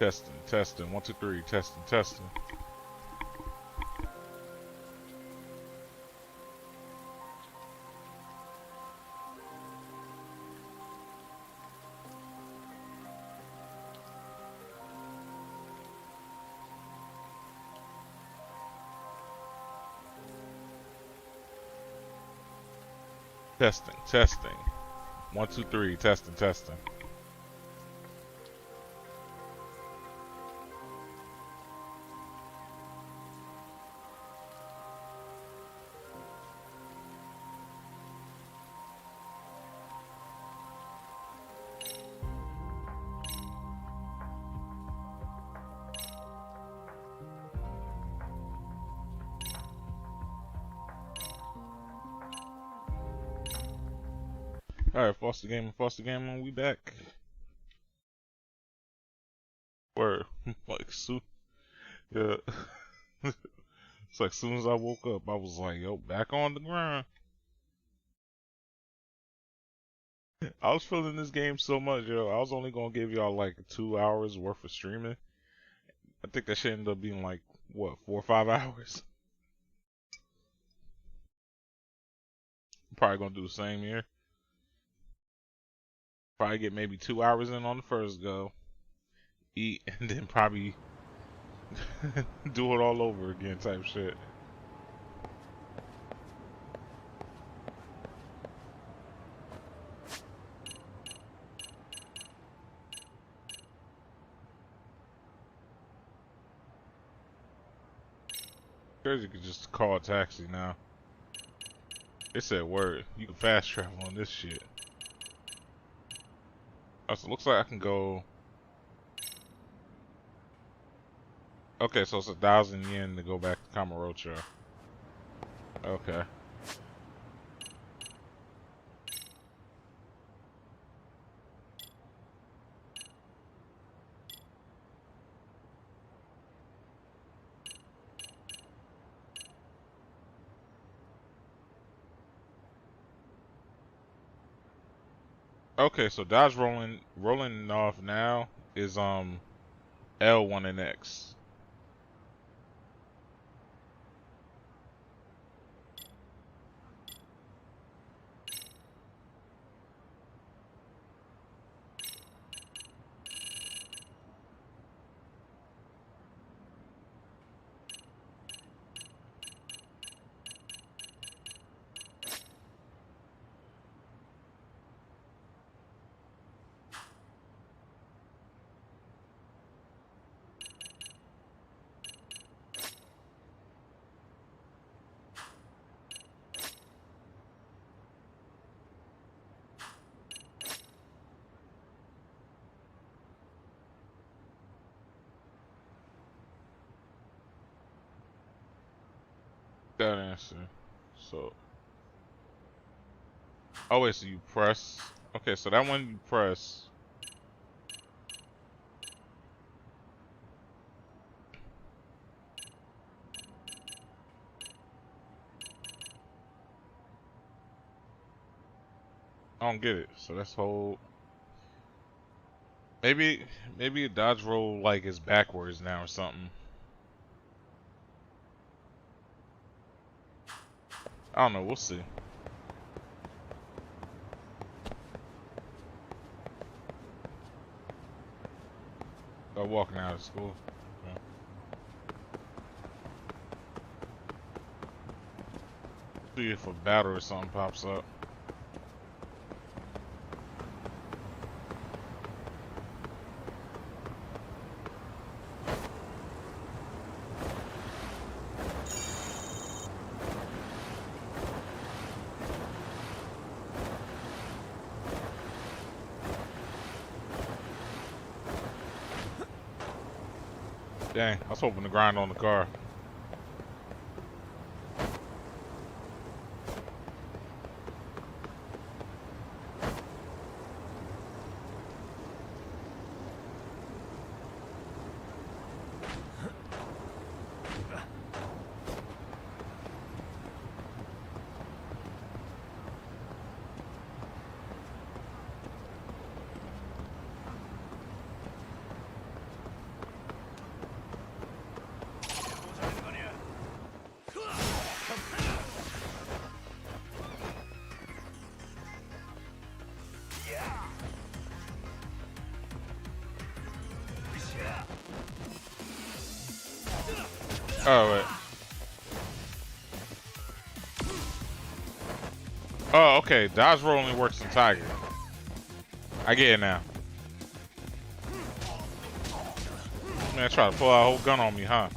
Testing, testing. 1, 2, 3. Testing, testing. Testing, testing. 1, 2, 3. Testing, testing. Alright, Foster Gamer, we back. Word. Like, yeah. It's like, soon as I woke up, I was like, yo, back on the grind. I was feeling this game so much, yo. I was only gonna give y'all like 2 hours worth of streaming. I think that should end up being like, what, 4 or 5 hours? I'm probably gonna do the same here. Probably get maybe 2 hours in on the first go. Eat, and then probably do it all over again type shit. Crazy, you could just call a taxi now. It said word. You can fast travel on this shit. Oh, so it looks like I can go. Okay, so it's 1,000 yen to go back to Kamurocho. Okay. Okay, so Dodge rolling off now is L1 and X. That answer. So. Oh wait, so you press. Okay, so that one you press. I don't get it. So that's whole. Maybe a dodge roll like is backwards now or something. I don't know. We'll see. They're walking out of school. Okay. See if a battle or something pops up. Dang, I was hoping to grind on the car. Oh, wait. Oh, okay. Dodge roll only works in Tiger. I get it now. Man, try to pull out a whole gun on me, huh?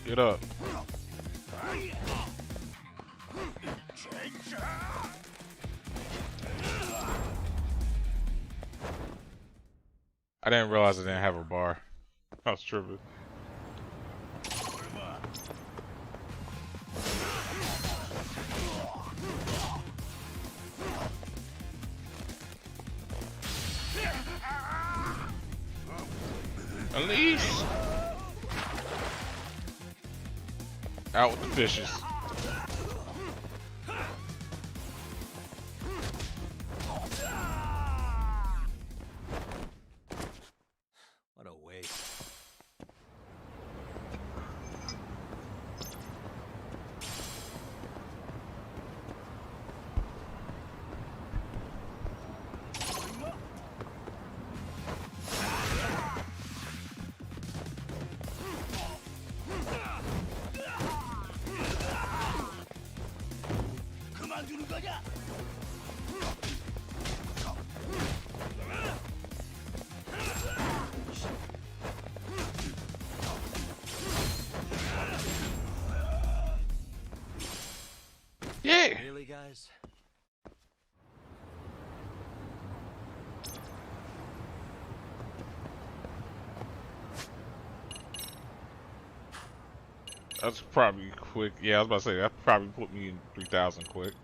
Get up. I didn't realize I didn't have a bar. I was tripping. Unleash! Out with the fishes. What a waste. Yeah! Really, guys? That's probably quick. Yeah, I was about to say, that probably put me in 3,000 quick.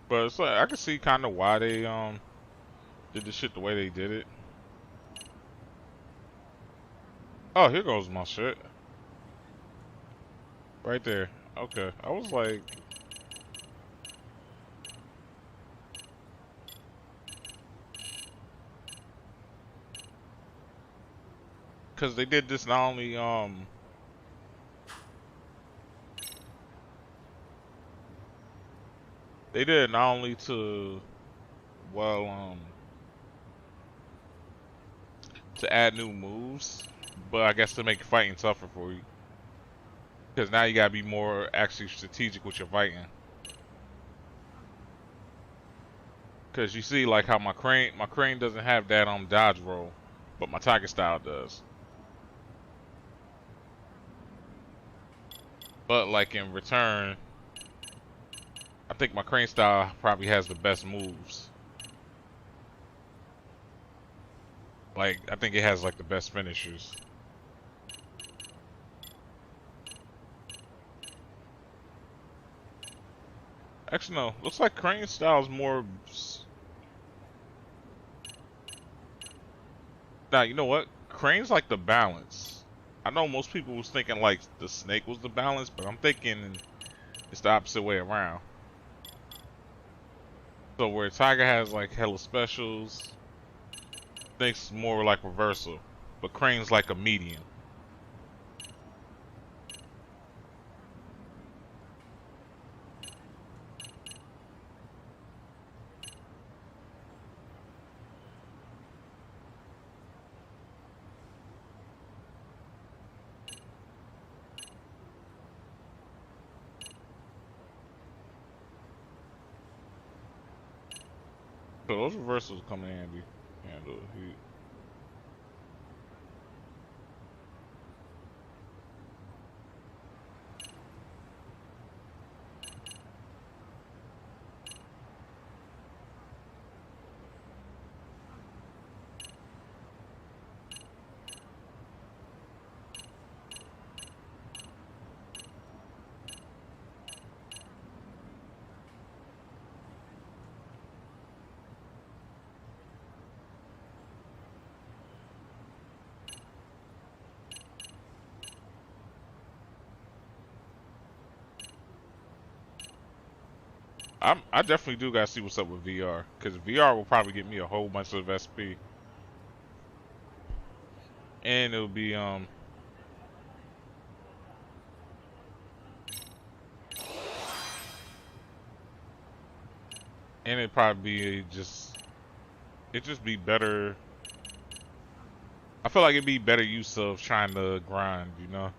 But it's like, I can see kind of why they did the shit the way they did it. Oh, here goes my shit. Right there. Okay. I was like, cause they did this not only they did it not only to, well, to add new moves, but I guess to make fighting tougher for you. Because now you gotta be more actually strategic with your fighting. Because you see, like how my crane doesn't have that dodge roll, but my Tiger style does. But like in return, I think my crane style probably has the best moves. Like, I think it has like the best finishers. Actually, no. Looks like crane style is more. Now, you know what? Crane's like the balance. I know most people was thinking like the snake was the balance, but I'm thinking it's the opposite way around. So where Tiger has like hella specials, Snake's more like reversal, but Crane's like a medium. So those reversals come in handy. Handle heat. I definitely do gotta see what's up with VR, because VR will probably get me a whole bunch of SP, and it'll be and it'd probably be it just be better. I feel like it'd be better use of trying to grind, you know.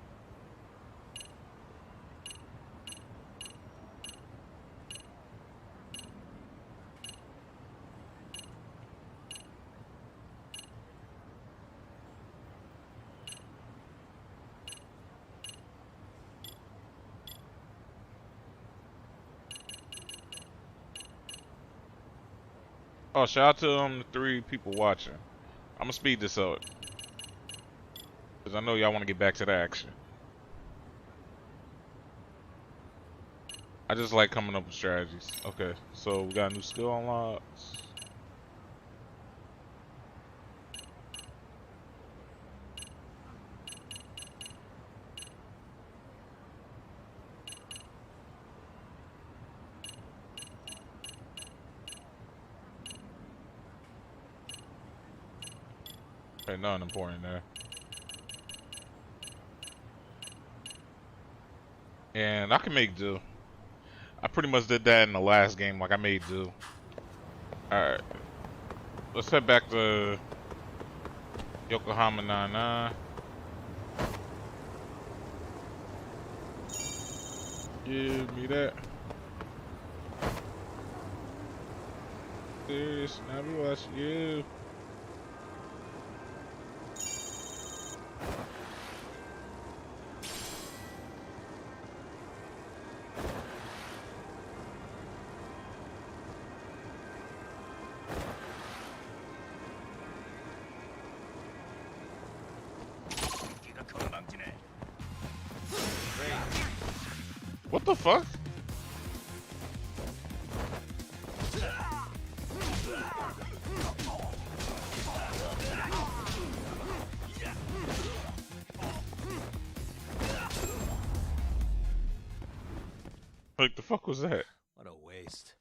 Oh, shout out to the 3 people watching. I'm gonna speed this up, because I know y'all want to get back to the action. I just like coming up with strategies. Okay, so we got a new skill unlocks. Okay, nothing important there. And I can make do. I pretty much did that in the last game, like I made do. Alright, let's head back to Yokohama 99. Give me that. Serious, now we watch you. What the fuck? Like the fuck was that? What a waste.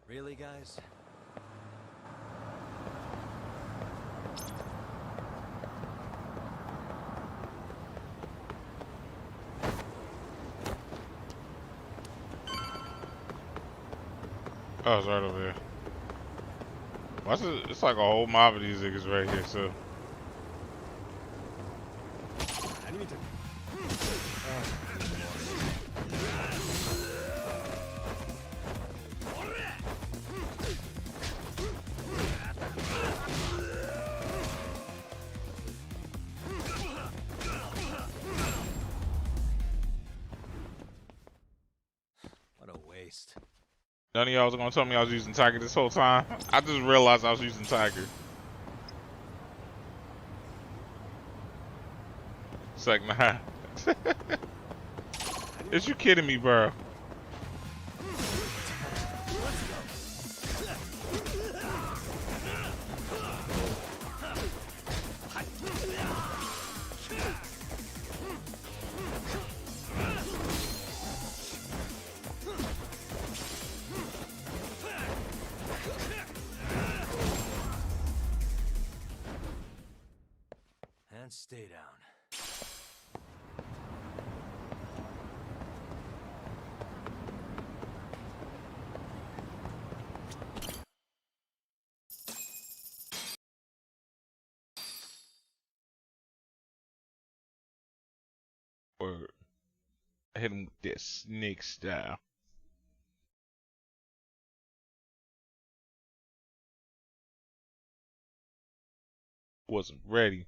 Really, guys? Oh, it's right over there. What's it? It's like a whole mob of these niggas right here, so. What a waste. None of y'all was gonna tell me I was using Tiger this whole time. I just realized I was using Tiger. It's like, nah. Is you kidding me, bro? And stay down. Or hit him with this snake style. Wasn't ready.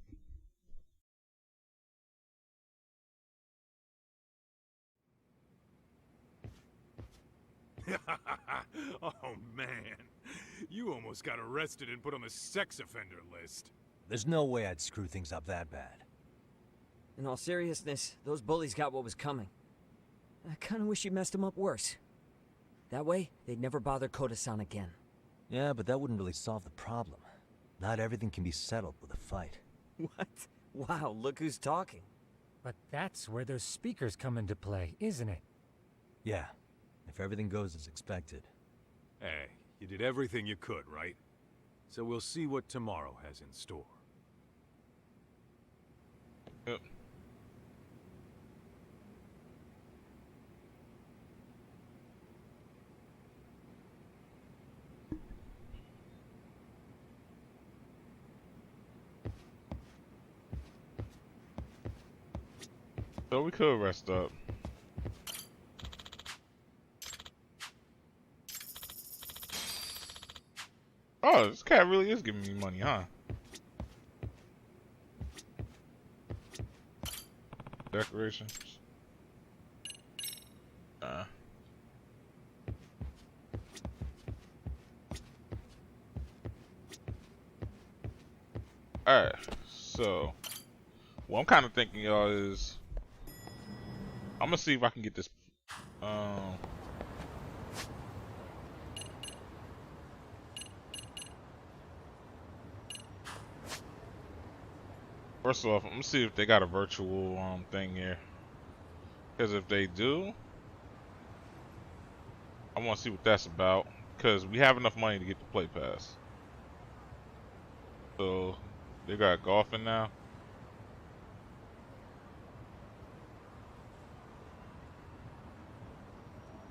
Oh, man. You almost got arrested and put on the sex offender list. There's no way I'd screw things up that bad. In all seriousness, those bullies got what was coming. I kinda wish you messed them up worse. That way, they'd never bother Koda-san again. Yeah, but that wouldn't really solve the problem. Not everything can be settled with a fight. What? Wow, look who's talking. But that's where those speakers come into play, isn't it? Yeah, if everything goes as expected. Hey, you did everything you could, right? So we'll see what tomorrow has in store. Yep. So we could rest up. Oh, this cat really is giving me money, huh? Decorations. Alright, so what I'm kind of thinking, y'all, is I'm gonna see if I can get this. First off, I'm gonna see if they got a virtual thing here. Because if they do, I want to see what that's about. Because we have enough money to get the play pass. So they got golfing now.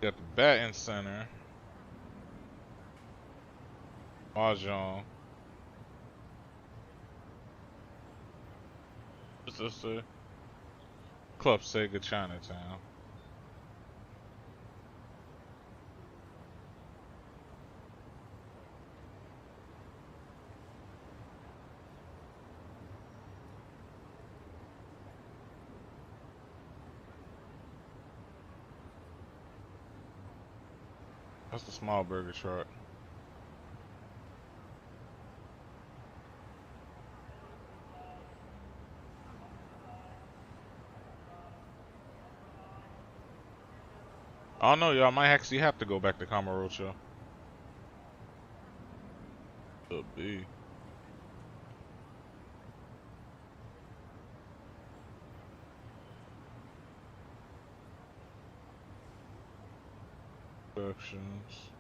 Got the batting center. Mahjong. What's this? Club Sega Chinatown. That's the small burger chart. I don't know, y'all might actually have to go back to Kamurocho. Could be. Productions.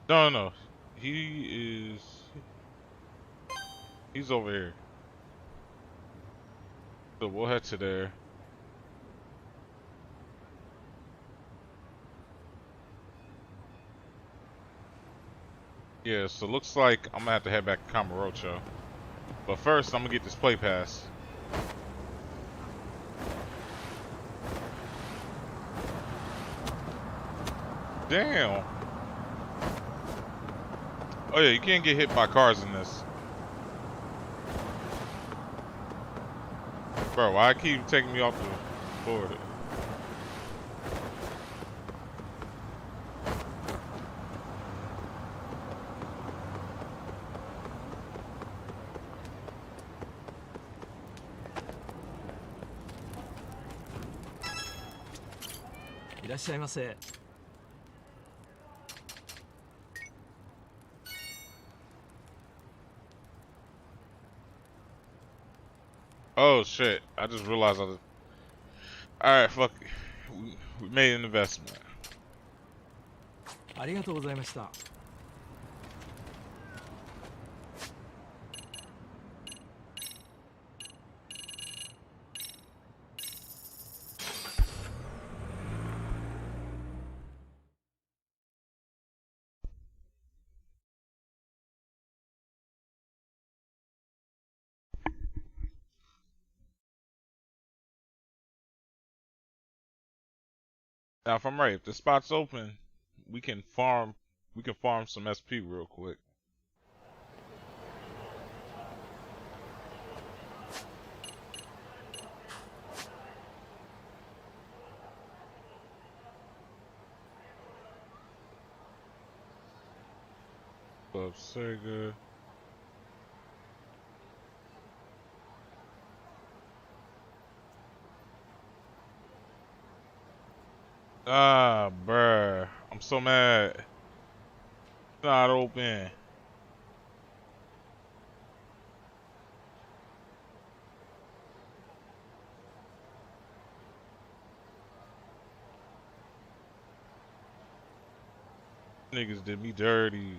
No, no, no. He's over here. So we'll head to there. Yeah, so looks like I'm gonna have to head back to Kamurocho. But first, I'm gonna get this play pass. Damn. Oh yeah, you can't get hit by cars in this. Bro, why keep taking me off the board? Oh shit, I just realized I was... Alright, fuck. We made an investment. ありがとうございました。Now if I'm right, if the spot's open, we can farm some SP real quick. Club Sega. Ah, bruh. I'm so mad. It's not open. Niggas did me dirty.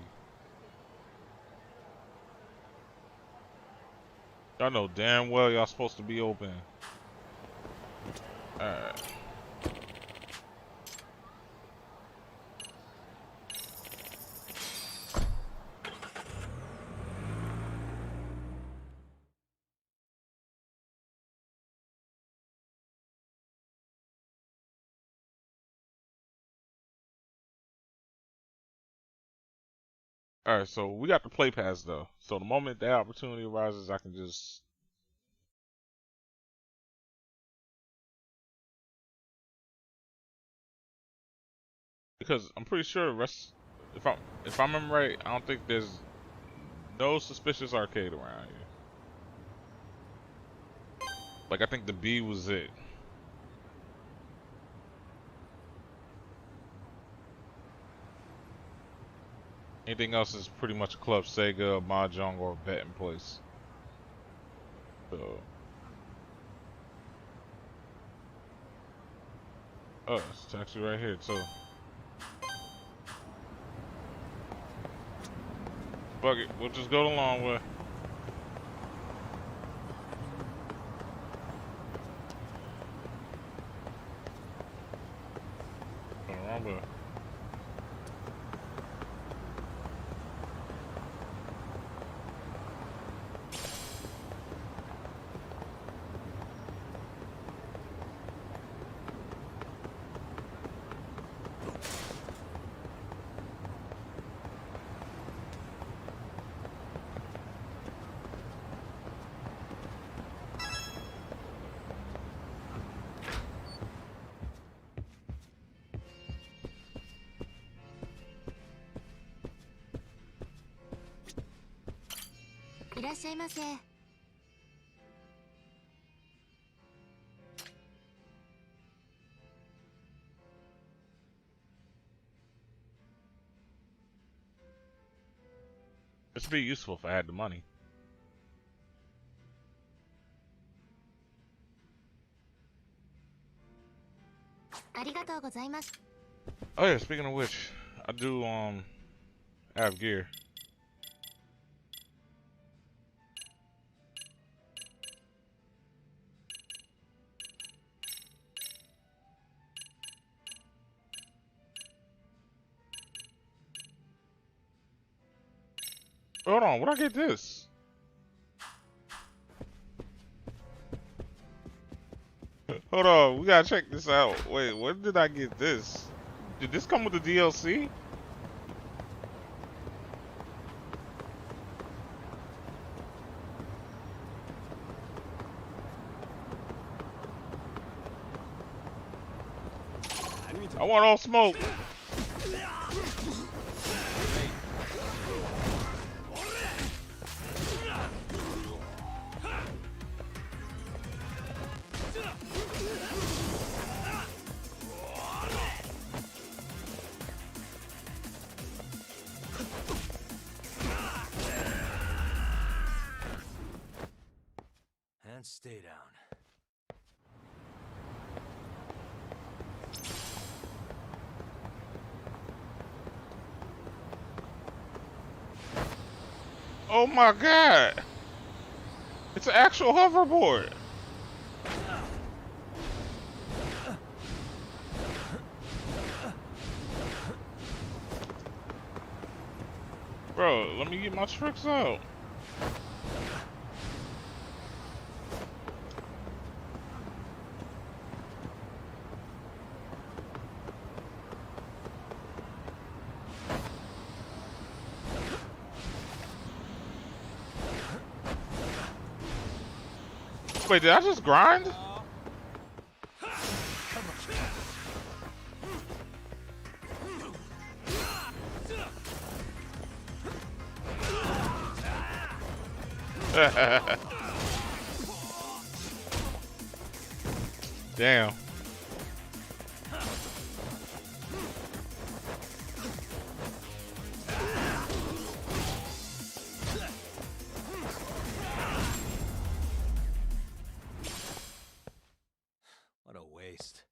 Y'all know damn well y'all supposed to be open. Alright. Alright, so we got the play pass though. So the moment that opportunity arises, I can just because I'm pretty sure the rest if I remember right, I don't think there's no suspicious arcade around here. Like I think the B was it. Anything else is pretty much Club Sega, Mahjong, or betting place. So, oh, it's actually right here too. Fuck it, we'll just go the long way. Go the wrong way. This would be useful if I had the money. Oh yeah, speaking of which, I do have gear. Hold on, where'd I get this? Hold on, we gotta check this out. Wait, where did I get this? Did this come with the DLC? I want all smoke. And stay down. Oh my god! It's an actual hoverboard! Bro, let me get my tricks out. Wait, did I just grind? Damn. What a waste.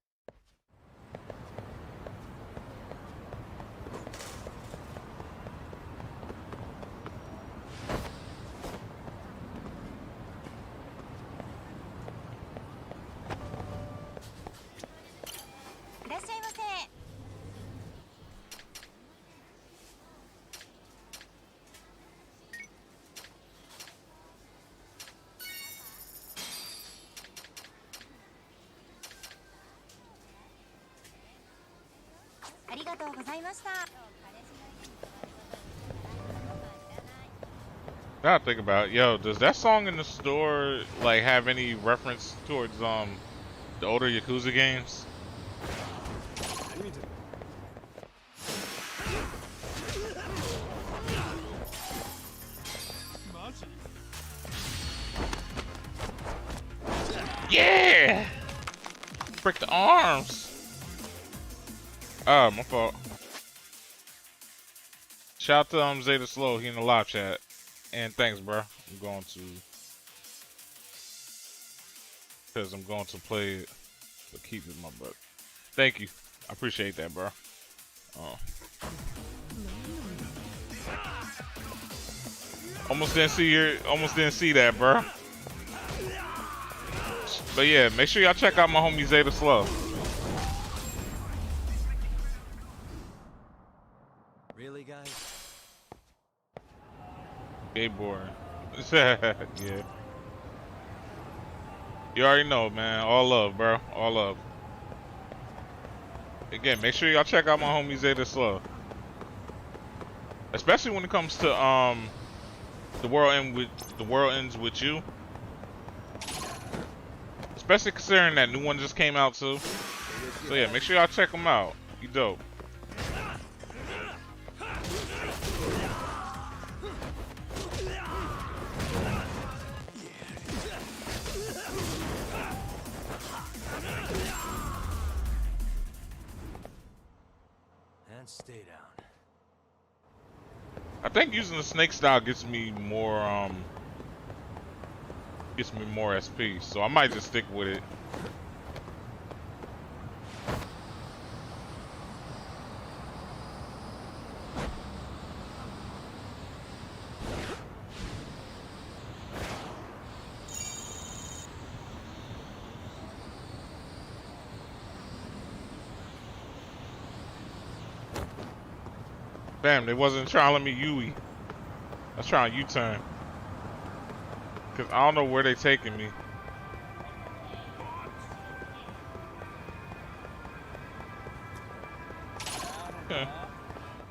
Now I think about it, yo, does that song in the store like have any reference towards the older Yakuza games? Yeah! Break the arms! Oh, my fault. Shout out to Zeta Slow, he in the live chat. And thanks, bro. I'm going to play it, but keep it in my butt. Thank you. I appreciate that, bro. Almost didn't see that, bro. But yeah, make sure y'all check out my homie Zeta Slow. Really, guys? Skateboarding. Yeah. You already know, man. All love, bro. All love. Again, make sure y'all check out my homie Zeta Slow. Especially when it comes to the world ends with you. Especially considering that new one just came out too. So yeah, make sure y'all check him out. He dope. And stay down. I think using the snake style gets me more SP, so I might just stick with it. Damn, they wasn't trying to let me Yui. I was trying to U-turn. Cause I don't know where they taking me. Yeah.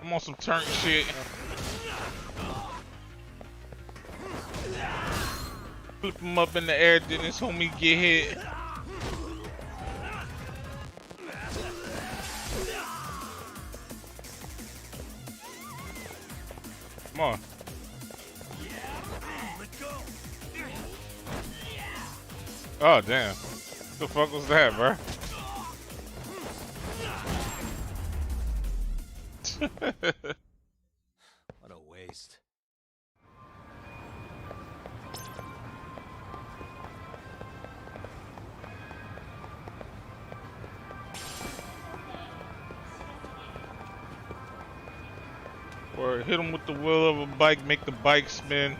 I'm on some turn shit. Flip him up in the air, then this homie get hit. Come on. Oh damn. What the fuck was that, bro? What a waste. Or hit him with the wheel of a bike, make the bike spin.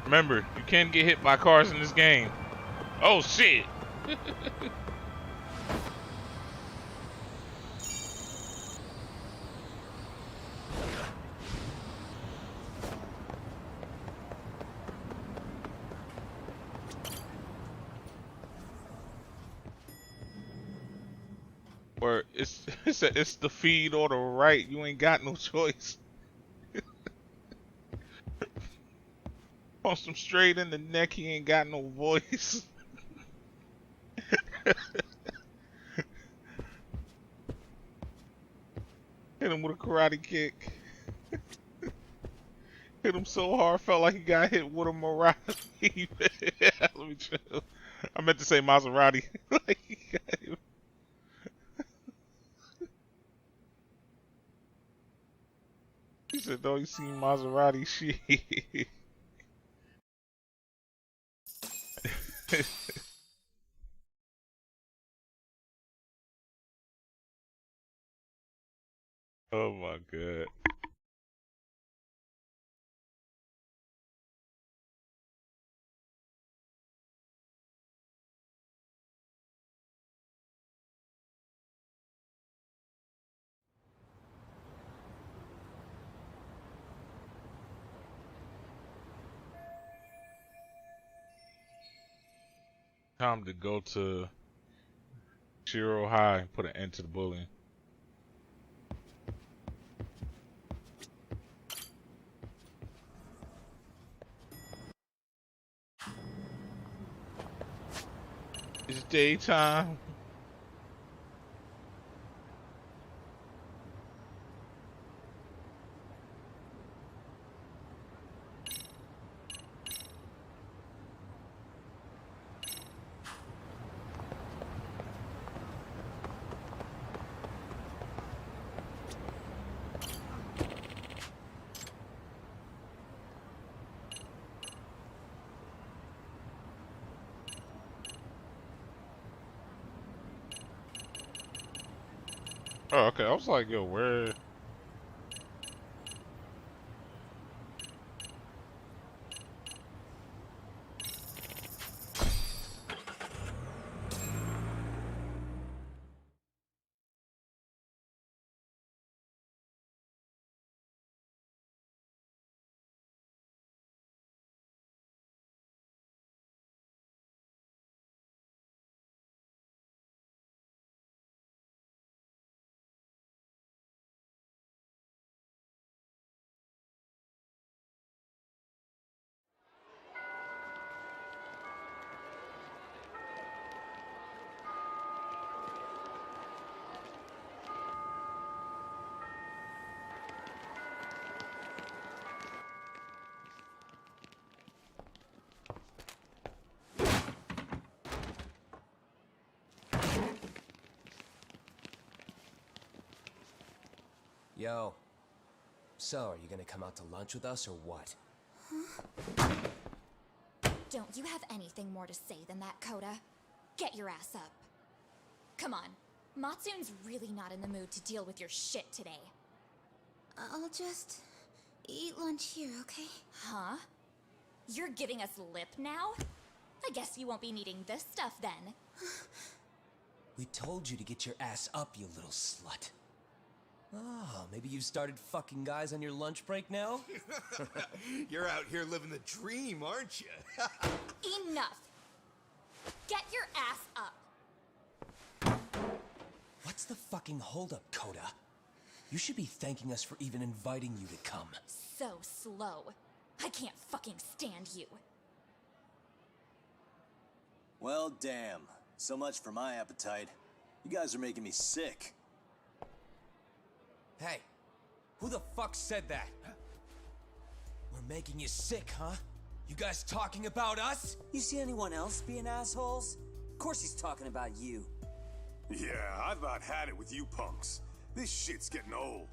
Remember, you can't get hit by cars in this game. Oh shit! Or it's the feed or the right. You ain't got no choice. Punch him straight in the neck. He ain't got no voice. Hit him with a karate kick. Hit him so hard, felt like he got hit with a Maserati. Let me chill. I meant to say Maserati. Like he got hit. He said, "Don't you see Maserati shit?" Oh my god. Time to go to Shiro High and put an end to the bullying. It's daytime. Oh, okay. I was like, yo, where? Yo. So, are you gonna come out to lunch with us or what? Don't you have anything more to say than that, Coda? Get your ass up. Come on. Matsune's really not in the mood to deal with your shit today. I'll just eat lunch here, okay? Huh? You're giving us lip now? I guess you won't be needing this stuff then. We told you to get your ass up, you little slut. Oh, maybe you started fucking guys on your lunch break now? You're out here living the dream, aren't you? Enough! Get your ass up! What's the fucking holdup, Coda? You should be thanking us for even inviting you to come. So slow. I can't fucking stand you. Well, damn. So much for my appetite. You guys are making me sick. Hey, who the fuck said that? We're making you sick, huh? You guys talking about us? You see anyone else being assholes? Of course he's talking about you. Yeah, I've about had it with you punks. This shit's getting old.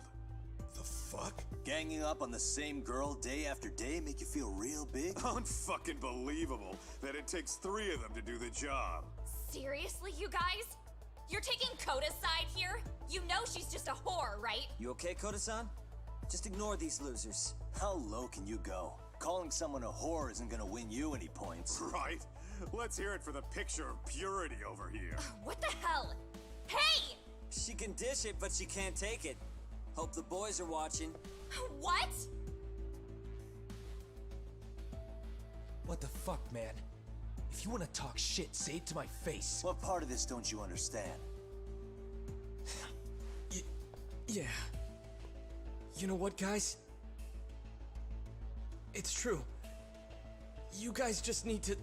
The fuck? Ganging up on the same girl day after day make you feel real big? Unfucking believable that it takes 3 of them to do the job. Seriously, you guys? You're taking Coda's side here? You know she's just a whore, right? You okay, Koda-san? Just ignore these losers. How low can you go? Calling someone a whore isn't gonna win you any points. Right? Let's hear it for the picture of purity over here. What the hell? Hey! She can dish it, but she can't take it. Hope the boys are watching. What? What the fuck, man? If you want to talk shit, say it to my face. What part of this don't you understand? Yeah. You know what, guys? It's true. You guys just need to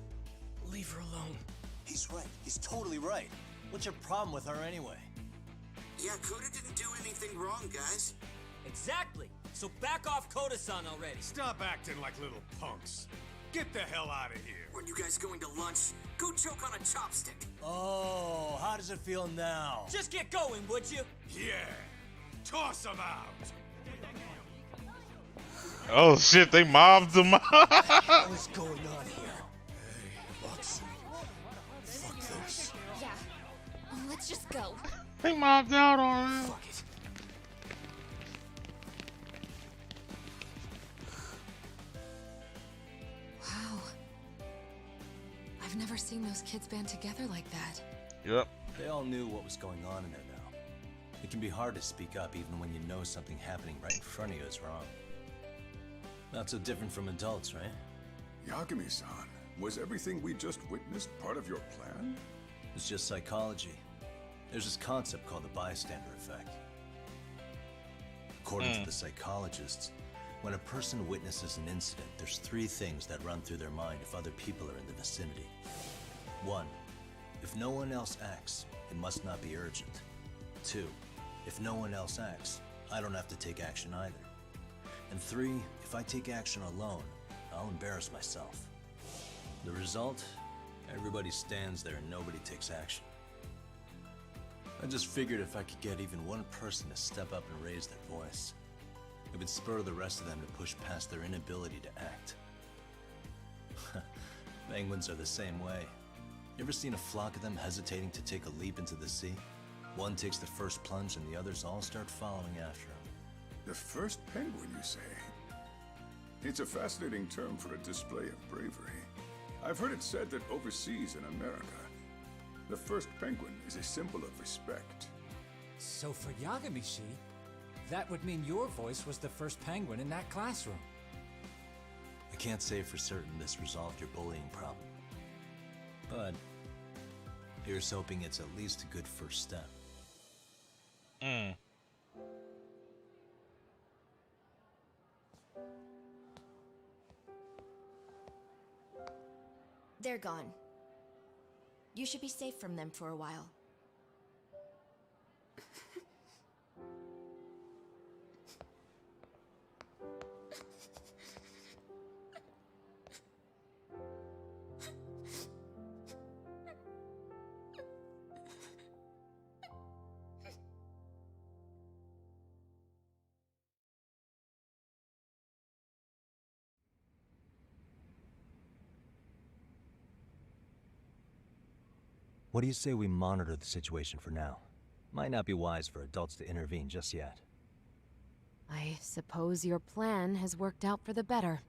leave her alone. He's right. He's totally right. What's your problem with her anyway? Yeah, Coda didn't do anything wrong, guys. Exactly. So back off Koda-san already. Stop acting like little punks. Get the hell out of here. Weren't you guys going to lunch? Go choke on a chopstick. Oh, how does it feel now? Just get going, would you? Yeah. Toss them out. Oh shit, they mobbed them. What is going on here? Hey, Watson. Fuck this. Yeah. Let's just go. They mobbed out on him. Fuck it. Wow. I've never seen those kids band together like that. Yep. They all knew what was going on in there now. It can be hard to speak up even when you know something happening right in front of you is wrong. Not so different from adults, right? Yagami-san, was everything we just witnessed part of your plan? It's just psychology. There's this concept called the bystander effect. According to the psychologists, when a person witnesses an incident, there's 3 things that run through their mind if other people are in the vicinity. 1. If no one else acts, it must not be urgent. 2. If no one else acts, I don't have to take action either. And 3, if I take action alone, I'll embarrass myself. The result? Everybody stands there and nobody takes action. I just figured if I could get even one person to step up and raise their voice, it would spur the rest of them to push past their inability to act. Penguins are the same way. You ever seen a flock of them hesitating to take a leap into the sea? One takes the first plunge and the others all start following after him. The first penguin, you say? It's a fascinating term for a display of bravery. I've heard it said that overseas in America, the first penguin is a symbol of respect. So for Yagami-shi, that would mean your voice was the first penguin in that classroom. I can't say for certain this resolved your bullying problem. But here's hoping it's at least a good first step. They're gone. You should be safe from them for a while. What do you say we monitor the situation for now? Might not be wise for adults to intervene just yet. I suppose your plan has worked out for the better.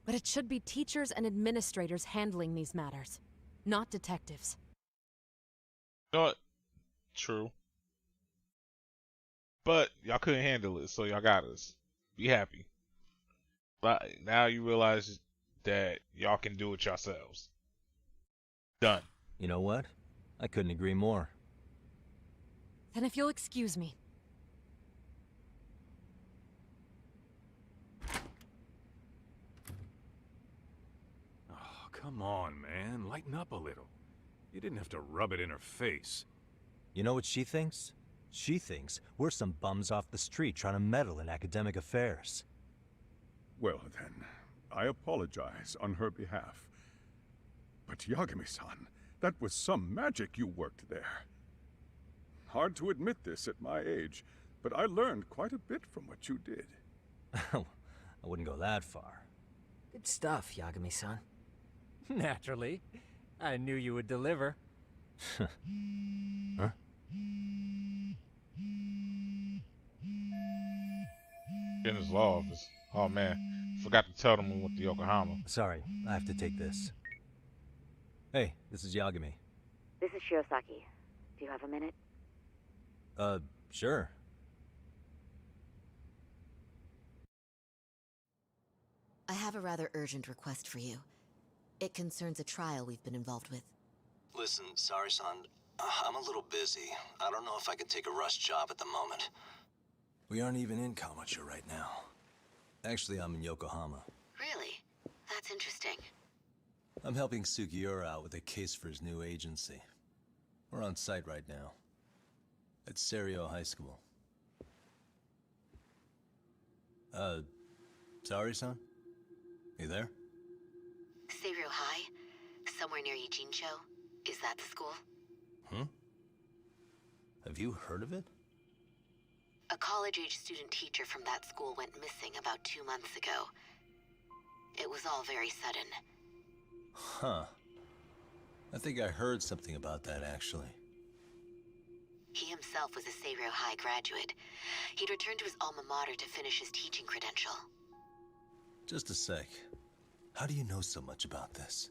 But it should be teachers and administrators handling these matters, not detectives. True. But y'all couldn't handle it, so y'all got us. Be happy. But now you realize that y'all can do it yourselves. Done. You know what? I couldn't agree more. Then if you'll excuse me. Oh, come on, man. Lighten up a little. You didn't have to rub it in her face. You know what she thinks? She thinks we're some bums off the street trying to meddle in academic affairs. Well then, I apologize on her behalf. But Yagami-san, that was some magic you worked there. Hard to admit this at my age, but I learned quite a bit from what you did. I wouldn't go that far. Good stuff, Yagami-san. Naturally. I knew you would deliver. Huh? In his law office. Oh man, forgot to tell them we went to Yokohama. Sorry, I have to take this. Hey, this is Yagami. This is Shirosaki. Do you have a minute? Sure. I have a rather urgent request for you. It concerns a trial we've been involved with. Listen, sorry-san. I'm a little busy. I don't know if I can take a rush job at the moment. We aren't even in Kawachi right now. Actually, I'm in Yokohama. Really? That's interesting. I'm helping Sugiura out with a case for his new agency. We're on site right now. At Serio High School. Sorry, son? You there? Serio High? Somewhere near Eugene-cho? Is that the school? Hmm? Have you heard of it? A college-age student teacher from that school went missing about 2 months ago. It was all very sudden. Huh. I think I heard something about that, actually. He himself was a Serio High graduate. He'd returned to his alma mater to finish his teaching credential. Just a sec. How do you know so much about this?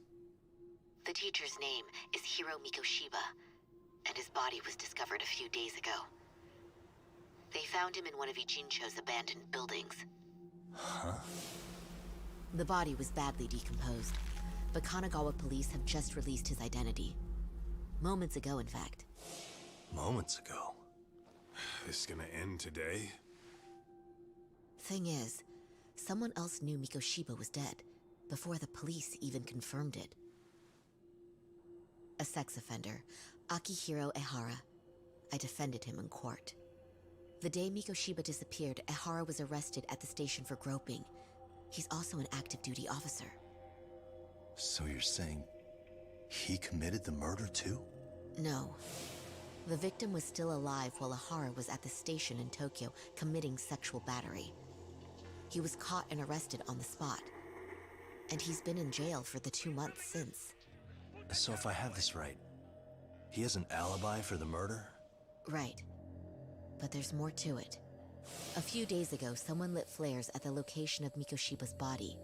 The teacher's name is Hiro Mikoshiba, and his body was discovered a few days ago. They found him in one of Ijincho's abandoned buildings. Huh? The body was badly decomposed, but Kanagawa police have just released his identity. Moments ago, in fact. Moments ago? This gonna end today? Thing is, someone else knew Mikoshiba was dead, before the police even confirmed it. A sex offender, Akihiro Ehara. I defended him in court. The day Mikoshiba disappeared, Ehara was arrested at the station for groping. He's also an active duty officer. So you're saying he committed the murder too? No. The victim was still alive while Ehara was at the station in Tokyo committing sexual battery. He was caught and arrested on the spot. And he's been in jail for the 2 months since. So if I have this right, he has an alibi for the murder? Right. But there's more to it. A few days ago, someone lit flares at the location of Mikoshiba's body.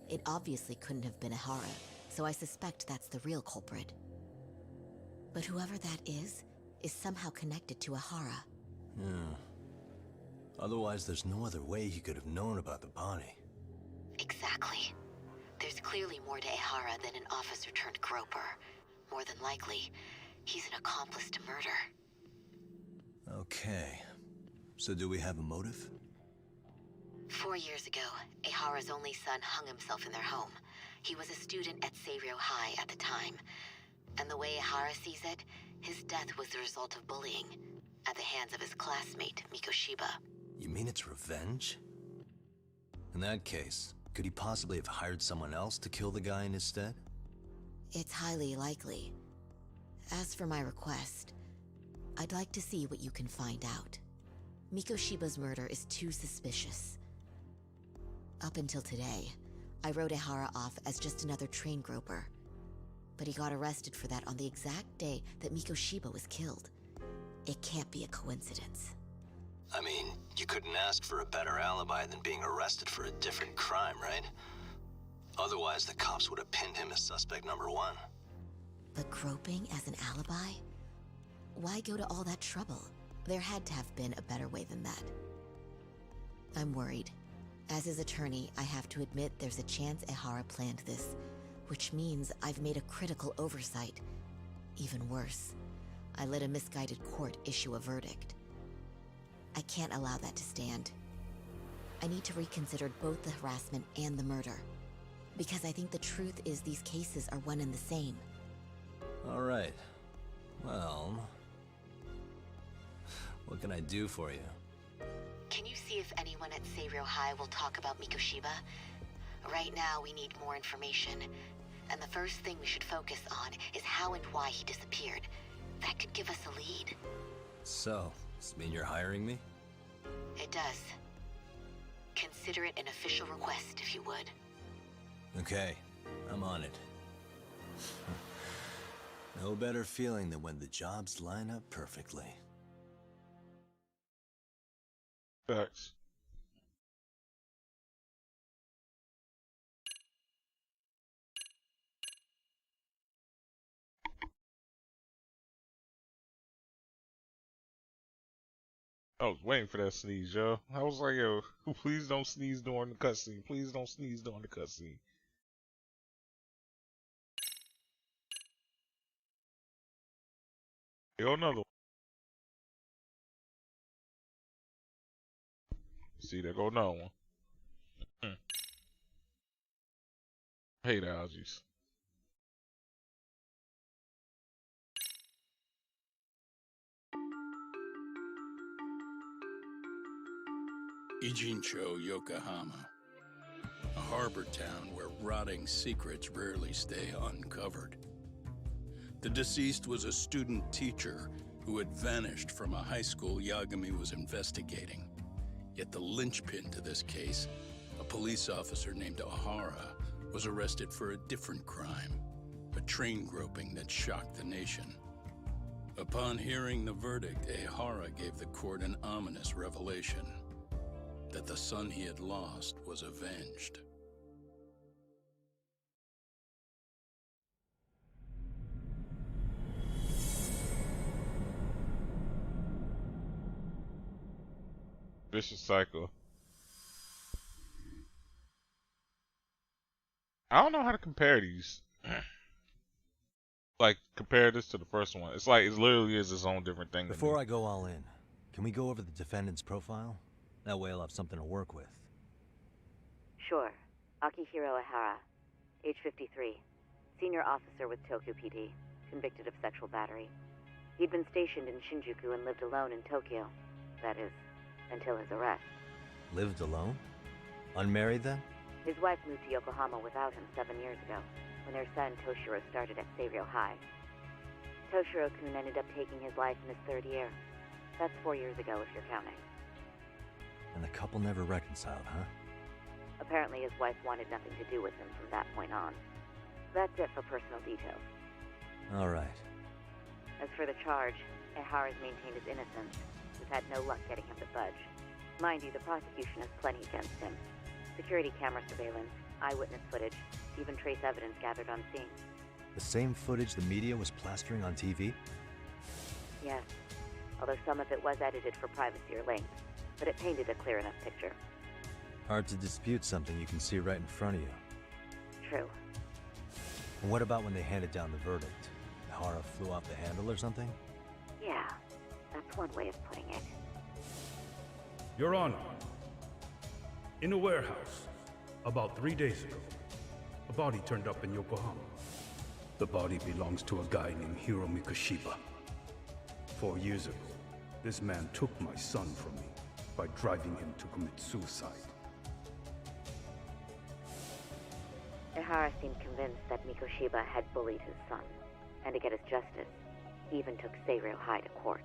It obviously couldn't have been Ehara, so I suspect that's the real culprit. But whoever that is somehow connected to Ehara. Yeah. Otherwise, there's no other way he could have known about the body. Exactly. There's clearly more to Ehara than an officer-turned-groper. More than likely, he's an accomplice to murder. Okay. So do we have a motive? 4 years ago, Ehara's only son hung himself in their home. He was a student at Seiryo High at the time. And the way Ehara sees it, his death was the result of bullying at the hands of his classmate, Mikoshiba. You mean it's revenge? In that case, could he possibly have hired someone else to kill the guy in his stead? It's highly likely. As for my request, I'd like to see what you can find out. Mikoshiba's murder is too suspicious. Up until today, I wrote Ehara off as just another train groper. But he got arrested for that on the exact day that Mikoshiba was killed. It can't be a coincidence. I mean, you couldn't ask for a better alibi than being arrested for a different crime, right? Otherwise, the cops would have pinned him as suspect number 1. But groping as an alibi? Why go to all that trouble? There had to have been a better way than that. I'm worried. As his attorney, I have to admit there's a chance Ehara planned this, which means I've made a critical oversight. Even worse, I let a misguided court issue a verdict. I can't allow that to stand. I need to reconsider both the harassment and the murder, because I think the truth is these cases are one and the same. All right. Well, what can I do for you? Can you see if anyone at Seiryo High will talk about Mikoshiba? Right now, we need more information. And the first thing we should focus on is how and why he disappeared. That could give us a lead. So, does this mean you're hiring me? It does. Consider it an official request, if you would. Okay, I'm on it. No better feeling than when the jobs line up perfectly. Facts. I was waiting for that sneeze, yo. I was like, yo, please don't sneeze during the cutscene. Please don't sneeze during the cutscene. Yo, another one. See, there go another one. Hate allergies. Ijincho, Yokohama. A harbor town where rotting secrets rarely stay uncovered. The deceased was a student teacher who had vanished from a high school Yagami was investigating. Yet the linchpin to this case, a police officer named Ohara, was arrested for a different crime, a train groping that shocked the nation. Upon hearing the verdict, Ehara gave the court an ominous revelation, that the son he had lost was avenged. Vicious cycle. I don't know how to compare these. Like, compare this to the first one. It's like, it literally is its own different thing. Before I go all in, can we go over the defendant's profile? That way I'll have something to work with. Sure. Akihiro Ehara, age 53, senior officer with Tokyo PD, convicted of sexual battery. He'd been stationed in Shinjuku and lived alone in Tokyo. That is, until his arrest. Lived alone? Unmarried then? His wife moved to Yokohama without him 7 years ago, when their son Toshiro started at Seiryō High. Toshiro-kun ended up taking his life in his third year. That's 4 years ago, if you're counting. And the couple never reconciled, huh? Apparently his wife wanted nothing to do with him from that point on. That's it for personal details. All right. As for the charge, Ehara's maintained his innocence. We've had no luck getting him to budge. Mind you, the prosecution has plenty against him. Security camera surveillance, eyewitness footage, even trace evidence gathered on scene. The same footage the media was plastering on TV? Yes, although some of it was edited for privacy or length, but it painted a clear enough picture. Hard to dispute something you can see right in front of you. True. And what about when they handed down the verdict? Ehara flew off the handle or something? Yeah, that's one way of putting it. Your Honor, in a warehouse, about 3 days ago, a body turned up in Yokohama. The body belongs to a guy named Hiro Mikoshiba. 4 years ago, this man took my son from me by driving him to commit suicide. Ehara seemed convinced that Mikoshiba had bullied his son, and to get his justice, he even took Seiryō High to court.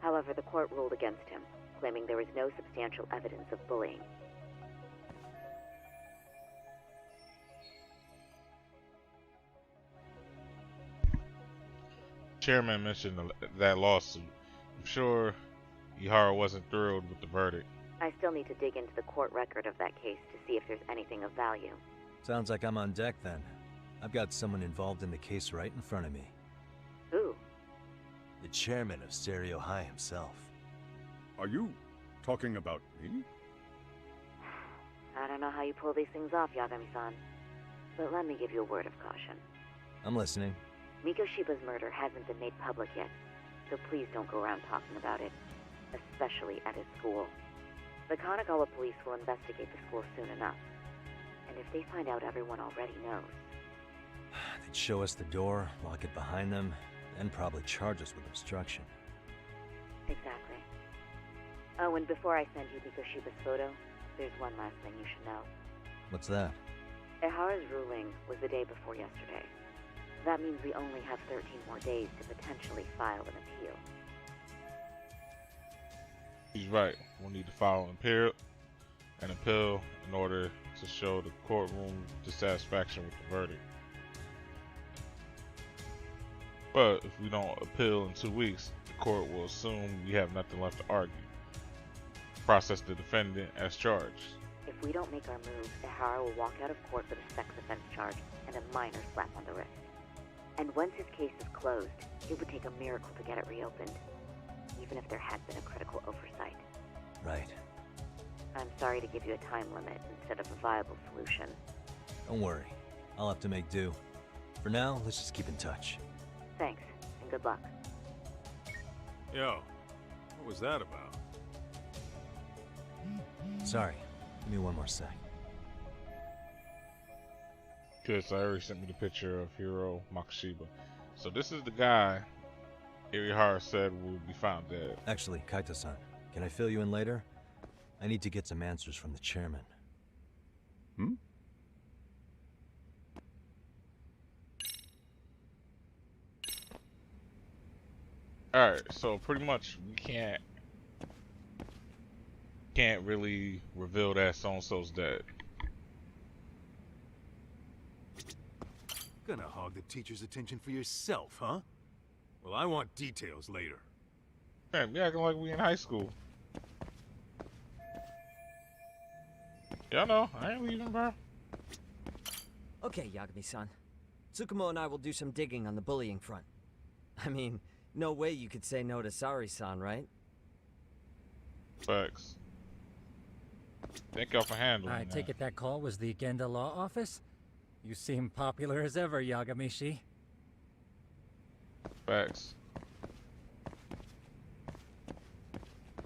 However, the court ruled against him, claiming there was no substantial evidence of bullying. Chairman mentioned that lawsuit. I'm sure Ehara wasn't thrilled with the verdict. I still need to dig into the court record of that case to see if there's anything of value. Sounds like I'm on deck then. I've got someone involved in the case right in front of me. Who? The chairman of Seiryō High himself. Are you talking about me? I don't know how you pull these things off, Yagami-san, but let me give you a word of caution. I'm listening. Mikoshiba's murder hasn't been made public yet, so please don't go around talking about it, especially at his school. The Kanagawa police will investigate the school soon enough, and if they find out everyone already knows... They'd show us the door, lock it behind them, and probably charge us with obstruction. Exactly. Oh, and before I send you Mikoshiba's photo, there's one last thing you should know. What's that? Ehara's ruling was the day before yesterday. That means we only have 13 more days to potentially file an appeal. He's right. We'll need to file an appeal in order to show the courtroom dissatisfaction with the verdict. But if we don't appeal in 2 weeks, the court will assume we have nothing left to argue. Process the defendant as charged. If we don't make our move, Ehara will walk out of court with a sex offense charge and a minor slap on the wrist. And once his case is closed, it would take a miracle to get it reopened, even if there had been a critical oversight. Right. I'm sorry to give you a time limit instead of a viable solution. Don't worry. I'll have to make do. For now, let's just keep in touch. Thanks, and good luck. Yo, what was that about? Sorry. Give me one more sec. Good, so I already sent me the picture of Hiro Mikoshiba. So this is the guy Ehara said will be found dead. Actually, Kaito-san, can I fill you in later? I need to get some answers from the chairman. Hmm? Alright, so pretty much we can't really reveal that so-and-so's dead. Gonna hog the teacher's attention for yourself, huh? Well, I want details later. Man, you acting like we in high school. Yeah, I know. I ain't leaving, bro. Okay, Yagami-san. Tsukumo and I will do some digging on the bullying front. I mean, no way you could say no to Sari-san, right? Facts. Thank y'all for handling I that. take it that call was the Genda Law Office? You seem popular as ever, Yagamishi. Facts.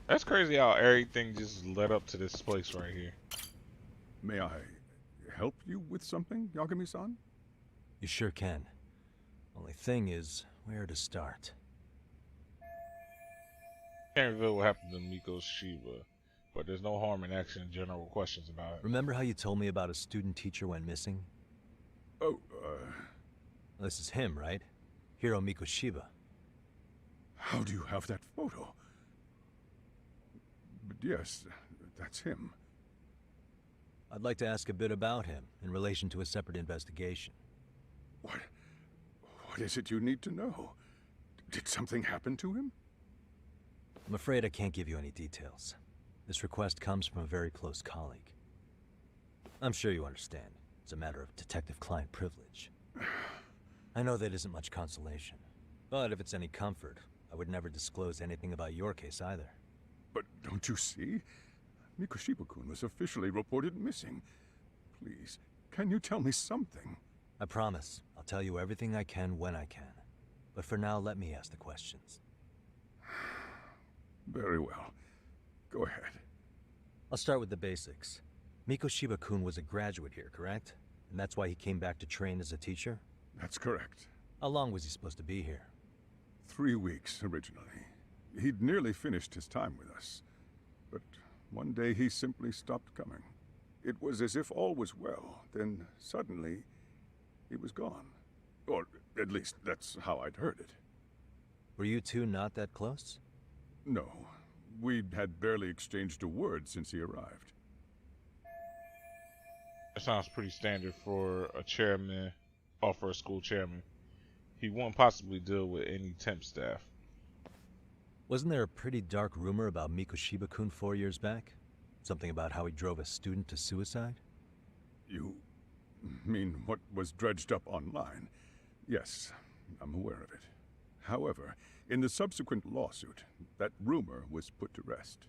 That's crazy how everything just led up to this place right here. May I help you with something, Yagami-san? You sure can. Only thing is, where to start? Can't reveal what happened to Miko Shiba, but there's no harm in asking general questions about it. Remember how you told me about a student teacher went missing? Oh, This is him, right? Hiro Mikoshiba. How do you have that photo? But yes, that's him. I'd like to ask a bit about him in relation to a separate investigation. What is it you need to know? Did something happen to him? I'm afraid I can't give you any details. This request comes from a very close colleague. I'm sure you understand. It's a matter of detective-client privilege. I know that isn't much consolation. But if it's any comfort, I would never disclose anything about your case either. But don't you see? Mikoshiba-kun was officially reported missing. Please, can you tell me something? I promise. I'll tell you everything I can when I can. But for now, let me ask the questions. Very well. Go ahead. I'll start with the basics. Mikoshiba-kun was a graduate here, correct? And that's why he came back to train as a teacher? That's correct. How long was he supposed to be here? 3 weeks, originally. He'd nearly finished his time with us. But one day he simply stopped coming. It was as if all was well, then suddenly he was gone. Or at least that's how I'd heard it. Were you two not that close? No. We'd had barely exchanged a word since he arrived. That sounds pretty standard for a chairman, or for a school chairman. He wouldn't possibly deal with any temp staff. Wasn't there a pretty dark rumor about Mikoshiba-kun 4 years back? Something about how he drove a student to suicide? You mean what was dredged up online? Yes, I'm aware of it. However, in the subsequent lawsuit, that rumor was put to rest.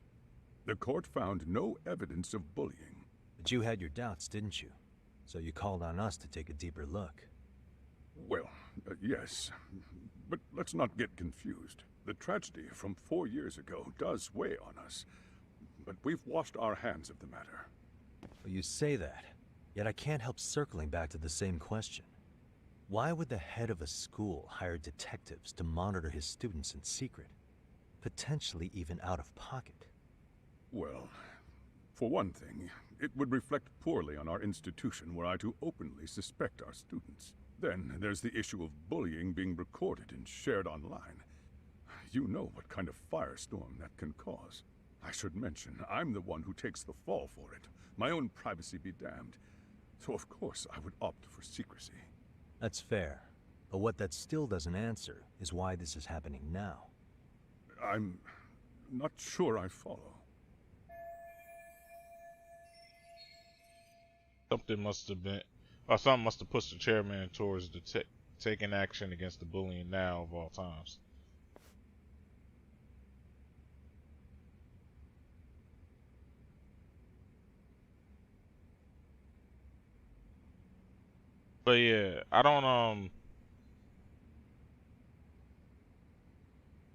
The court found no evidence of bullying. But you had your doubts, didn't you? So you called on us to take a deeper look. Well, yes. But let's not get confused. The tragedy from 4 years ago does weigh on us. But we've washed our hands of the matter. Well, you say that, yet I can't help circling back to the same question. Why would the head of a school hire detectives to monitor his students in secret? Potentially even out of pocket. Well, for one thing, it would reflect poorly on our institution were I to openly suspect our students. Then there's the issue of bullying being recorded and shared online. You know what kind of firestorm that can cause. I should mention, I'm the one who takes the fall for it. My own privacy be damned. So of course I would opt for secrecy. That's fair. But what that still doesn't answer is why this is happening now. I'm not sure I follow. Something must have been, or something must have pushed the chairman towards the taking action against the bullying now of all times. But yeah, I don't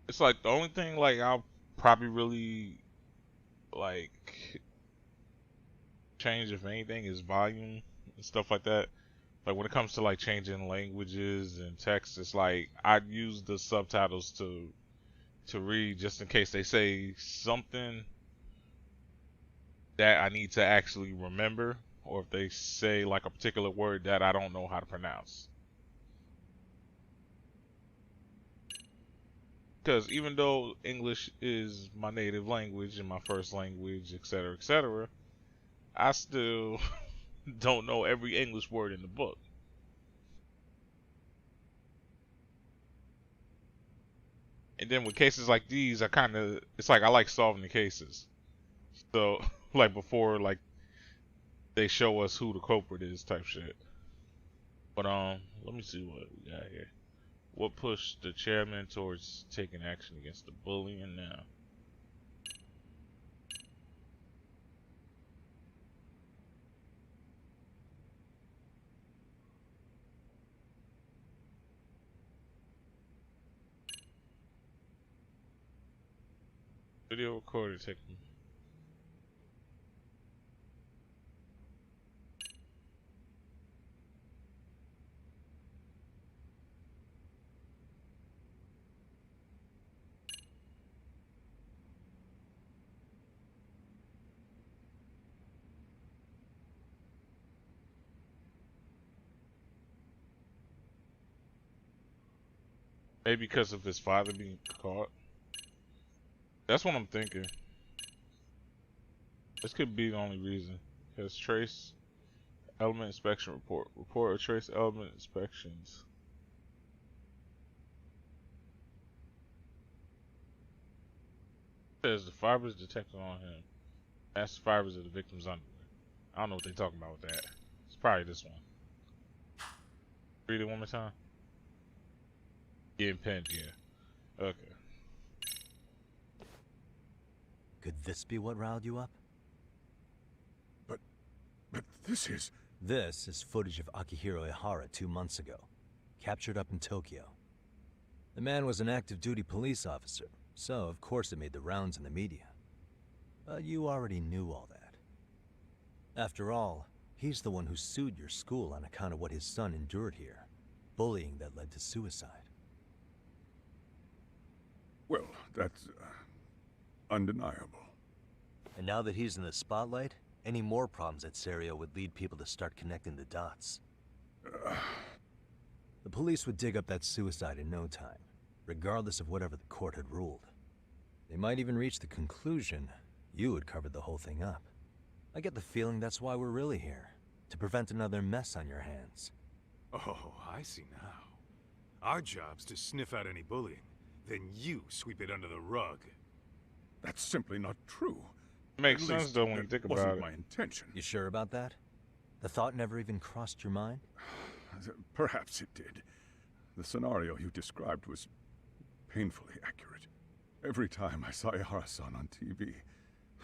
it's like the only thing like I'll probably really like change, if anything, is volume and stuff like that. Like when it comes to like changing languages and text, it's like I'd use the subtitles to read just in case they say something that I need to actually remember, or if they say like a particular word that I don't know how to pronounce. Because even though English is my native language and my first language, etc., I still don't know every English word in the book. And then with cases like these, it's like I like solving the cases. So, like before, like they show us who the culprit is type shit. But let me see what we got here. What pushed the chairman towards taking action against the bullying now? Video recorder taking. Maybe because of his father being caught. That's what I'm thinking. This could be the only reason. Because trace element inspection report. Report of trace element inspections. Says the fibers detected on him. That's the fibers of the victim's underwear. I don't know what they're talking about with that. It's probably this one. Read it one more time. Getting pinned, yeah. Okay. Could this be what riled you up? But this is... This is footage of Akihiro Ihara 2 months ago, captured up in Tokyo. The man was an active duty police officer, so of course it made the rounds in the media. But you already knew all that. After all, he's the one who sued your school on account of what his son endured here. Bullying that led to suicide. Well, that's undeniable. And now that he's in the spotlight, any more problems at Serio would lead people to start connecting the dots. The police would dig up that suicide in no time, regardless of whatever the court had ruled. They might even reach the conclusion you had covered the whole thing up. I get the feeling that's why we're really here, to prevent another mess on your hands. Oh, I see now. Our job's to sniff out any bullying, then you sweep it under the rug. That's simply not true. Makes sense though when you think about it. Wasn't my intention. You sure about that? The thought never even crossed your mind? Perhaps it did. The scenario you described was painfully accurate. Every time I saw Ihara-san on TV,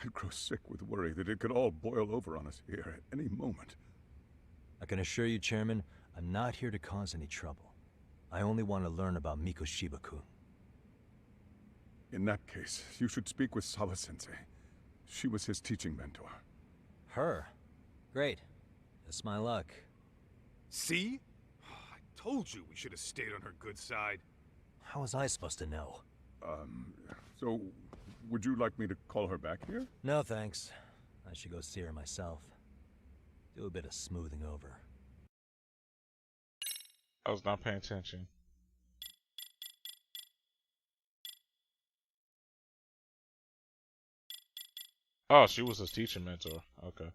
I'd grow sick with worry that it could all boil over on us here at any moment. I can assure you, Chairman, I'm not here to cause any trouble. I only want to learn about Mikoshiba-kun. In that case, you should speak with Sawa-sensei. She was his teaching mentor. Her? Great. Just my luck. See? I told you we should have stayed on her good side. How was I supposed to know? So, would you like me to call her back here? No, thanks. I should go see her myself. Do a bit of smoothing over. I was not paying attention. Oh, she was his teaching mentor. Okay.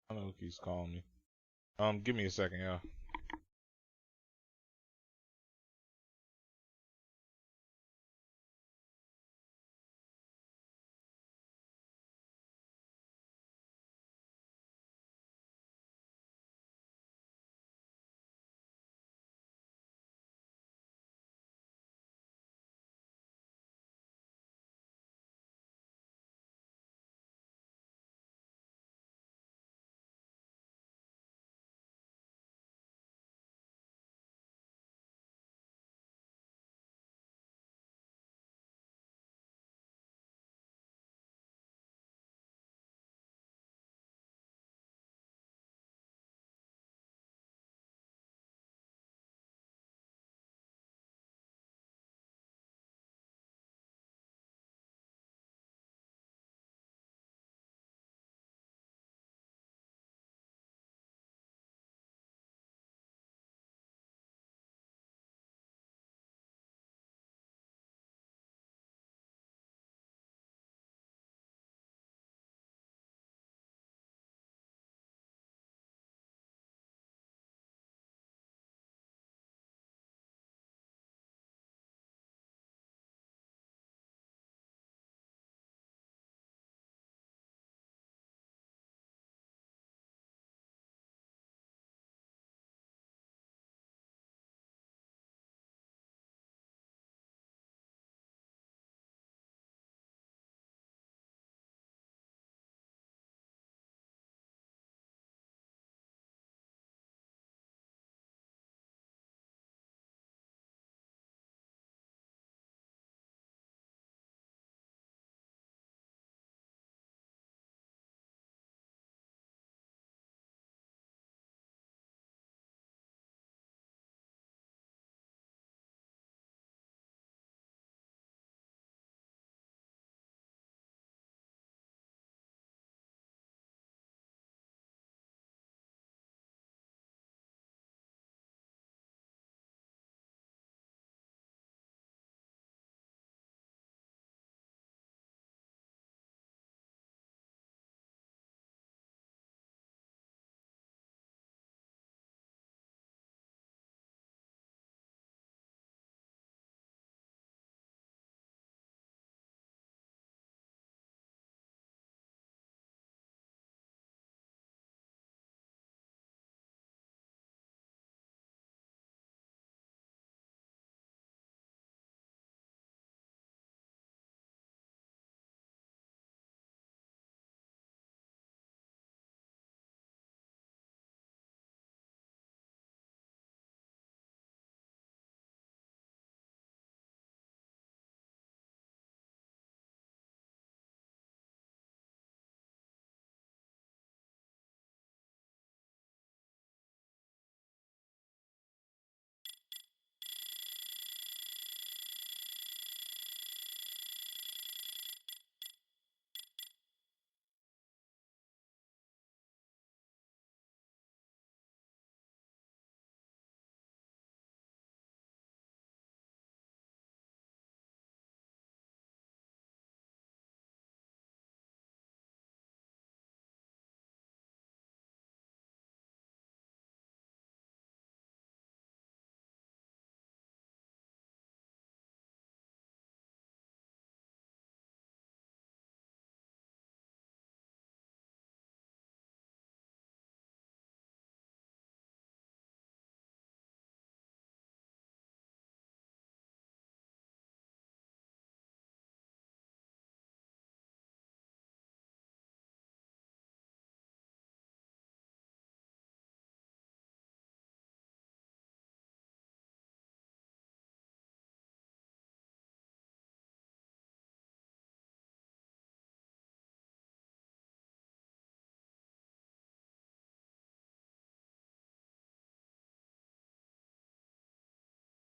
I know he's calling me. Give me a second, y'all.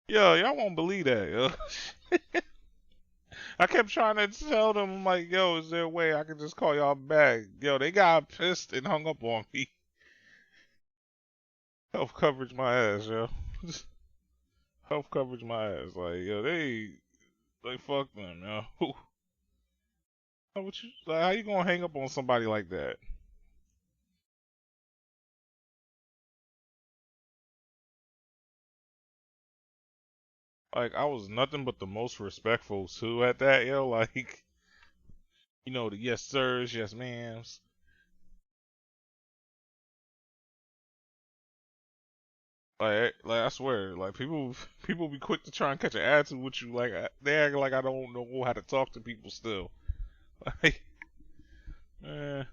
Yo, y'all won't believe that, yo. I kept trying to tell them, I'm like, yo, is there a way I can just call y'all back? Yo, they got pissed and hung up on me. Health coverage my ass, yo. Health coverage my ass. Like, yo, they fuck them, yo. How you gonna hang up on somebody like that? Like, I was nothing but the most respectful too at that, yo. Like, you know, the yes sirs, yes ma'ams. Like I swear, like people be quick to try and catch an attitude with you. Like they act like I don't know how to talk to people still. Like, man,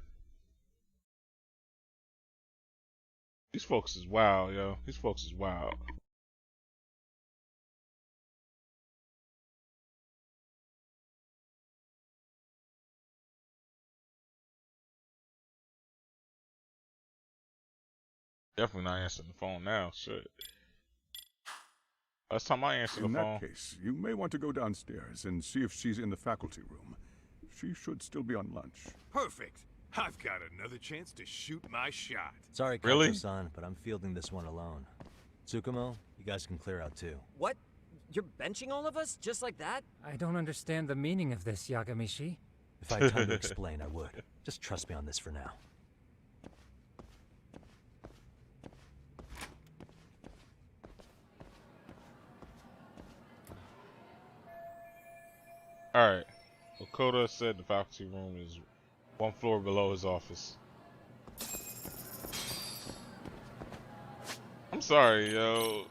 these folks is wild, yo. These folks is wild. Definitely not answering the phone now. Shit. Last time I answered the In phone. that case, you may want to go downstairs and see if she's in the faculty room. She should still be on lunch. Perfect. I've got another chance to shoot my shot. Sorry, Really? Kato-san, but I'm fielding this one alone. Tsukumo, you guys can clear out too. What? You're benching all of us just like that? I don't understand the meaning of this, Yagamishi. If I had time to explain, I would. Just trust me on this for now. Alright. Lakota said the faculty room is one floor below his office. I'm sorry, yo.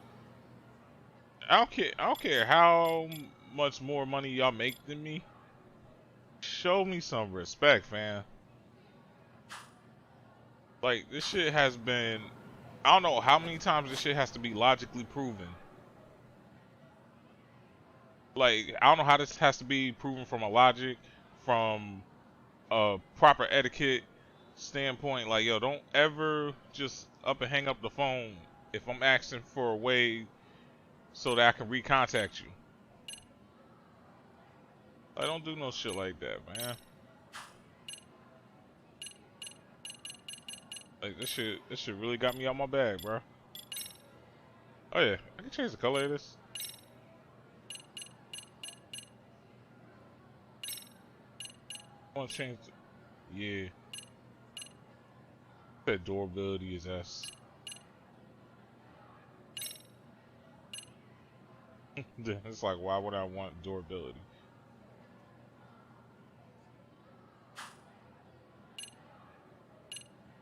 I don't care how much more money y'all make than me. Show me some respect, fam. Like, this shit has been, I don't know how many times this shit has to be logically proven. Like, I don't know how this has to be proven from a logic, from a proper etiquette standpoint. Like, yo, don't ever just up and hang up the phone if I'm asking for a way so that I can recontact you. I don't do no shit like that, man. Like, this shit really got me out my bag, bro. Oh yeah, I can change the color of this. I want to change the, yeah. That durability is S. It's like, why would I want durability?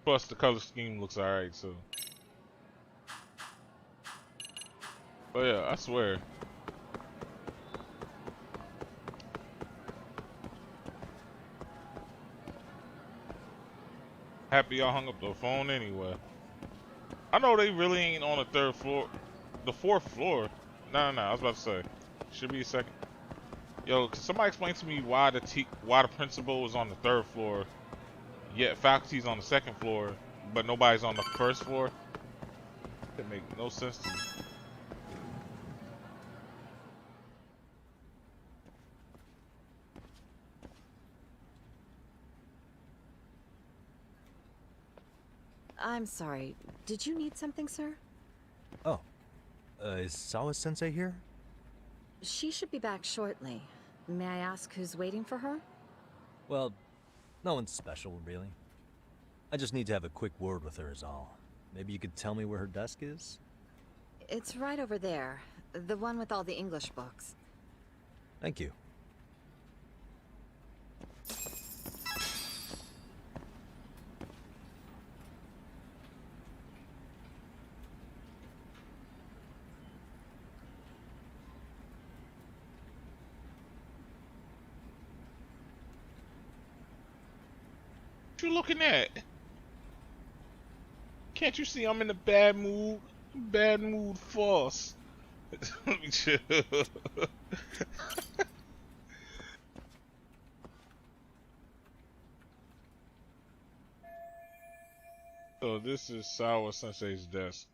Plus, the color scheme looks alright, so. But yeah, I swear. Happy y'all hung up the phone anyway. I know they really ain't on the third floor. The fourth floor. No, I was about to say. Should be a second. Yo, can somebody explain to me why the principal is on the third floor, yet faculty's on the second floor, but nobody's on the first floor? That make no sense to me. I'm sorry. Did you need something, sir? Oh, is Sawa-sensei here? She should be back shortly. May I ask who's waiting for her? Well, no one's special, really. I just need to have a quick word with her is all. Maybe you could tell me where her desk is? It's right over there. The one with all the English books. Thank you. What you looking at? Can't you see I'm in a bad mood? Bad mood false. Let me chill. So this is Sawa Sensei's desk.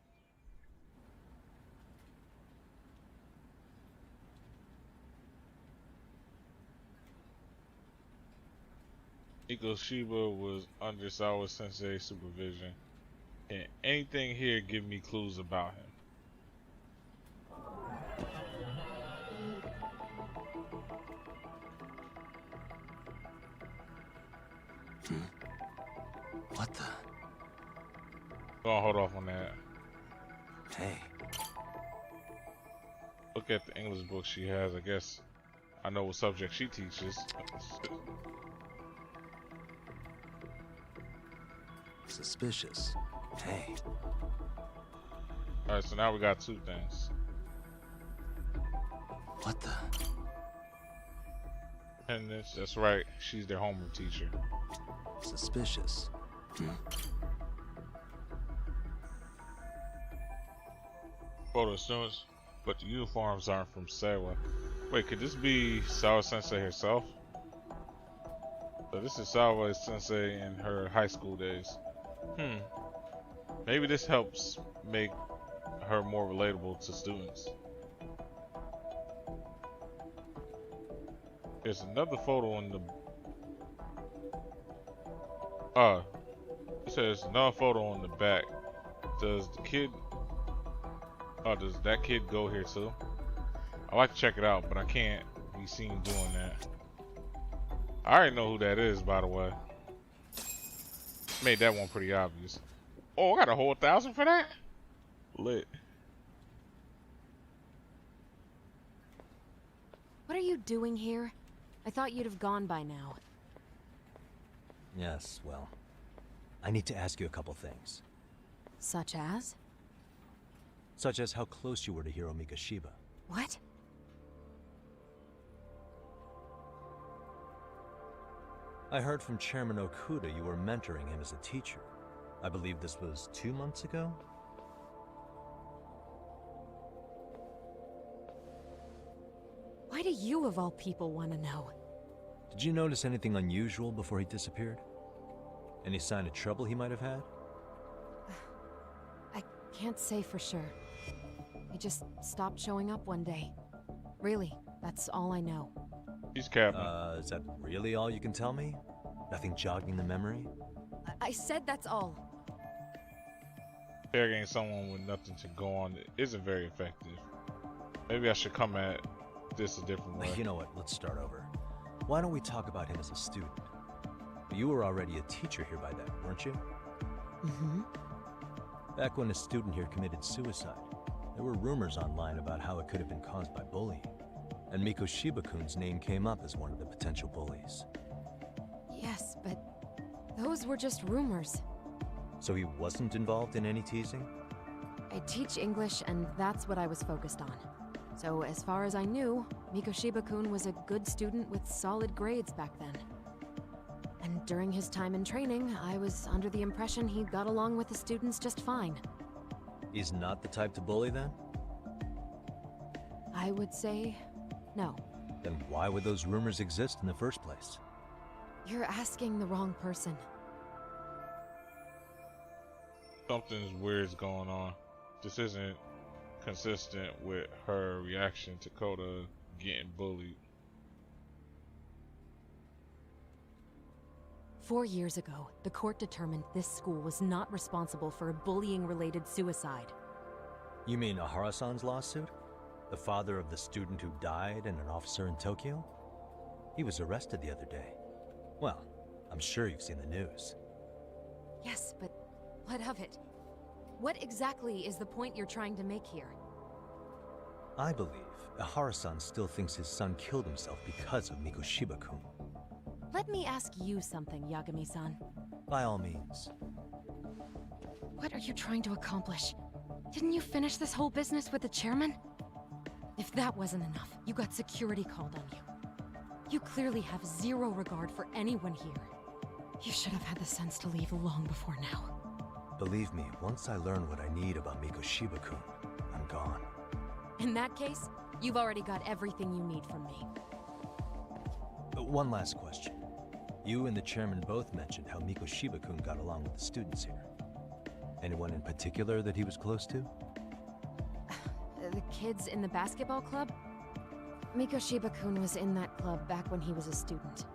Shiba was under Sawa Sensei supervision. Can anything here give me clues about him? What the? Go on, hold off on that. Hey. Look at the English book she has. I guess I know what subject she teaches. Suspicious. Hey. Alright, so now we got two things. What the? And that's right. She's their homeroom teacher. Suspicious. Photo students, but the uniforms aren't from Sawa. Wait, could this be Sawa Sensei herself? So this is Sawa Sensei in her high school days. Maybe this helps make her more relatable to students. There's another photo in the... it says another photo on the back. Does the kid... does that kid go here too? I like to check it out, but I can't be seen doing that. I already know who that is, by the way. Made that one pretty obvious. Oh, I got a whole 1,000 for that? Lit. What are you doing here? I thought you'd have gone by now. Yes, well, I need to ask you a couple things. Such as? Such as how close you were to Hiro Mikoshiba. What? I heard from Chairman Okuda you were mentoring him as a teacher. I believe this was 2 months ago? Why do you, of all people, want to know? Did you notice anything unusual before he disappeared? Any sign of trouble he might have had? I can't say for sure. He just stopped showing up one day. Really, that's all I know. He's capping. Is that really all you can tell me? Nothing jogging the memory? I said that's all. Interrogating someone with nothing to go on isn't very effective. Maybe I should come at this a different way. You know what? Let's start over. Why don't we talk about him as a student? You were already a teacher here by then, weren't you? Mm-hmm. Back when a student here committed suicide, there were rumors online about how it could have been caused by bullying. And Mikoshiba-kun's name came up as one of the potential bullies. Yes, but those were just rumors. So he wasn't involved in any teasing? I teach English, and that's what I was focused on. So as far as I knew, Mikoshiba-kun was a good student with solid grades back then. And during his time in training, I was under the impression he got along with the students just fine. He's not the type to bully then? I would say no. Then why would those rumors exist in the first place? You're asking the wrong person. Something's weird's going on. This isn't consistent with her reaction to Kota getting bullied. 4 years ago, the court determined this school was not responsible for a bullying-related suicide. You mean Ahara-san's lawsuit? The father of the student who died and an officer in Tokyo? He was arrested the other day. Well, I'm sure you've seen the news. Yes, but what of it? What exactly is the point you're trying to make here? I believe Ahara-san still thinks his son killed himself because of Mikoshiba-kun. Let me ask you something, Yagami-san. By all means. What are you trying to accomplish? Didn't you finish this whole business with the chairman? If that wasn't enough, you got security called on you. You clearly have zero regard for anyone here. You should have had the sense to leave long before now. Believe me, once I learn what I need about Mikoshiba-kun, I'm gone. In that case, you've already got everything you need from me. One last question. You and the chairman both mentioned how Mikoshiba-kun got along with the students here. Anyone in particular that he was close to? The kids in the basketball club? Mikoshiba-kun was in that club back when he was a student.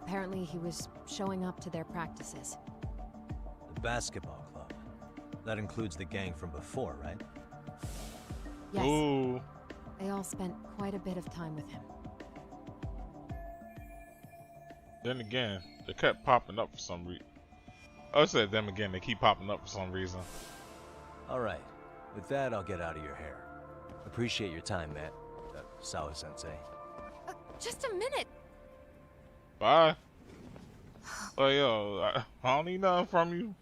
Apparently he was showing up to their practices. The basketball club. That includes the gang from before, right? Yes. Ooh. They all spent quite a bit of time with him. Then again, they kept popping up for some reason. I said them again, they keep popping up for some reason. Alright. With that, I'll get out of your hair. Appreciate your time, Matt. Sawa-sensei. Just a minute! Bye. Oh, yo, I don't need nothing from you.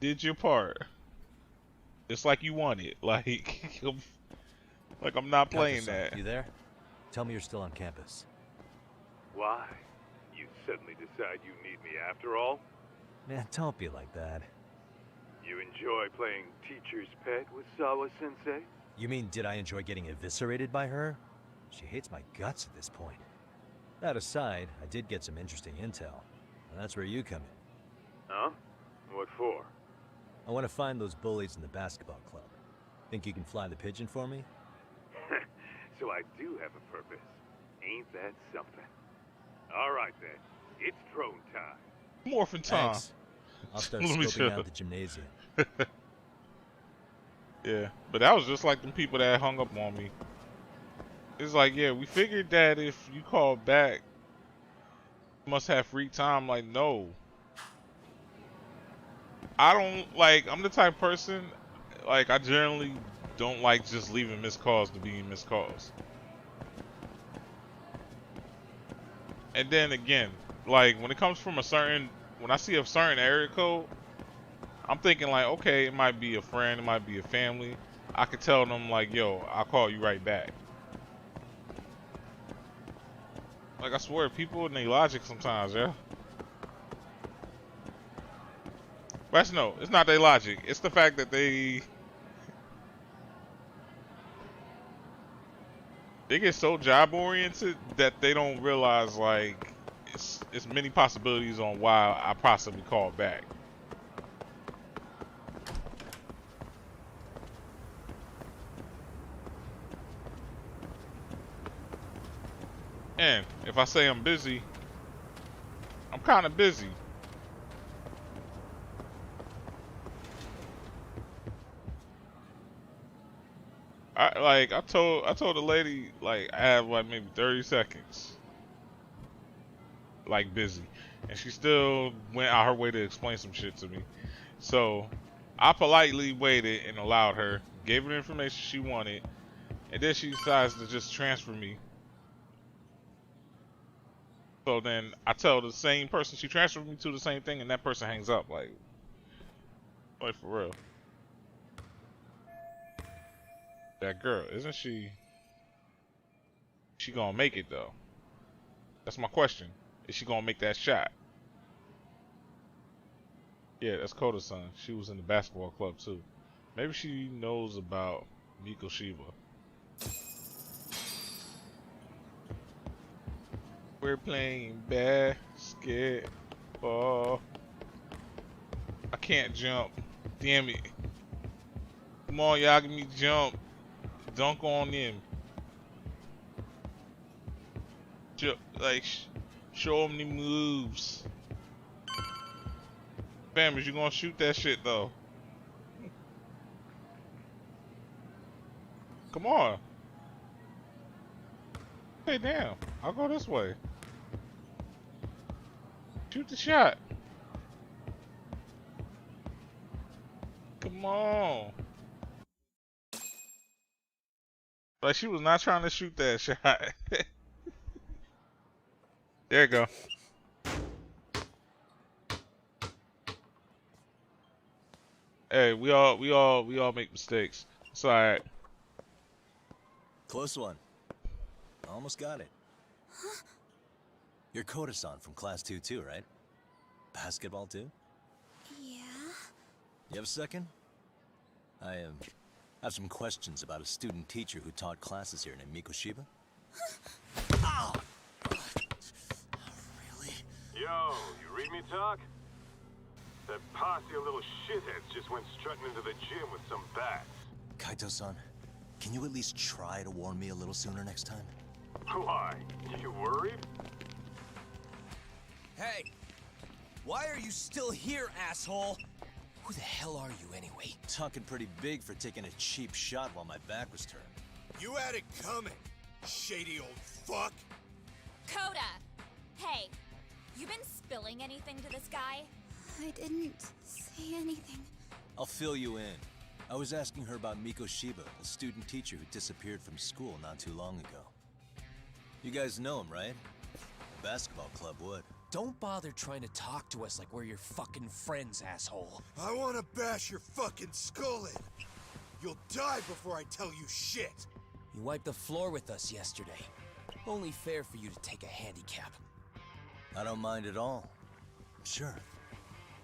Did your part. It's like you want it. Like I'm not playing that. You there? Tell me you're still on campus. Why? You suddenly decide you need me after all? Man, don't be like that. You enjoy playing teacher's pet with Sawa-sensei? You mean, did I enjoy getting eviscerated by her? She hates my guts at this point. That aside, I did get some interesting intel. And that's where you come in. Huh? What for? I want to find those bullies in the basketball club. Think you can fly the pigeon for me? So I do have a purpose. Ain't that something? Alright then. It's drone time. Morphin' time. Thanks. I'll start Let me scoping chill. out the gymnasium. Yeah, but that was just like them people that hung up on me. It's like, yeah, we figured that if you call back, you must have free time. Like, no. I don't, like, I'm the type of person, like, I generally don't like just leaving missed calls to be missed calls. And then again, like, when it comes from a certain, when I see a certain area code, I'm thinking like, okay, it might be a friend, it might be a family. I could tell them like, yo, I'll call you right back. Like, I swear, people and their logic sometimes, yeah. But no, it's not their logic. It's the fact that they get so job oriented that they don't realize like it's many possibilities on why I possibly called back. And if I say I'm busy, I'm kind of busy. I told the lady like I have like maybe 30 seconds. Like busy. And she still went out her way to explain some shit to me. So I politely waited and allowed her, gave her the information she wanted, and then she decides to just transfer me. So then I tell the same person she transferred me to the same thing, and that person hangs up. Like for real. That girl, isn't she? She gonna make it though? That's my question. Is she gonna make that shot? Yeah, that's Koda-san. She was in the basketball club too. Maybe she knows about Miko Shiba. We're playing basketball. I can't jump. Damn it. Come on, y'all, give me jump. Dunk on them. Show them the moves. Fam, is you gonna shoot that shit though? Come on. Hey, damn. I'll go this way. Shoot the shot. Come on. Like, she was not trying to shoot that shot. There you go. Hey, we all make mistakes. It's alright. Close one. Almost got it. You're Koda-san from class 2 too, right? Basketball too? Yeah? You have a second? I have some questions about a student teacher who taught classes here named Miko Shiba. Ow! Really? Yo, you read me talk? That posse of little shitheads just went strutting into the gym with some bats. Kaito-san, can you at least try to warn me a little sooner next time? Why? You worried? Hey! Why are you still here, asshole? Who the hell are you, anyway? Talking pretty big for taking a cheap shot while my back was turned. You had it coming, shady old fuck. Coda! Hey, you been spilling anything to this guy? I didn't say anything. I'll fill you in. I was asking her about Miko Shiba, a student teacher who disappeared from school not too long ago. You guys know him, right? The basketball club would. Don't bother trying to talk to us like we're your fucking friends, asshole. I want to bash your fucking skull in. You'll die before I tell you shit. You wiped the floor with us yesterday. Only fair for you to take a handicap. I don't mind at all. Sure.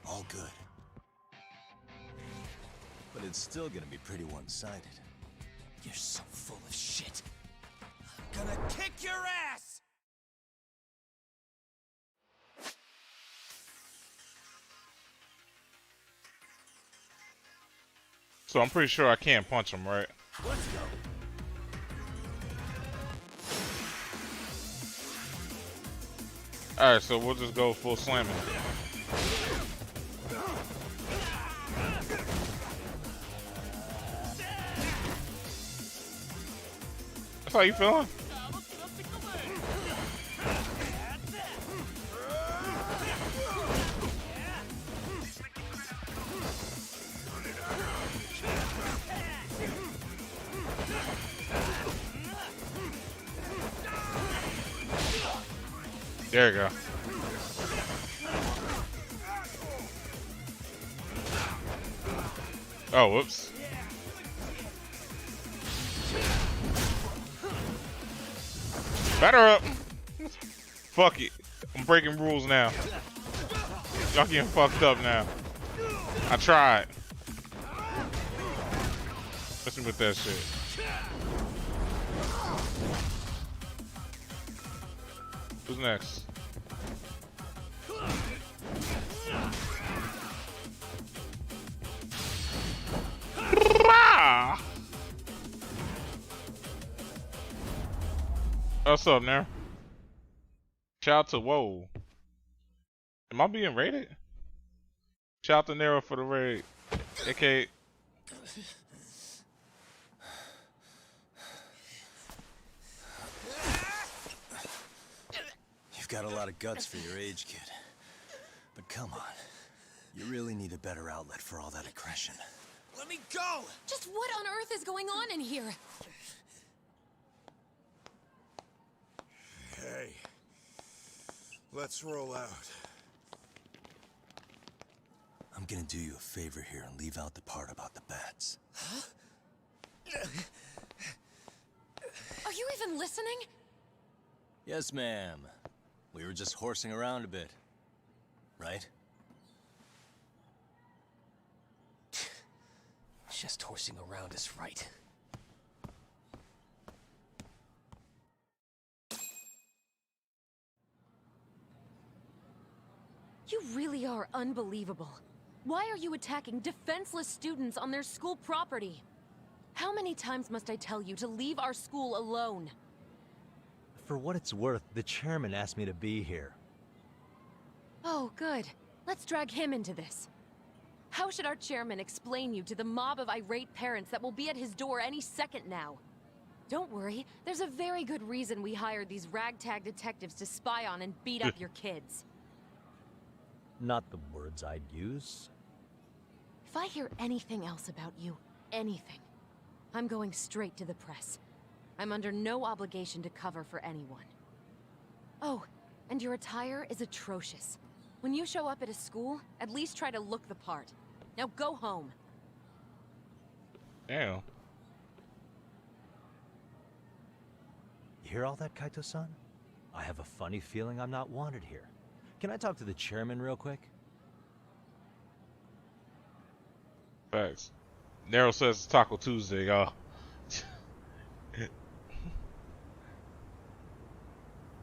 All good. But it's still gonna be pretty one-sided. You're so full of shit. I'm gonna kick your ass! So I'm pretty sure I can't punch him, right? Let's go. Alright, so we'll just go full slamming. That's how you feeling? There you go. Oh, whoops. Batter up. Fuck it. I'm breaking rules now. Y'all getting fucked up now. I tried. Listen with that shit. Who's next? What's up, now? Shout out to Whoa. Am I being raided? Shout out to Nero for the raid. AK. You've got a lot of guts for your age, kid. But come on. You really need a better outlet for all that aggression. Let me go! Just what on earth is going on in here? Hey, let's roll out. I'm gonna do you a favor here and leave out the part about the bats. Huh? Are you even listening? Yes, ma'am. We were just horsing around a bit. Right? Just horsing around is right. You really are unbelievable. Why are you attacking defenseless students on their school property? How many times must I tell you to leave our school alone? For what it's worth, the chairman asked me to be here. Oh, good. Let's drag him into this. How should our chairman explain you to the mob of irate parents that will be at his door any second now? Don't worry, there's a very good reason we hired these ragtag detectives to spy on and beat up your kids. Not the words I'd use. If I hear anything else about you, anything, I'm going straight to the press. I'm under no obligation to cover for anyone. Oh, and your attire is atrocious. When you show up at a school, at least try to look the part. Now go home. Damn. You hear all that, Kaito-san? I have a funny feeling I'm not wanted here. Can I talk to the chairman real quick? Facts. Nero says it's Taco Tuesday, y'all.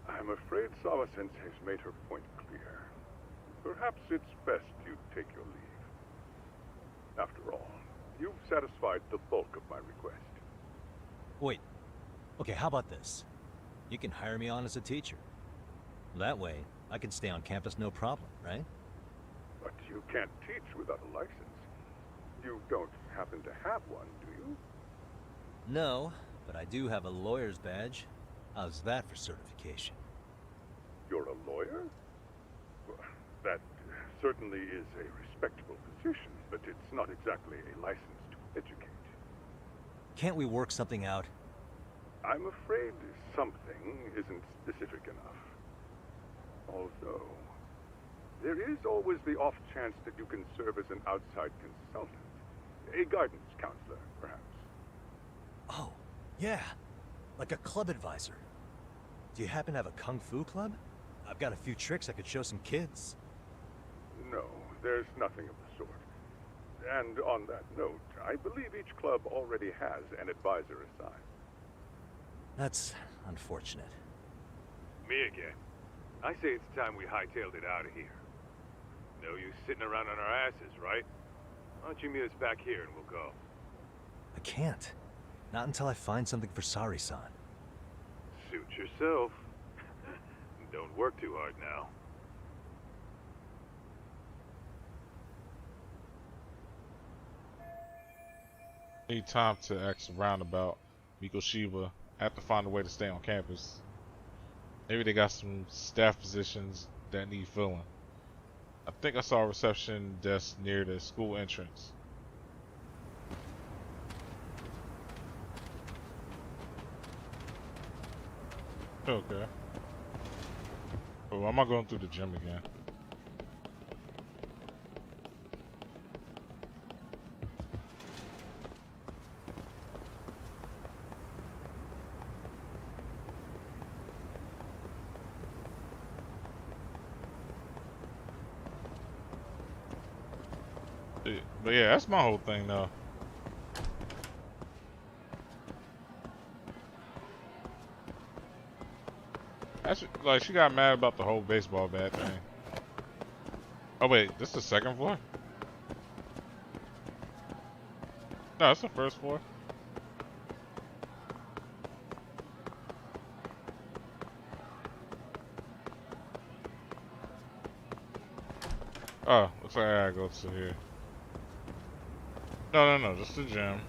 I'm afraid Sawa-sensei's made her point clear. Perhaps it's best you take your leave. After all, you've satisfied the bulk of my request. Wait. Okay, how about this? You can hire me on as a teacher. That way, I can stay on campus no problem, right? But you can't teach without a license. You don't happen to have one, do you? No, but I do have a lawyer's badge. How's that for certification? You're a lawyer? Well, that certainly is a respectable position, but it's not exactly a license to educate. Can't we work something out? I'm afraid something isn't specific enough. Although, there is always the off chance that you can serve as an outside consultant. A guidance counselor, perhaps. Oh, yeah. Like a club advisor. Do you happen to have a kung fu club? I've got a few tricks I could show some kids. No, there's nothing of the sort. And on that note, I believe each club already has an advisor assigned. That's unfortunate. Me again. I say it's time we hightailed it out of here. No use sitting around on our asses, right? Why don't you meet us back here and we'll go? I can't. Not until I find something for Sari-san. Suit yourself. Don't work too hard now. Need time to ask around about Mikoshiba. I have to find a way to stay on campus. Maybe they got some staff positions that need filling. I think I saw a reception desk near the school entrance. Okay. Oh, I'm not going through the gym again. But yeah, that's my whole thing though. That's like she got mad about the whole baseball bat thing. Oh wait, this is the second floor? No, it's the first floor. Oh, looks like I gotta go to here. No, just the gym.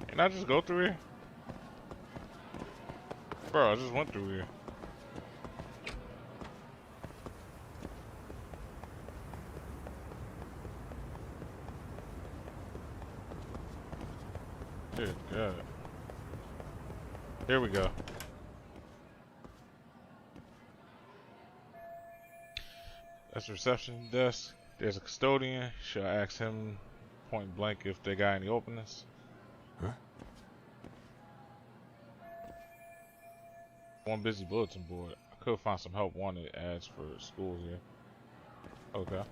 Can I just go through here? Bro, I just went through here. Good God. Here we go. That's the reception desk. There's a custodian. Should I ask him point blank if they got any openings? Huh? One busy bulletin board. I could find some help wanted ads for schools here. Okay.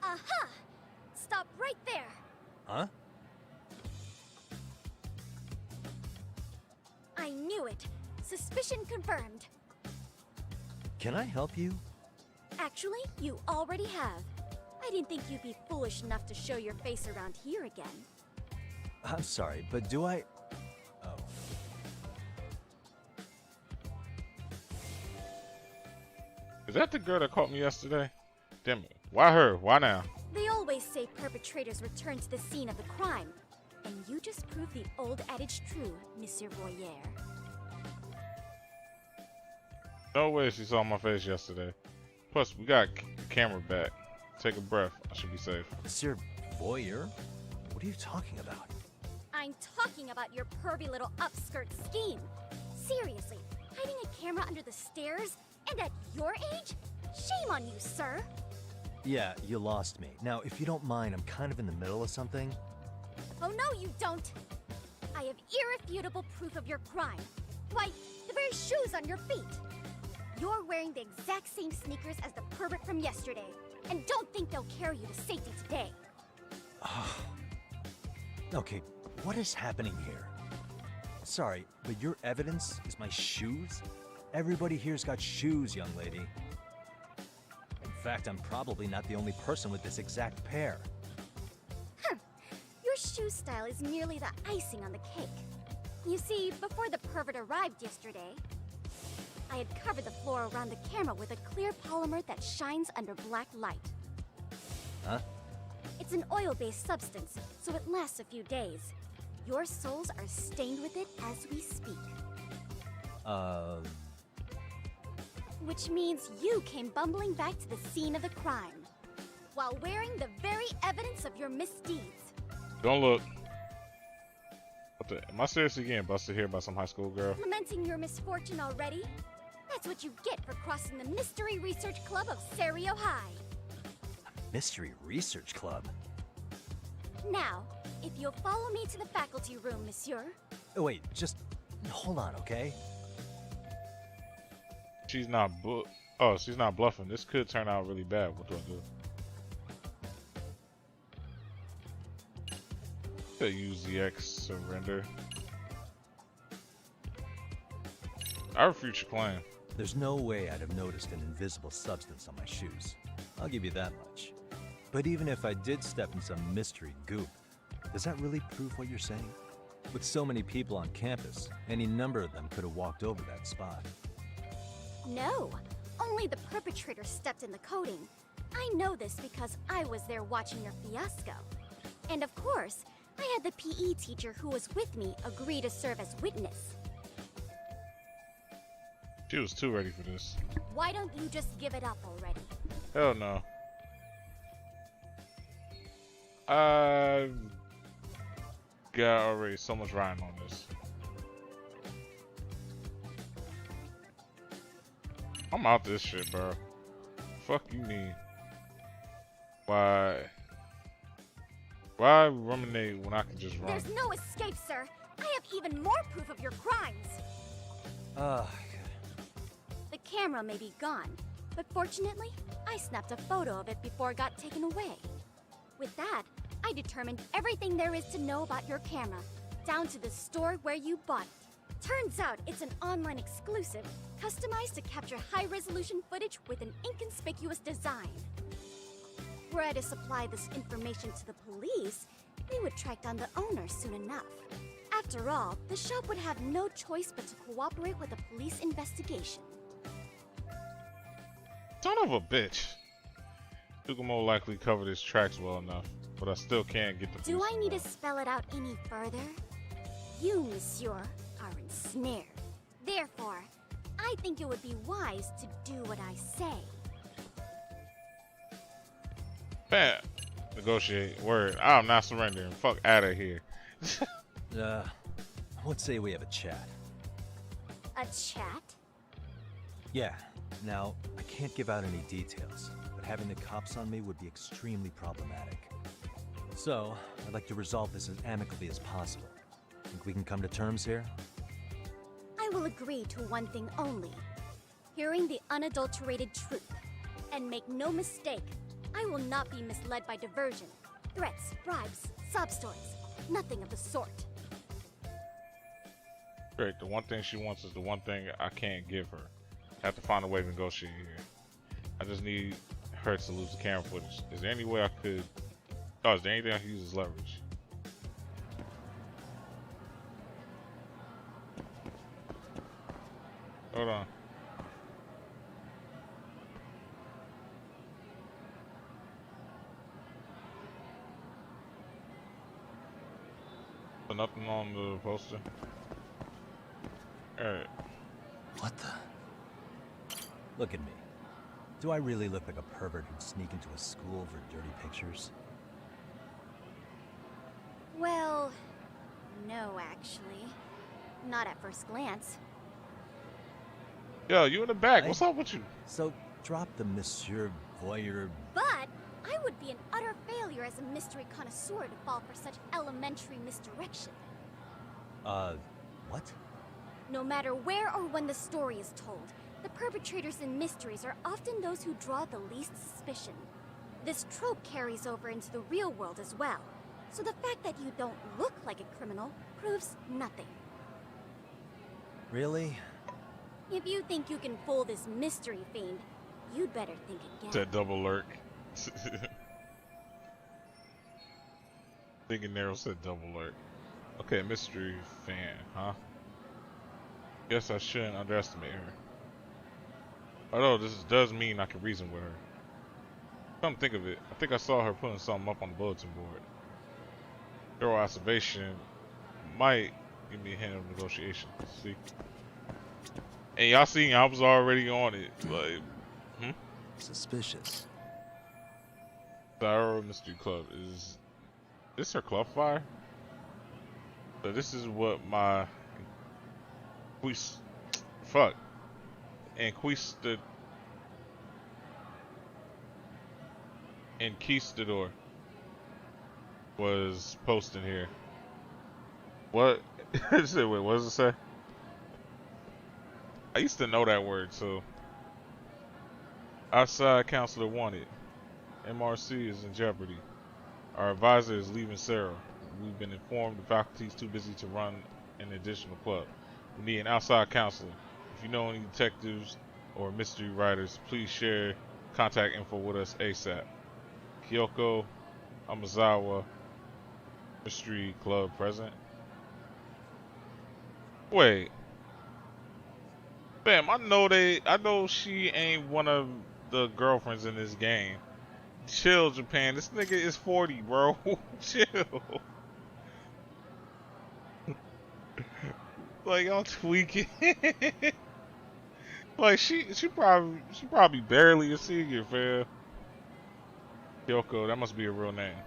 Aha! Stop right there! Huh? I knew it! Suspicion confirmed. Can I help you? Actually, you already have. I didn't think you'd be foolish enough to show your face around here again. I'm sorry, but do I... Oh. Is that the girl that caught me yesterday? Damn it. Why her? Why now? They always say perpetrators return to the scene of the crime. And you just proved the old adage true, Monsieur Royer. No way she saw my face yesterday. Plus, we got the camera back. Take a breath. I should be safe. Monsieur Voyeur? What are you talking about? I'm talking about your pervy little upskirt scheme. Seriously, hiding a camera under the stairs? And at your age? Shame on you, sir. Yeah, you lost me. Now, if you don't mind, I'm kind of in the middle of something. Oh, no, you don't. I have irrefutable proof of your crime. Why, the very shoes on your feet. You're wearing the exact same sneakers as the pervert from yesterday. And don't think they'll carry you to safety today. Okay, what is happening here? Sorry, but your evidence is my shoes? Everybody here's got shoes, young lady. In fact, I'm probably not the only person with this exact pair. Your shoe style is merely the icing on the cake. You see, before the pervert arrived yesterday, I had covered the floor around the camera with a clear polymer that shines under black light. Huh? It's an oil-based substance, so it lasts a few days. Your soles are stained with it as we speak. Which means you came bumbling back to the scene of the crime, while wearing the very evidence of your misdeeds. Don't look. What the? Am I seriously getting busted here by some high school girl? Lamenting your misfortune already? That's what you get for crossing the Mystery Research Club of Serio High. Mystery Research Club? Now, if you'll follow me to the faculty room, monsieur. Oh, wait, just hold on, okay? She's not she's not bluffing. This could turn out really bad. What do I do? Could use the X surrender. I refute your claim. There's no way I'd have noticed an invisible substance on my shoes. I'll give you that much. But even if I did step in some mystery goop, does that really prove what you're saying? With so many people on campus, any number of them could have walked over that spot. No, only the perpetrator stepped in the coating. I know this because I was there watching your fiasco. And of course, I had the PE teacher who was with me agree to serve as witness. She was too ready for this. Why don't you just give it up already? Hell no. I've got already so much riding on this. I'm out this shit, bro. Fuck you mean? Why ruminate when I can just run? There's no escape, sir. I have even more proof of your crimes. The camera may be gone, but fortunately, I snapped a photo of it before it got taken away. With that, I determined everything there is to know about your camera, down to the store where you bought it. Turns out it's an online exclusive, customized to capture high-resolution footage with an inconspicuous design. Were I to supply this information to the police, they would track down the owner soon enough. After all, the shop would have no choice but to cooperate with the police investigation. Son of a bitch. You can more likely cover his tracks well enough, but I still can't get the Do police I need to involved. spell it out any further? You, monsieur, are ensnared. Therefore, I think it would be wise to do what I say. Man, negotiate. Word. I'm not surrendering. Fuck out of here. Let's say we have a chat. A chat? Yeah. Now, I can't give out any details, but having the cops on me would be extremely problematic. So, I'd like to resolve this as amicably as possible. Think we can come to terms here? I will agree to one thing only. Hearing the unadulterated truth. And make no mistake, I will not be misled by diversion, threats, bribes, sob stories. Nothing of the sort. Great. The one thing she wants is the one thing I can't give her. I have to find a way to negotiate here. I just need her to lose the camera footage. Is there any way I could... Oh, is there anything I can use as leverage? Hold on. So nothing on the poster? Alright. What the? Look at me. Do I really look like a pervert who'd sneak into a school for dirty pictures? Well, no, actually. Not at first glance. Yo, you in the back. What's up with you? So, drop the Monsieur Voyeur. But I would be an utter failure as a mystery connoisseur to fall for such elementary misdirection. What? No matter where or when the story is told, the perpetrators in mysteries are often those who draw the least suspicion. This trope carries over into the real world as well, so the fact that you don't look like a criminal proves nothing. Really? If you think you can fool this mystery fiend, you'd better think again. That double lurk. Thinking Nero said double lurk. Okay, mystery fan, huh? Guess I shouldn't underestimate her. Although this does mean I can reason with her. Come to think of it, I think I saw her putting something up on the bulletin board. Thorough observation might give me a hint of negotiation. See? And y'all seen I was already on it. Like, Suspicious. Thorough Mystery Club. Is this her club flyer? So this is what my Conquistador was posting here. What? Wait, what does it say? I used to know that word, so. Outside counselor wanted. MRC is in jeopardy. Our advisor is leaving Sarah. We've been informed the faculty is too busy to run an additional club. We need an outside counselor. If you know any detectives or mystery writers, please share contact info with us ASAP. Kyoko Amazawa, Mystery Club present. Wait. Bam, I know she ain't one of the girlfriends in this game. Chill, Japan. This nigga is 40, bro. Chill. Like, y'all tweaking. Like, she probably barely a senior, fam. Kyoko, that must be a real name.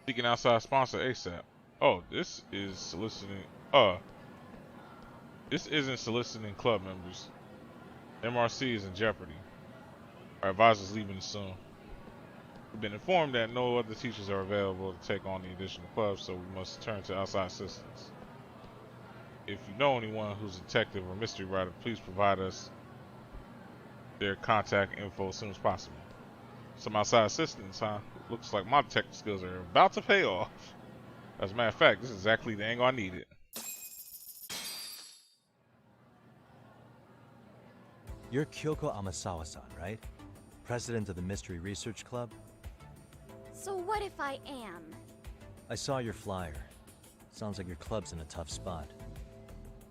Seeking outside sponsor ASAP. Oh, this is soliciting. This isn't soliciting club members. MRC is in jeopardy. Our advisor's leaving soon. We've been informed that no other teachers are available to take on the additional clubs, so we must turn to outside assistance. If you know anyone who's a detective or mystery writer, please provide us their contact info as soon as possible. Some outside assistance, huh? Looks like my detective skills are about to pay off. As a matter of fact, this is exactly the angle I needed. You're Kyoko Amasawa-san, right? President of the Mystery Research Club? So what if I am? I saw your flyer. Sounds like your club's in a tough spot.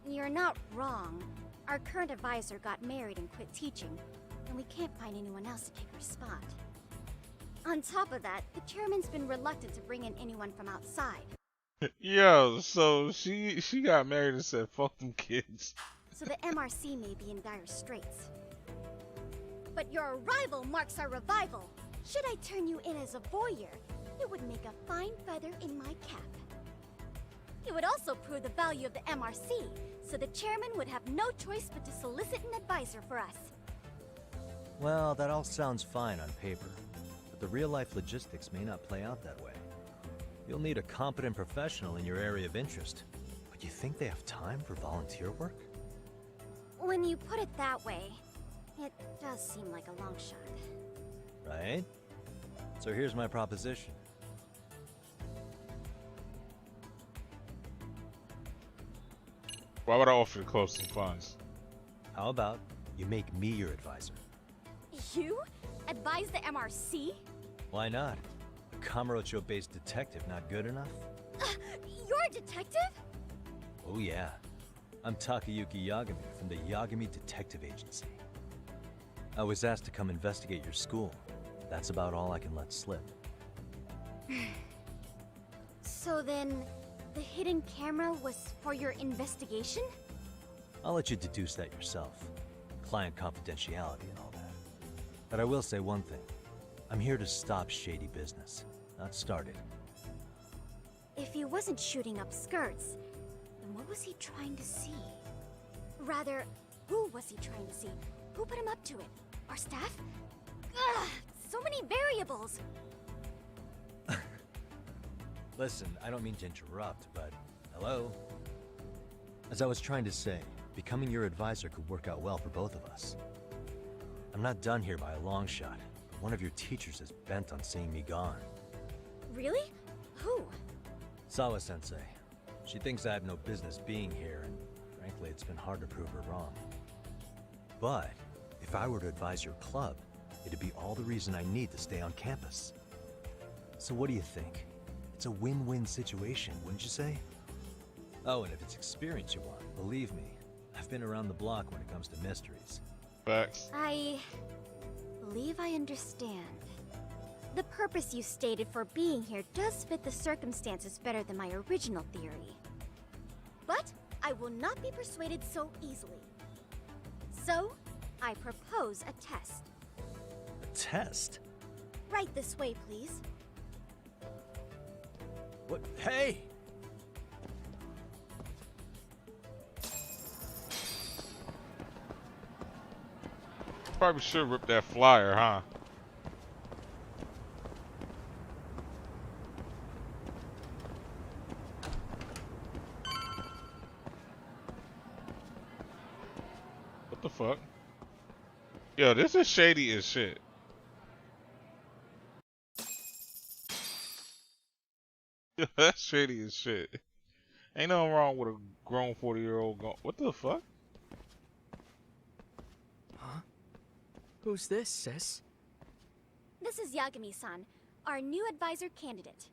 You're not wrong. Our current advisor got married and quit teaching, and we can't find anyone else to take her spot. On top of that, the chairman's been reluctant to bring in anyone from outside. Yo, so she got married and said, fuck them kids. So the MRC may be in dire straits. But your arrival marks our revival. Should I turn you in as a voyeur, it would make a fine feather in my cap. It would also prove the value of the MRC, so the chairman would have no choice but to solicit an advisor for us. Well, that all sounds fine on paper, but the real-life logistics may not play out that way. You'll need a competent professional in your area of interest. But you think they have time for volunteer work? When you put it that way, it does seem like a long shot. Right? So here's my proposition. Why would I offer to close some funds? How about you make me your advisor? You? Advise the MRC? Why not? A Kamurocho-based detective not good enough? You're a detective? Oh yeah. I'm Takayuki Yagami from the Yagami Detective Agency. I was asked to come investigate your school. That's about all I can let slip. So then, the hidden camera was for your investigation? I'll let you deduce that yourself. Client confidentiality and all that. But I will say one thing. I'm here to stop shady business, not start it. If he wasn't shooting up skirts, then what was he trying to see? Rather, who was he trying to see? Who put him up to it? Our staff? Ugh, so many variables! Listen, I don't mean to interrupt, but hello? As I was trying to say, becoming your advisor could work out well for both of us. I'm not done here by a long shot, but one of your teachers is bent on seeing me gone. Really? Who? Sawa-sensei. She thinks I have no business being here, and frankly, lately, it's been hard to prove her wrong. But if I were to advise your club, it'd be all the reason I need to stay on campus. So what do you think? It's a win-win situation, wouldn't you say? Oh, and if it's experience you want, believe me, I've been around the block when it comes to mysteries. Facts. I believe I understand. The purpose you stated for being here does fit the circumstances better than my original theory. But I will not be persuaded so easily. So, I propose a test. A test? Right this way, please. What? Hey! Probably should rip that flyer, huh? What the fuck? Yo, this is shady as shit. That's shady as shit. Ain't nothing wrong with a grown 40-year-old going. What the fuck? Huh? Who's this, sis? This is Yagami-san, our new advisor candidate.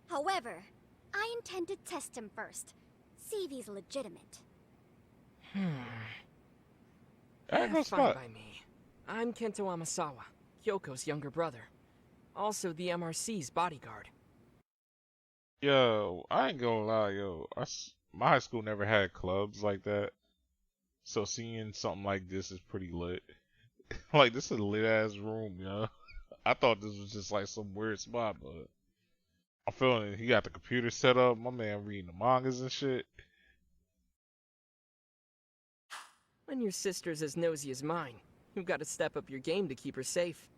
However, I intend to test him first. See if he's legitimate. That's fine by me. I'm Kento Amasawa, Kyoko's younger brother. Also the MRC's bodyguard. Yo, I ain't gonna lie, yo. My high school never had clubs like that. So seeing something like this is pretty lit. Like, this is a lit ass room, yo. I thought this was just like some weird spot, but I'm feeling it. He got the computer set up. My man reading the mangas and shit. When your sister's as nosy as mine, you've got to step up your game to keep her safe.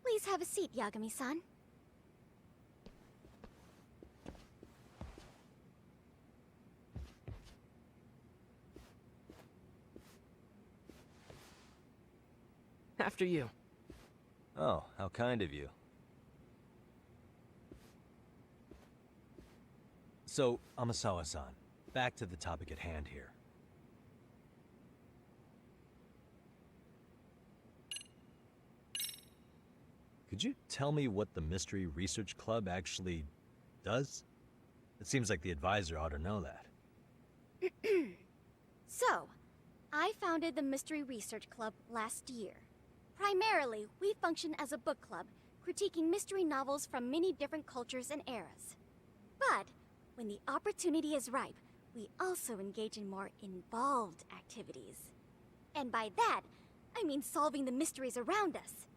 Please have a seat, Yagami-san. After you. Oh, how kind of you. So, Amasawa-san, back to the topic at hand here. Could you tell me what the Mystery Research Club actually does? It seems like the advisor ought to know that. So, I founded the Mystery Research Club last year. Primarily, we function as a book club, critiquing mystery novels from many different cultures and eras. But, when the opportunity is ripe, we also engage in more involved activities. And by that, I mean solving the mysteries around us.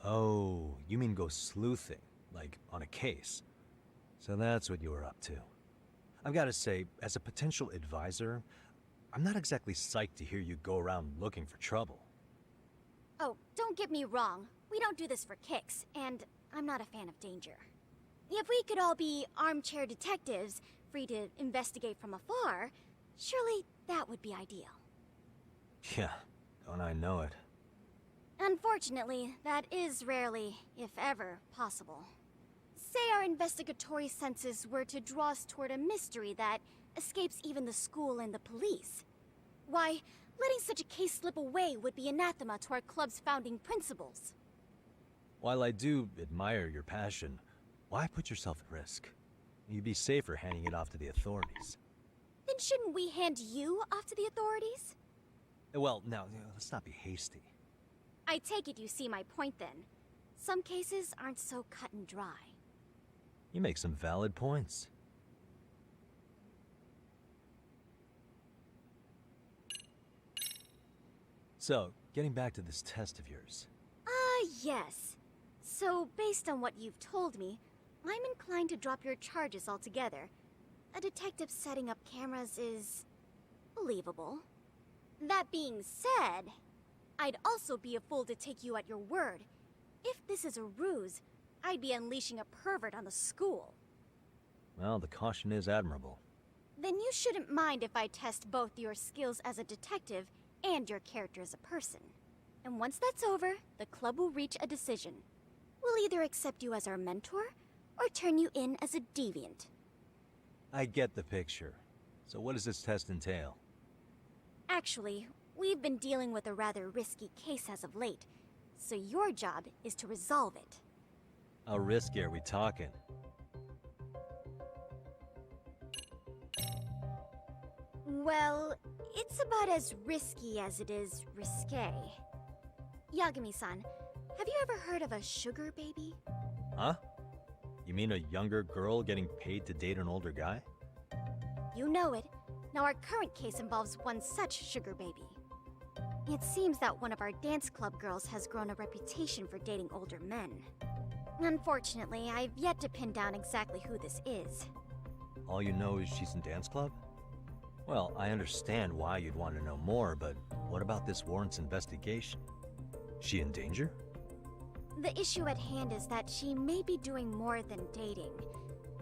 Oh, you mean go sleuthing, like on a case. So that's what you were up to. I've got to say, as a potential advisor, I'm not exactly psyched to hear you go around looking for trouble. Oh, don't get me wrong. We don't do this for kicks, and I'm not a fan of danger. If we could all be armchair detectives, free to investigate from afar, surely that would be ideal. Yeah, don't I know it. Unfortunately, that is rarely, if ever, possible. Say our investigatory senses were to draw us toward a mystery that escapes even the school and the police. Why, letting such a case slip away would be anathema to our club's founding principles. While I do admire your passion, why put yourself at risk? You'd be safer handing it off to the authorities. Then shouldn't we hand you off to the authorities? Well, now, let's not be hasty. I take it you see my point then. Some cases aren't so cut and dry. You make some valid points. So, getting back to this test of yours. Yes. So, based on what you've told me, I'm inclined to drop your charges altogether. A detective setting up cameras is believable. That being said, I'd also be a fool to take you at your word. If this is a ruse, I'd be unleashing a pervert on the school. Well, the caution is admirable. Then you shouldn't mind if I test both your skills as a detective and your character as a person. And once that's over, the club will reach a decision. We'll either accept you as our mentor, or turn you in as a deviant. I get the picture. So what does this test entail? Actually, we've been dealing with a rather risky case as of late, so your job is to resolve it. How risky are we talking? Well, it's about as risky as it is risque. Yagami-san, have you ever heard of a sugar baby? Huh? You mean a younger girl getting paid to date an older guy? You know it. Now our current case involves one such sugar baby. It seems that one of our dance club girls has grown a reputation for dating older men. Unfortunately, I've yet to pin down exactly who this is. All you know is she's in dance club? Well, I understand why you'd want to know more, but what about this warrants investigation? She in danger? The issue at hand is that she may be doing more than dating,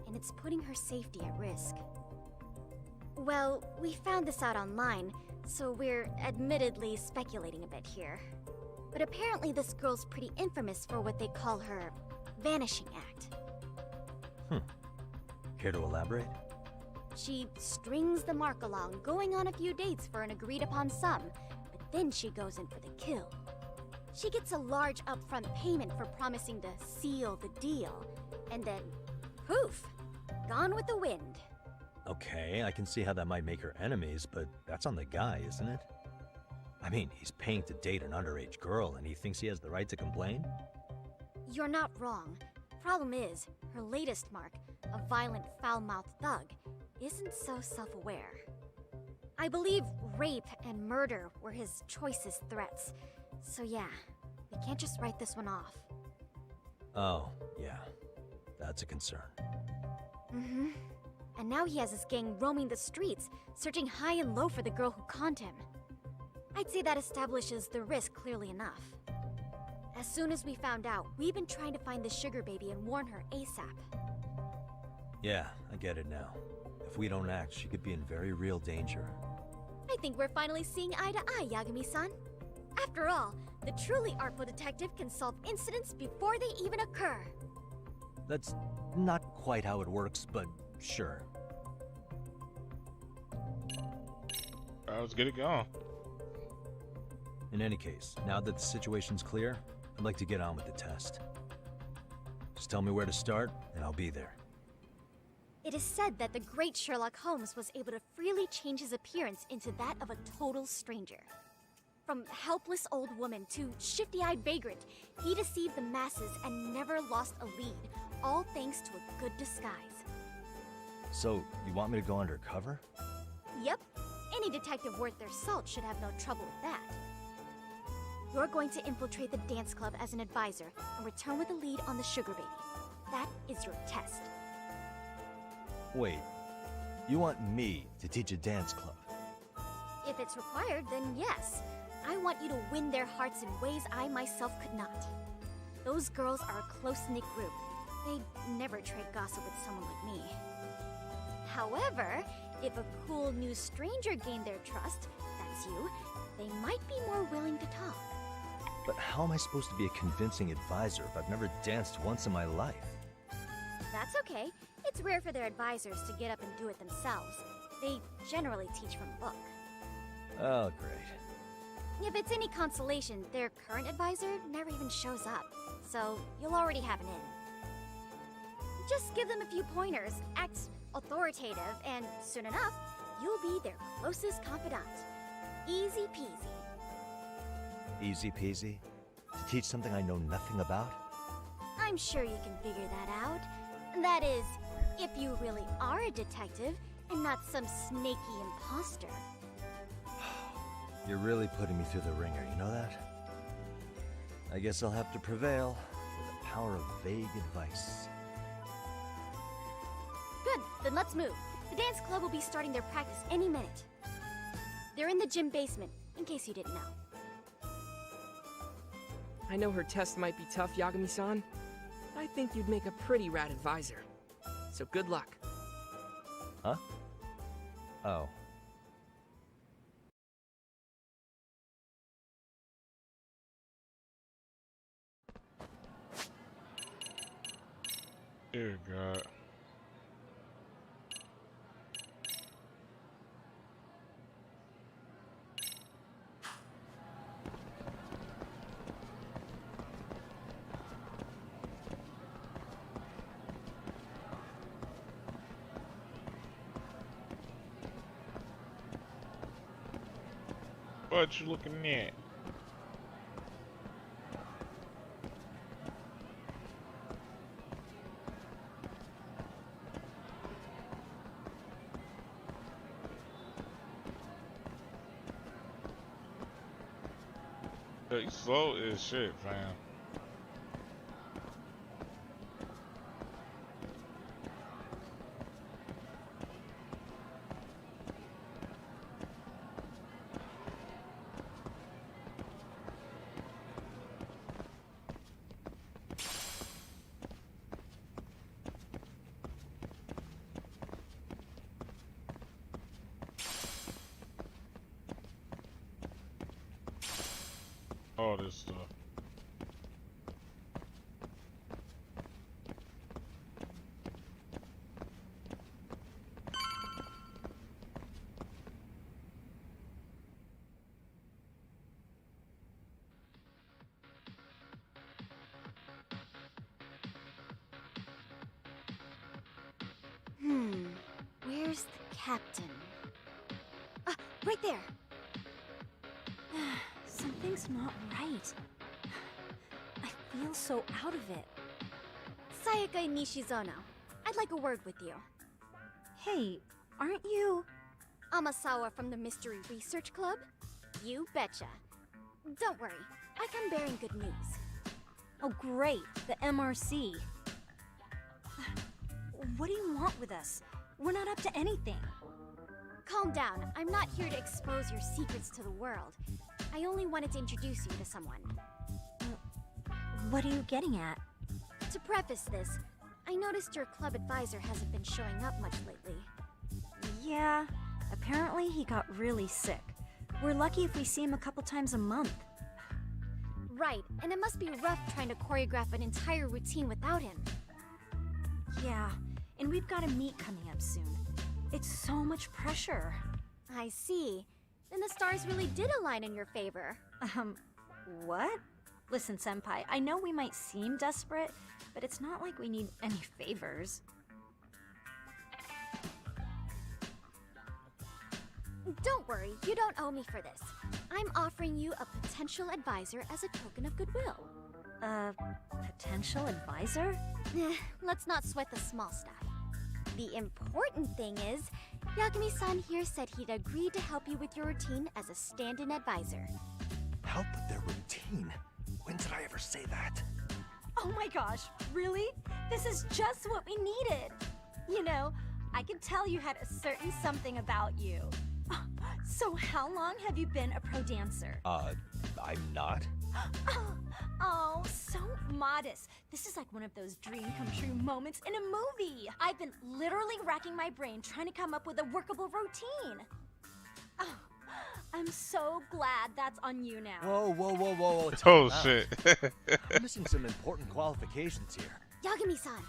and it's putting her safety at risk. Well, we found this out online, so we're admittedly speculating a bit here. But apparently this girl's pretty infamous for what they call her vanishing act. Care to elaborate? She strings the mark along, going on a few dates for an agreed-upon sum, but then she goes in for the kill. She gets a large upfront payment for promising to seal the deal, and then, poof, gone with the wind. Okay, I can see how that might make her enemies, but that's on the guy, isn't it? I mean, he's paying to date an underage girl, and he thinks he has the right to complain? You're not wrong. Problem is, her latest mark, a violent, foul-mouthed thug, isn't so self-aware. I believe rape and murder were his choicest threats. So yeah, we can't just write this one off. Oh, yeah. That's a concern. Mm-hmm. And now he has his gang roaming the streets, searching high and low for the girl who conned him. I'd say that establishes the risk clearly enough. As soon as we found out, we've been trying to find the sugar baby and warn her ASAP. Yeah, I get it now. If we don't act, she could be in very real danger. I think we're finally seeing eye to eye, Yagami-san. After all, the truly artful detective can solve incidents before they even occur. That's not quite how it works, but sure. Let's get it going. In any case, now that the situation's clear, I'd like to get on with the test. Just tell me where to start, and I'll be there. It is said that the great Sherlock Holmes was able to freely change his appearance into that of a total stranger. From helpless old woman to shifty-eyed vagrant, he deceived the masses and never lost a lead, all thanks to a good disguise. So, you want me to go undercover? Yep, any detective worth their salt should have no trouble with that. You're going to infiltrate the dance club as an advisor and return with a lead on the sugar baby. That is your test. Wait, you want me to teach a dance club? If it's required, then yes. I want you to win their hearts in ways I myself could not. Those girls are a close-knit group. They'd never trade gossip with someone like me. However, if a cool new stranger gained their trust, that's you, they might be more willing to talk. But how am I supposed to be a convincing advisor if I've never danced once in my life? That's okay. It's rare for their advisors to get up and do it themselves. They generally teach from a book. Oh, great. If it's any consolation, their current advisor never even shows up, so you'll already have an in. Just give them a few pointers, act authoritative, and soon enough, you'll be their closest confidant. Easy peasy. Easy peasy? To teach something I know nothing about? I'm sure you can figure that out. That is, if you really are a detective and not some snaky imposter. You're really putting me through the ringer, you know that? I guess I'll have to prevail with the power of vague advice. Good, then let's move. The dance club will be starting their practice any minute. They're in the gym basement, in case you didn't know. I know her test might be tough, Yagami-san, but I think you'd make a pretty rad advisor. So good luck. Huh? Oh. Dear God. What you looking at? You slow as shit, fam. All this stuff. Where's the captain? Ah, right there. Something's not right. I feel so out of it. Sayaka Nishizono, I'd like a word with you. Hey, aren't you... Amasawa from the Mystery Research Club? You betcha. Don't worry, I come bearing good news. Oh great, the MRC. What do you want with us? We're not up to anything. Calm down, I'm not here to expose your secrets to the world. I only wanted to introduce you to someone. What are you getting at? To preface this, I noticed your club advisor hasn't been showing up much lately. Yeah, apparently he got really sick. We're lucky if we see him a couple times a month. Right, and it must be rough trying to choreograph an entire routine without him. Yeah, and we've got a meet coming up soon. It's so much pressure. I see. Then the stars really did align in your favor. What? Listen, Senpai, I know we might seem desperate, but it's not like we need any favors. Don't worry, you don't owe me for this. I'm offering you a potential advisor as a token of goodwill. Potential advisor? Let's not sweat the small stuff. The important thing is, Yagami-san here said he'd agreed to help you with your routine as a stand-in advisor. Help with their routine? When did I ever say that? Oh my gosh, really? This is just what we needed. You know, I could tell you had a certain something about you. So how long have you been a pro dancer? I'm not. Oh, so modest. This is like one of those dream come true moments in a movie. I've been literally racking my brain trying to come up with a workable routine. Oh, I'm so glad that's on you now. Whoa. Oh, Time out. shit. I'm missing some important qualifications here. Yagami-san,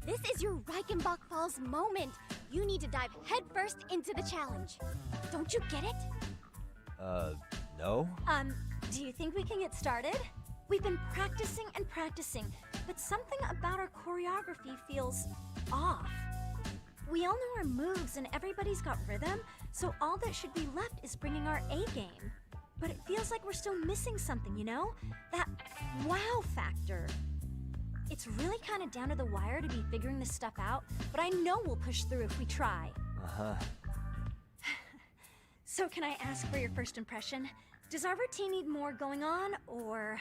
this is your Reichenbach Falls moment. You need to dive headfirst into the challenge. Don't you get it? No? Do you think we can get started? We've been practicing and practicing, but something about our choreography feels off. We all know our moves and everybody's got rhythm, so all that should be left is bringing our A game. But it feels like we're still missing something, you know? That wow factor. It's really kind of down to the wire to be figuring this stuff out, but I know we'll push through if we try. Uh-huh. So can I ask for your first impression? Does our routine need more going on, or...?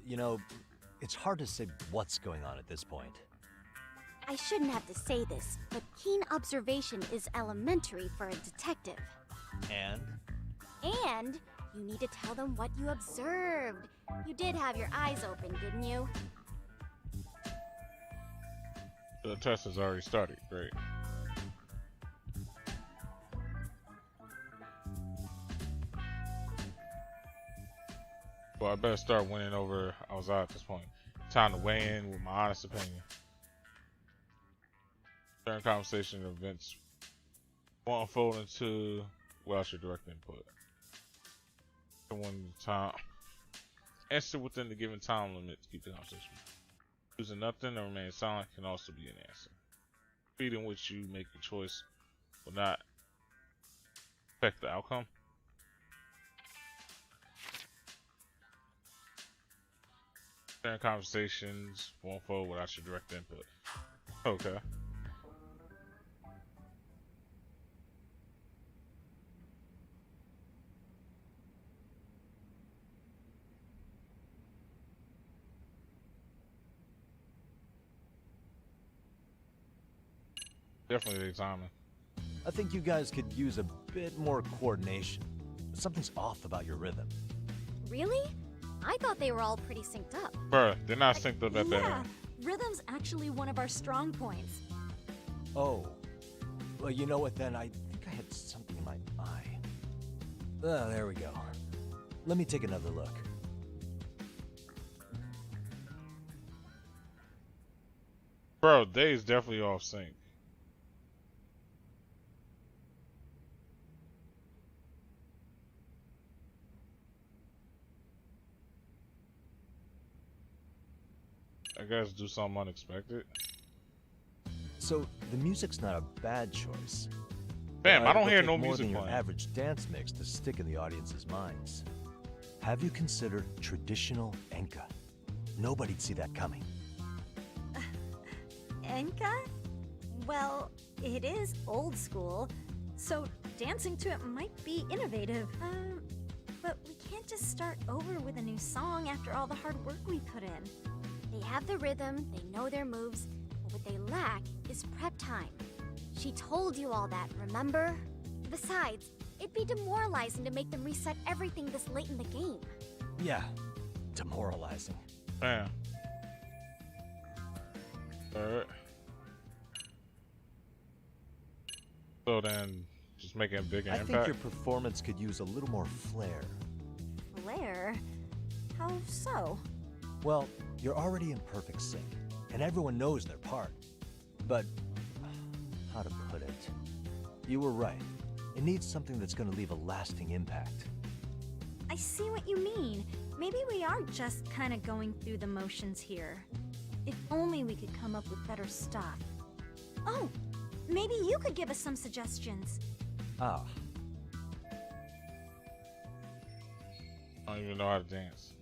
You know, it's hard to say what's going on at this point. I shouldn't have to say this, but keen observation is elementary for a detective. And? And you need to tell them what you observed. You did have your eyes open, didn't you? The test has already started. Great. Well, I better start winning over Aoza at this point. Time to weigh in with my honest opinion. During conversation events will unfold into well, I should direct input. One time answer within the given time limit to keep the conversation. Choosing nothing and remain silent can also be an answer. The speed in which you make a choice will not affect the outcome. Sharing conversations won't fold without your direct input. Okay. Definitely the timing. I think you guys could use a bit more coordination. Something's off about your rhythm. Really? I thought they were all pretty synced up. Bruh, they're not synced up at that Yeah, end. rhythm's actually one of our strong points. Oh. Well, you know what then? I think I had something in my eye. Ah, there we go. Let me take another look. Bro, Dave's definitely off sync. I guess do something unexpected. So, the music's not a bad choice. Bam, I don't It'll hear take no more music than your playing. average dance mix to stick in the audience's minds. Have you considered traditional enka? Nobody'd see that coming. Enka? Well, it is old school, so dancing to it might be innovative. But we can't just start over with a new song after all the hard work we put in. They have the rhythm, they know their moves, but what they lack is prep time. She told you all that, remember? Besides, it'd be demoralizing to make them reset everything this late in the game. Yeah, demoralizing. Bam. Alright. So then, just making a bigger I impact. think your performance could use a little more flair. Flair? How so? Well, you're already in perfect sync, and everyone knows their part. But, how to put it? You were right. It needs something that's going to leave a lasting impact. I see what you mean. Maybe we are just kind of going through the motions here. If only we could come up with better stuff. Oh, maybe you could give us some suggestions. Ah, I don't even know how to dance.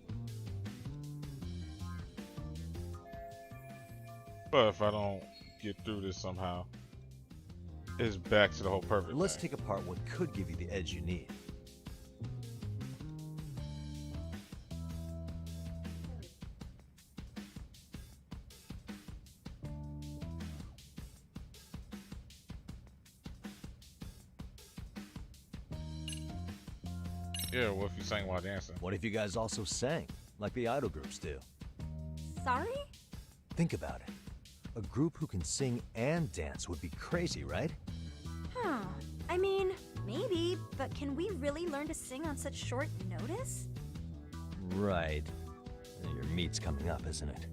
But if I don't get through this somehow, it's back to the whole perfect let's thing. take apart what could give you the edge you need. Yeah, what if you sang while dancing? What if you guys also sang, like the idol groups do? Sorry? Think about it. A group who can sing and dance would be crazy, right? Huh. I mean, maybe, but can we really learn to sing on such short notice? Right. Your meet's coming up, isn't it?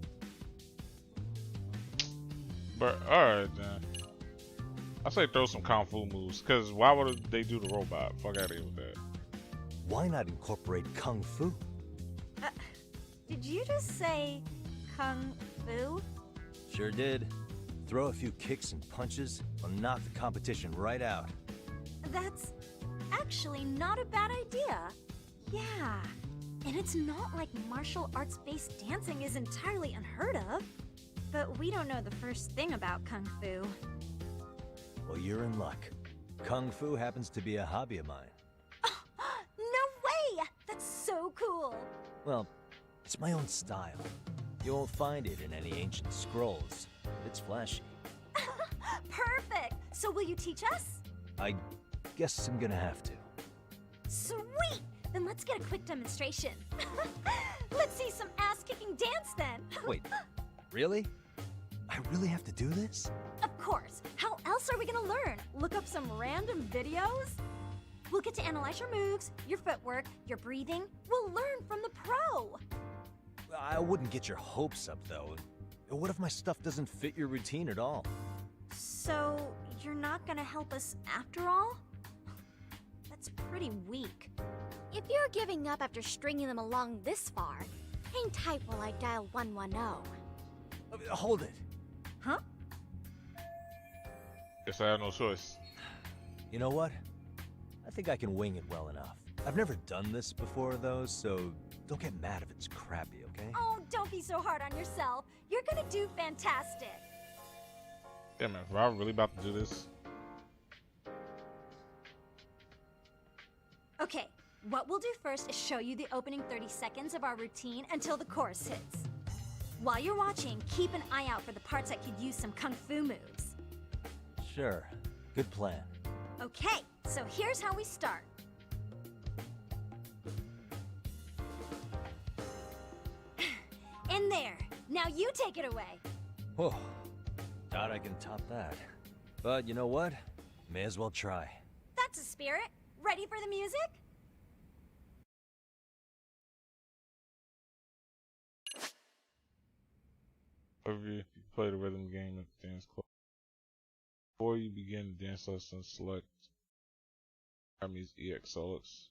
But alright then. I say throw some kung fu moves, cause why would they do the robot? Fuck out of here with that. Why not incorporate kung fu? Did you just say kung fu? Sure did. Throw a few kicks and punches, will knock the competition right out. That's actually not a bad idea. Yeah. And it's not like martial arts-based dancing is entirely unheard of. But we don't know the first thing about kung fu. Well, you're in luck. Kung fu happens to be a hobby of mine. No way! That's so cool! Well, it's my own style. You won't find it in any ancient scrolls. It's flashy. Perfect! So will you teach us? I guess I'm gonna have to. Sweet! Then let's get a quick demonstration. Let's see some ass-kicking dance then. Wait, really? I really have to do this? Of course. How else are we gonna learn? Look up some random videos? We'll get to analyze your moves, your footwork, your breathing. We'll learn from the pro. I wouldn't get your hopes up, though. What if my stuff doesn't fit your routine at all? So, you're not gonna help us after all? That's pretty weak. If you're giving up after stringing them along this far, hang tight while I dial 110. Hold it. Huh? Guess I have no choice. You know what? I think I can wing it well enough. I've never done this before, though, so don't get mad if it's crappy, okay? Oh, don't be so hard on yourself. You're gonna do fantastic. Damn it, Rob really about to do this? Okay, what we'll do first is show you the opening 30 seconds of our routine until the chorus hits. While you're watching, keep an eye out for the parts that could use some kung fu moves. Sure. Good plan. Okay, so here's how we start. In there. Now you take it away. Whoa. Doubt I can top that. But you know what? May as well try. That's a spirit. Ready for the music? However, if you play the rhythm game at the dance club, before you begin the dance lesson, select Army's EX Solix.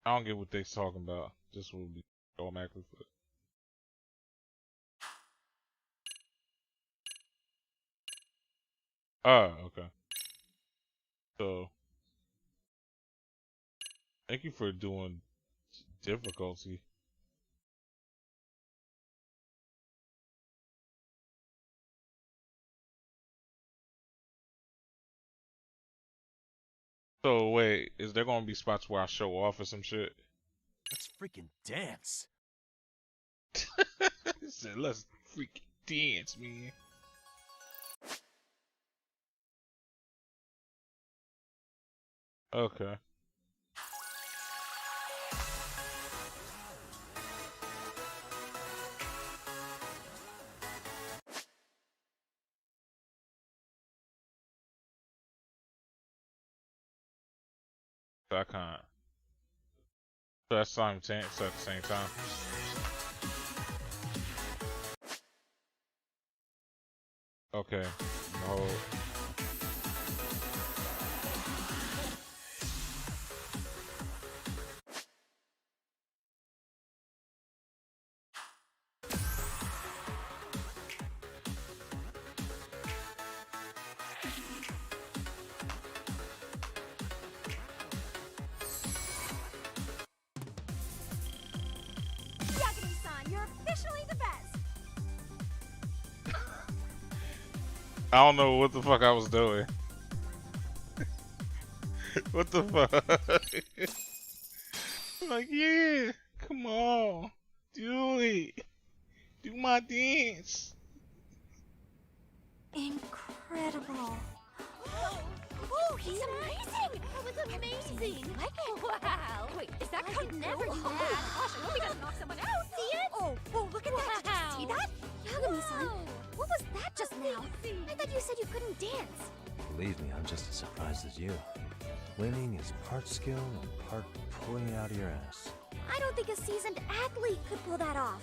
I don't get what they're talking about. This will be automatically for. Ah, okay. So, thank you for doing difficulty. So wait, is there gonna be spots where I show off or some shit? Let's freaking dance. He said, let's freaking dance, man. Okay. So I can't. So that's simultaneous at the same time. Okay. No. Yagami-san, you're officially the best. I don't know what the fuck I was doing. What the fuck? I'm like, yeah, come on, do it. Do my dance. Incredible. Oh, he's amazing! That was amazing! Wow! Wait, is that I could never do that. Gosh, I hope he doesn't knock someone out. See it? Oh, look at that! Did you see that? Yagami-san, What was that just now? I thought you said you couldn't dance. Believe me, I'm just as surprised as you. Winning is part skill and part pulling it out of your ass. I don't think a seasoned athlete could pull that off.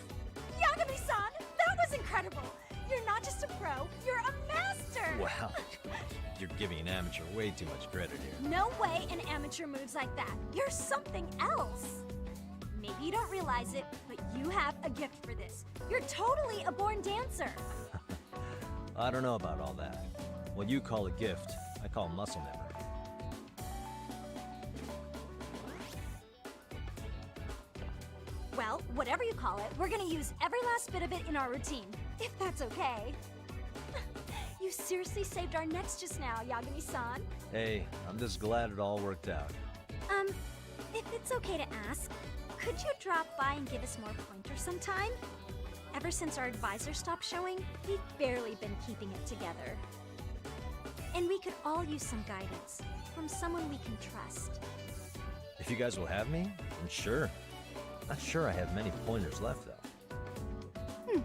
Yagami-san, that was incredible! You're not just a pro, you're a master! Wow. You're giving an amateur way too much credit here. No way an amateur moves like that. You're something else. Maybe you don't realize it, but you have a gift for this. You're totally a born dancer. I don't know about all that. What you call a gift, I call muscle memory. Well, whatever you call it, we're gonna use every last bit of it in our routine, if that's okay. You seriously saved our necks just now, Yagami-san. Hey, I'm just glad it all worked out. If it's okay to ask, could you drop by and give us more pointers sometime? Ever since our advisor stopped showing, we've barely been keeping it together. And we could all use some guidance from someone we can trust. If you guys will have me, then sure. Not sure I have many pointers left, though.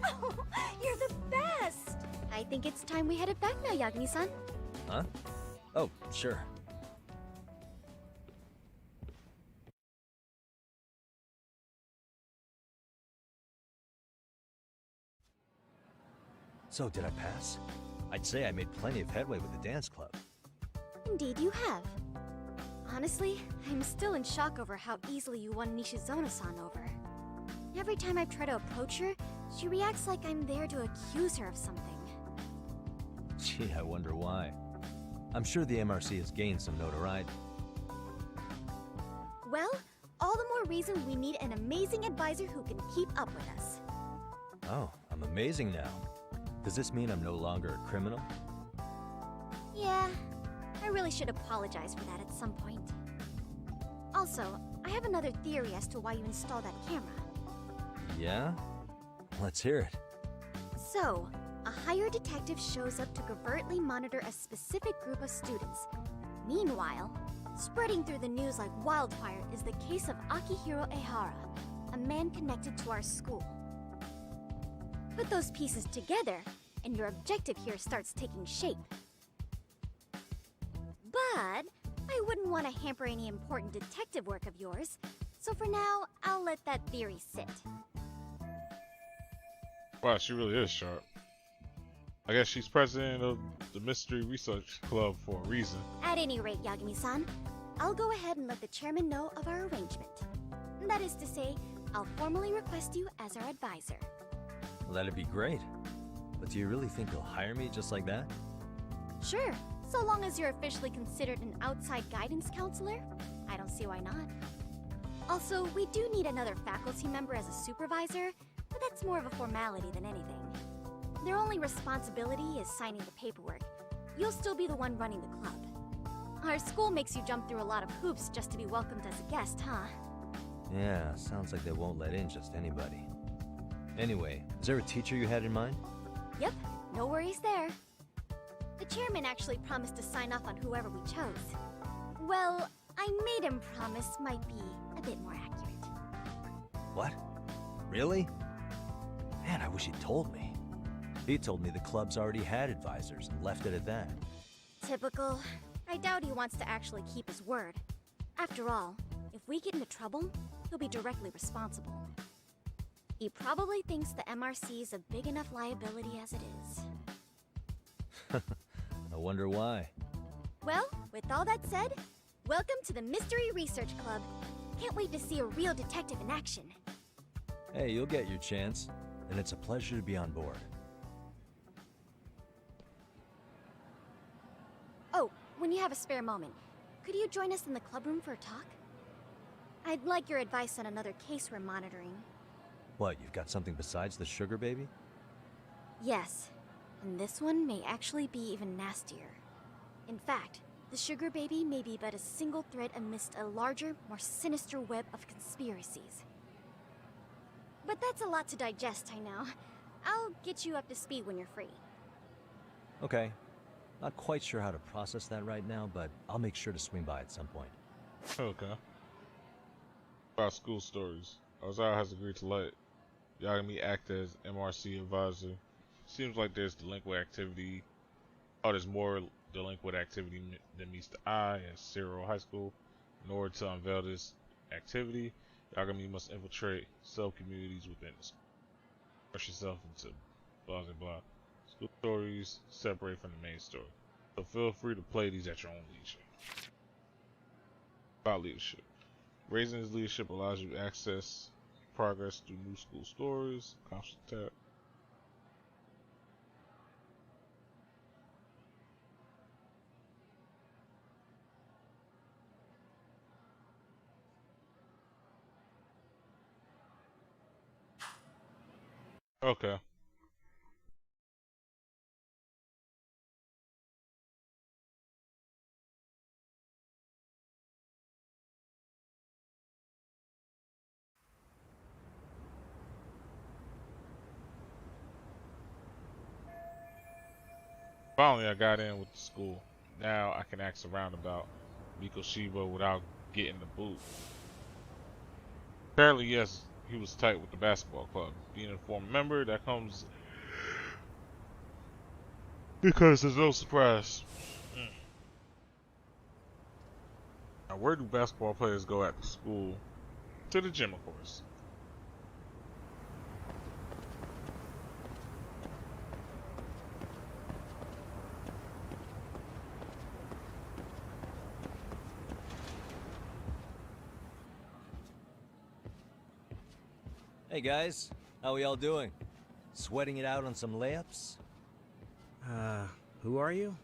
Oh, you're the best! I think it's time we headed back now, Yagami-san. Huh? Oh, sure. So, did I pass? I'd say I made plenty of headway with the dance club. Indeed you have. Honestly, I'm still in shock over how easily you won Nishizona-san over. Every time I try to approach her, she reacts like I'm there to accuse her of something. Gee, I wonder why. I'm sure the MRC has gained some notoriety. Well, all the more reason we need an amazing advisor who can keep up with us. Oh, I'm amazing now. Does this mean I'm no longer a criminal? Yeah, I really should apologize for that at some point. Also, I have another theory as to why you installed that camera. Yeah? Let's hear it. So, a hired detective shows up to covertly monitor a specific group of students. Meanwhile, spreading through the news like wildfire is the case of Akihiro Ehara, a man connected to our school. Put those pieces together, and your objective here starts taking shape. But I wouldn't want to hamper any important detective work of yours, so for now, I'll let that theory sit. Wow, she really is sharp. I guess she's president of the Mystery Research Club for a reason. At any rate, Yagami-san, I'll go ahead and let the chairman know of our arrangement. That is to say, I'll formally request you as our advisor. Well, that'd be great. But do you really think you'll hire me just like that? Sure, so long as you're officially considered an outside guidance counselor, I don't see why not. Also, we do need another faculty member as a supervisor, but that's more of a formality than anything. Their only responsibility is signing the paperwork. You'll still be the one running the club. Our school makes you jump through a lot of hoops just to be welcomed as a guest, huh? Yeah, sounds like they won't let in just anybody. Anyway, is there a teacher you had in mind? Yep, no worries there. The chairman actually promised to sign off on whoever we chose. Well, I made him promise might be a bit more accurate. What? Really? Man, I wish he'd told me. He told me the club's already had advisors and left it at that. Typical. I doubt he wants to actually keep his word. After all, if we get into trouble, he'll be directly responsible. He probably thinks the MRC is a big enough liability as it is. I wonder why. Well, with all that said, welcome to the Mystery Research Club. Can't wait to see a real detective in action. Hey, you'll get your chance, and it's a pleasure to be on board. Oh, when you have a spare moment, could you join us in the club room for a talk? I'd like your advice on another case we're monitoring. What, you've got something besides the sugar baby? Yes, and this one may actually be even nastier. In fact, the sugar baby may be but a single thread amidst a larger, more sinister web of conspiracies. But that's a lot to digest, I know. I'll get you up to speed when you're free. Okay. Not quite sure how to process that right now, but I'll make sure to swing by at some point. Okay. About school stories. Ozawa has agreed to let Yagami act as MRC advisor. Seems like there's delinquent activity. Oh, there's more delinquent activity than meets the eye at Cyril High School. In order to unveil this activity, Yagami must infiltrate sub-communities within the school. Push yourself into blah blah blah. School stories separate from the main story. So feel free to play these at your own leisure. About leadership. Raising his leadership allows you to access progress through new school stories. Constant tab. Okay. Finally, I got in with the school. Now I can ask around about Mikoshiba without getting the boot. Apparently, yes, he was tight with the basketball club. Being a former member, that comes because there's no surprise. Now, where do basketball players go after school? To the gym, of course. Hey guys, how we all doing? Sweating it out on some layups? Who are you?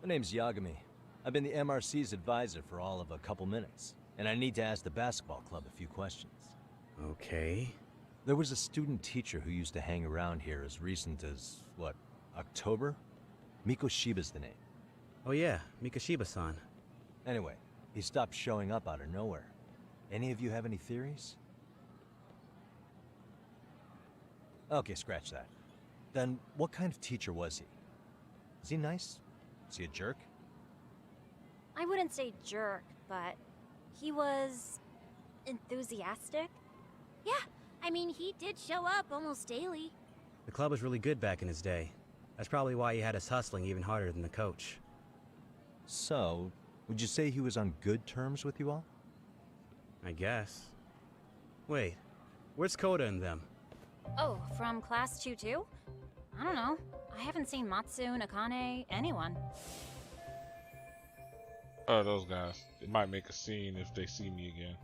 My name's Yagami. I've been the MRC's advisor for all of a couple minutes, and I need to ask the basketball club a few questions. Okay. There was a student teacher who used to hang around here as recent as, what, October? Mikoshiba's the name. Oh yeah, Mikoshiba-san. Anyway, he stopped showing up out of nowhere. Any of you have any theories? Okay, scratch that. Then, what kind of teacher was he? Is he nice? Is he a jerk? I wouldn't say jerk, but he was enthusiastic. Yeah, I mean, he did show up almost daily. The club was really good back in his day. That's probably why he had us hustling even harder than the coach. So, would you say he was on good terms with you all? I guess. Wait, where's Koda and them? Oh, from class 2-2? I don't know. I haven't seen Matsu, Nakane, anyone. Oh, those guys. They might make a scene if they see me again.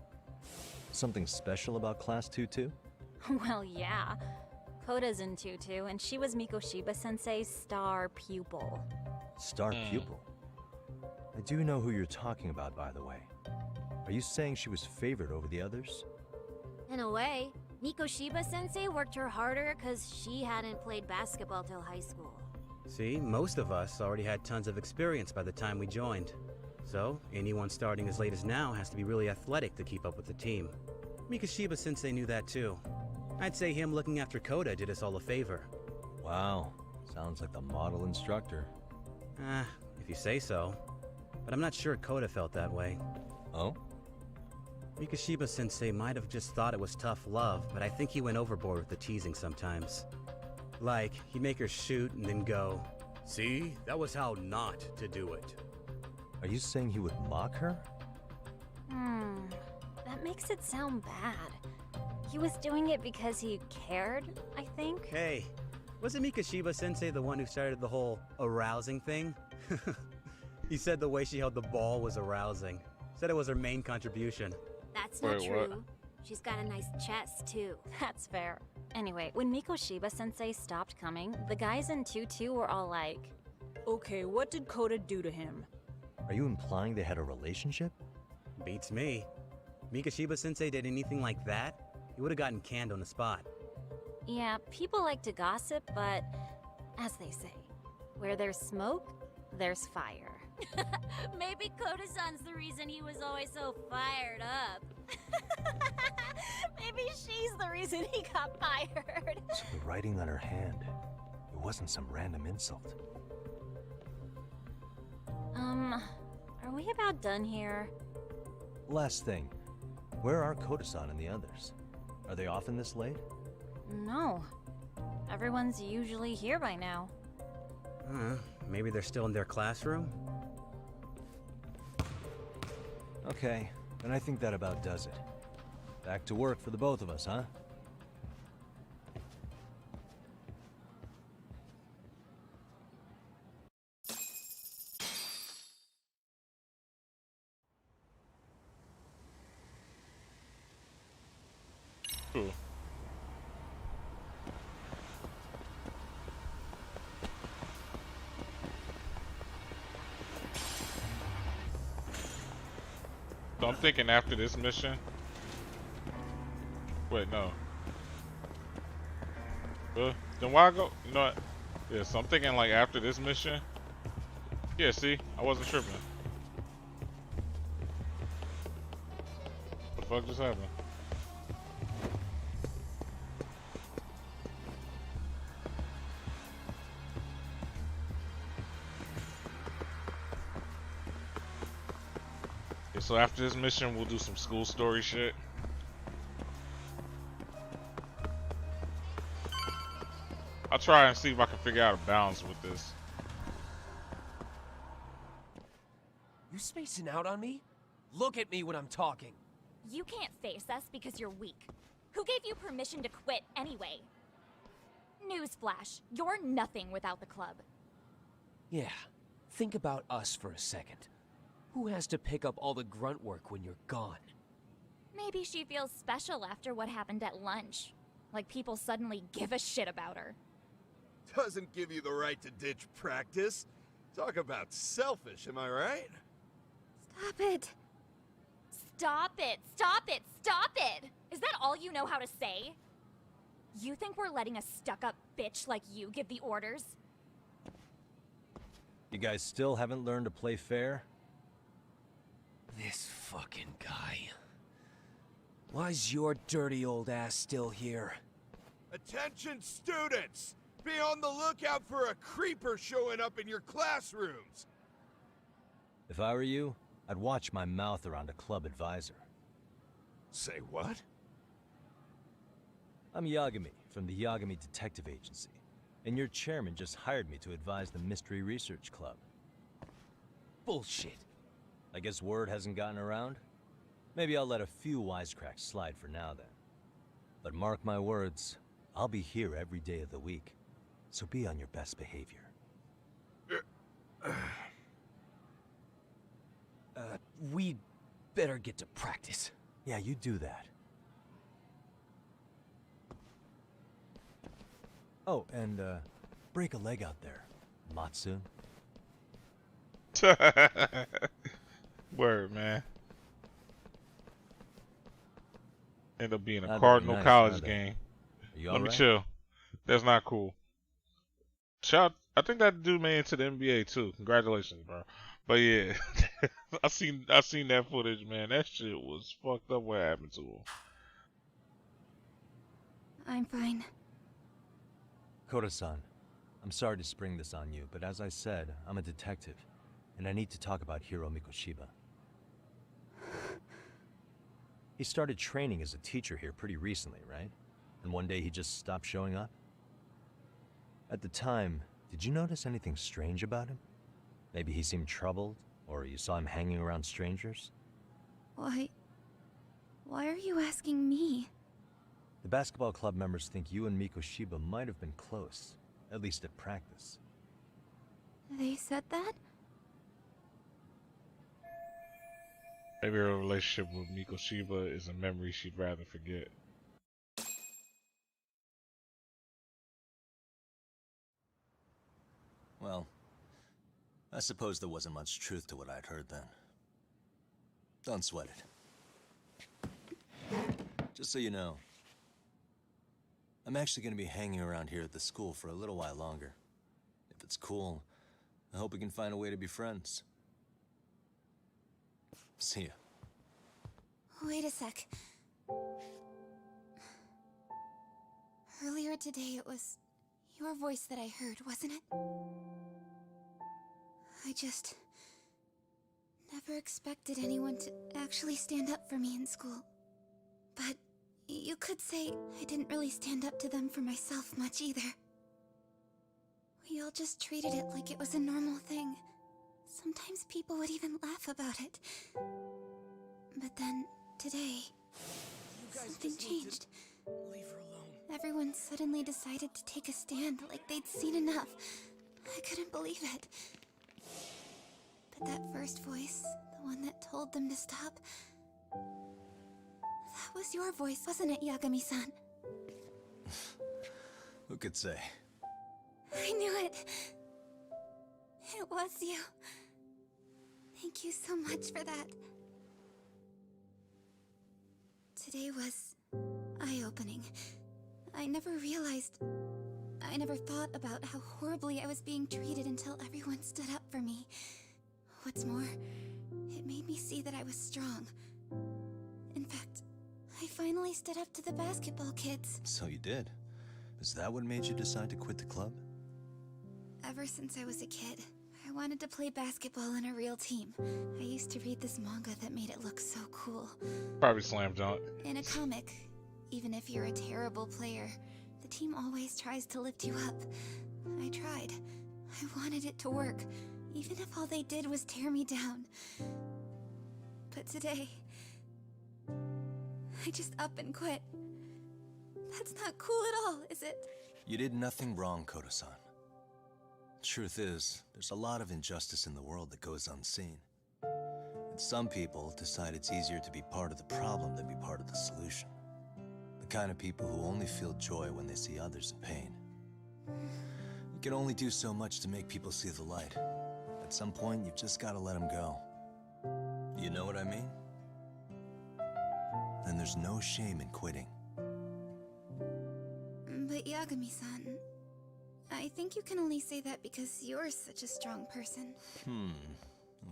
Something special about class 2-2? Well, yeah. Koda's in 2-2, and she was Mikoshiba-sensei's star pupil. Star pupil? I do know who you're talking about, by the way. Are you saying she was favored over the others? In a way, Mikoshiba-sensei worked her harder because she hadn't played basketball till high school. See, most of us already had tons of experience by the time we joined. So, anyone starting as late as now has to be really athletic to keep up with the team. Mikoshiba-sensei knew that too. I'd say him looking after Koda did us all a favor. Wow, sounds like the model instructor. If you say so. But I'm not sure Koda felt that way. Oh? Mikoshiba-sensei might have just thought it was tough love, but I think he went overboard with the teasing sometimes. Like, he'd make her shoot and then go, "See, that was how not to do it." Are you saying he would mock her? That makes it sound bad. He was doing it because he cared, I think. Hey, wasn't Mikoshiba-sensei the one who started the whole arousing thing? He said the way she held the ball was arousing. Said it was her main contribution. That's not true. She's got a nice chest, too. That's fair. Anyway, when Mikoshiba-sensei stopped coming, the guys in 2-2 were all like, Okay, what did Koda do to him? Are you implying they had a relationship? Beats me. Mikoshiba-sensei did anything like that, he would have gotten canned on the spot. yeah, people like to gossip, but as they say, where there's smoke, there's fire. Maybe Koda-san's the reason he was always so fired up. Maybe she's the reason he got fired. So the writing on her hand, it wasn't some random insult. Are we about done here? Last thing, where are Koda-san and the others? Are they often this late? No. Everyone's usually here by now. Maybe they're still in their classroom? Okay, then I think that about does it. Back to work for the both of us, huh? Cool. So I'm thinking after this mission. Wait, no. Then why go? You know what? Yeah, so I'm thinking like after this mission. Yeah, see? I wasn't tripping. What the fuck just happened? Okay, so after this mission, we'll do some school story shit. I'll try and see if I can figure out a balance with this. You spacing out on me? Look at me when I'm talking. You can't face us because you're weak. Who gave you permission to quit anyway? Newsflash, you're nothing without the club. Yeah, think about us for a second. Who has to pick up all the grunt work when you're gone? Maybe she feels special after what happened at lunch. Like people suddenly give a shit about her. Doesn't give you the right to ditch practice. Talk about selfish, am I right? Stop it! Stop it! Stop it! Is that all you know how to say? You think we're letting a stuck-up bitch like you give the orders? You guys still haven't learned to play fair? This fucking guy. Why's your dirty old ass still here? Attention students! Be on the lookout for a creeper showing up in your classrooms! If I were you, I'd watch my mouth around a club advisor. Say what? I'm Yagami, from the Yagami Detective Agency, and your chairman just hired me to advise the Mystery Research Club. Bullshit. I guess word hasn't gotten around? Maybe I'll let a few wisecracks slide for now then. But mark my words, I'll be here every day of the week, so be on your best behavior. We'd better get to practice. Yeah, you do that. Oh, and, break a leg out there, Matsu. Word, man. End up being a That'd be Cardinal nice, college huh, game. You Let me alright? chill. That's not cool. Shout! I think that dude made it to the NBA too. Congratulations, bro. But yeah, I seen that footage, man. That shit was fucked up. What happened to him? I'm fine. Koda-san, I'm sorry to spring this on you, but as I said, I'm a detective, and I need to talk about Hiro Mikoshiba. He started training as a teacher here pretty recently, right? And one day he just stopped showing up? At the time, did you notice anything strange about him? Maybe he seemed troubled, or you saw him hanging around strangers? Why are you asking me? The basketball club members think you and Mikoshiba might have been close, at least at practice. They said that? Maybe her relationship with Mikoshiba is a memory she'd rather forget. Well, I suppose there wasn't much truth to what I'd heard then. Don't sweat it. Just so you know, I'm actually going to be hanging around here at the school for a little while longer. If it's cool, I hope we can find a way to be friends. See ya. Wait a sec. Earlier today, it was your voice that I heard, wasn't it? I just never expected anyone to actually stand up for me in school. But you could say I didn't really stand up to them for myself much either. We all just treated it like it was a normal thing. Sometimes people would even laugh about it. But then, today, something changed. Leave her alone. Everyone suddenly decided to take a stand like they'd seen enough. I couldn't believe it. But that first voice, the one that told them to stop, that was your voice, wasn't it, Yagami-san? Who could say? I knew it. It was you. Thank you so much for that. Today was eye-opening. I never thought about how horribly I was being treated until everyone stood up for me. What's more, it made me see that I was strong. In fact, I finally stood up to the basketball kids. So you did. Is that what made you decide to quit the club? Ever since I was a kid, I wanted to play basketball in a real team. I used to read this manga that made it look so cool. Probably slam dunk. In a comic, even if you're a terrible player, the team always tries to lift you up. I tried. I wanted it to work, even if all they did was tear me down. But today, I just up and quit. That's not cool at all, is it? You did nothing wrong, Koda-san. Truth is, there's a lot of injustice in the world that goes unseen. And some people decide it's easier to be part of the problem than be part of the solution. The kind of people who only feel joy when they see others in pain. You can only do so much to make people see the light. At some point, you've just got to let them go. You know what I mean? there's no shame in quitting. But Yagami-san, I think you can only say that because you're such a strong person.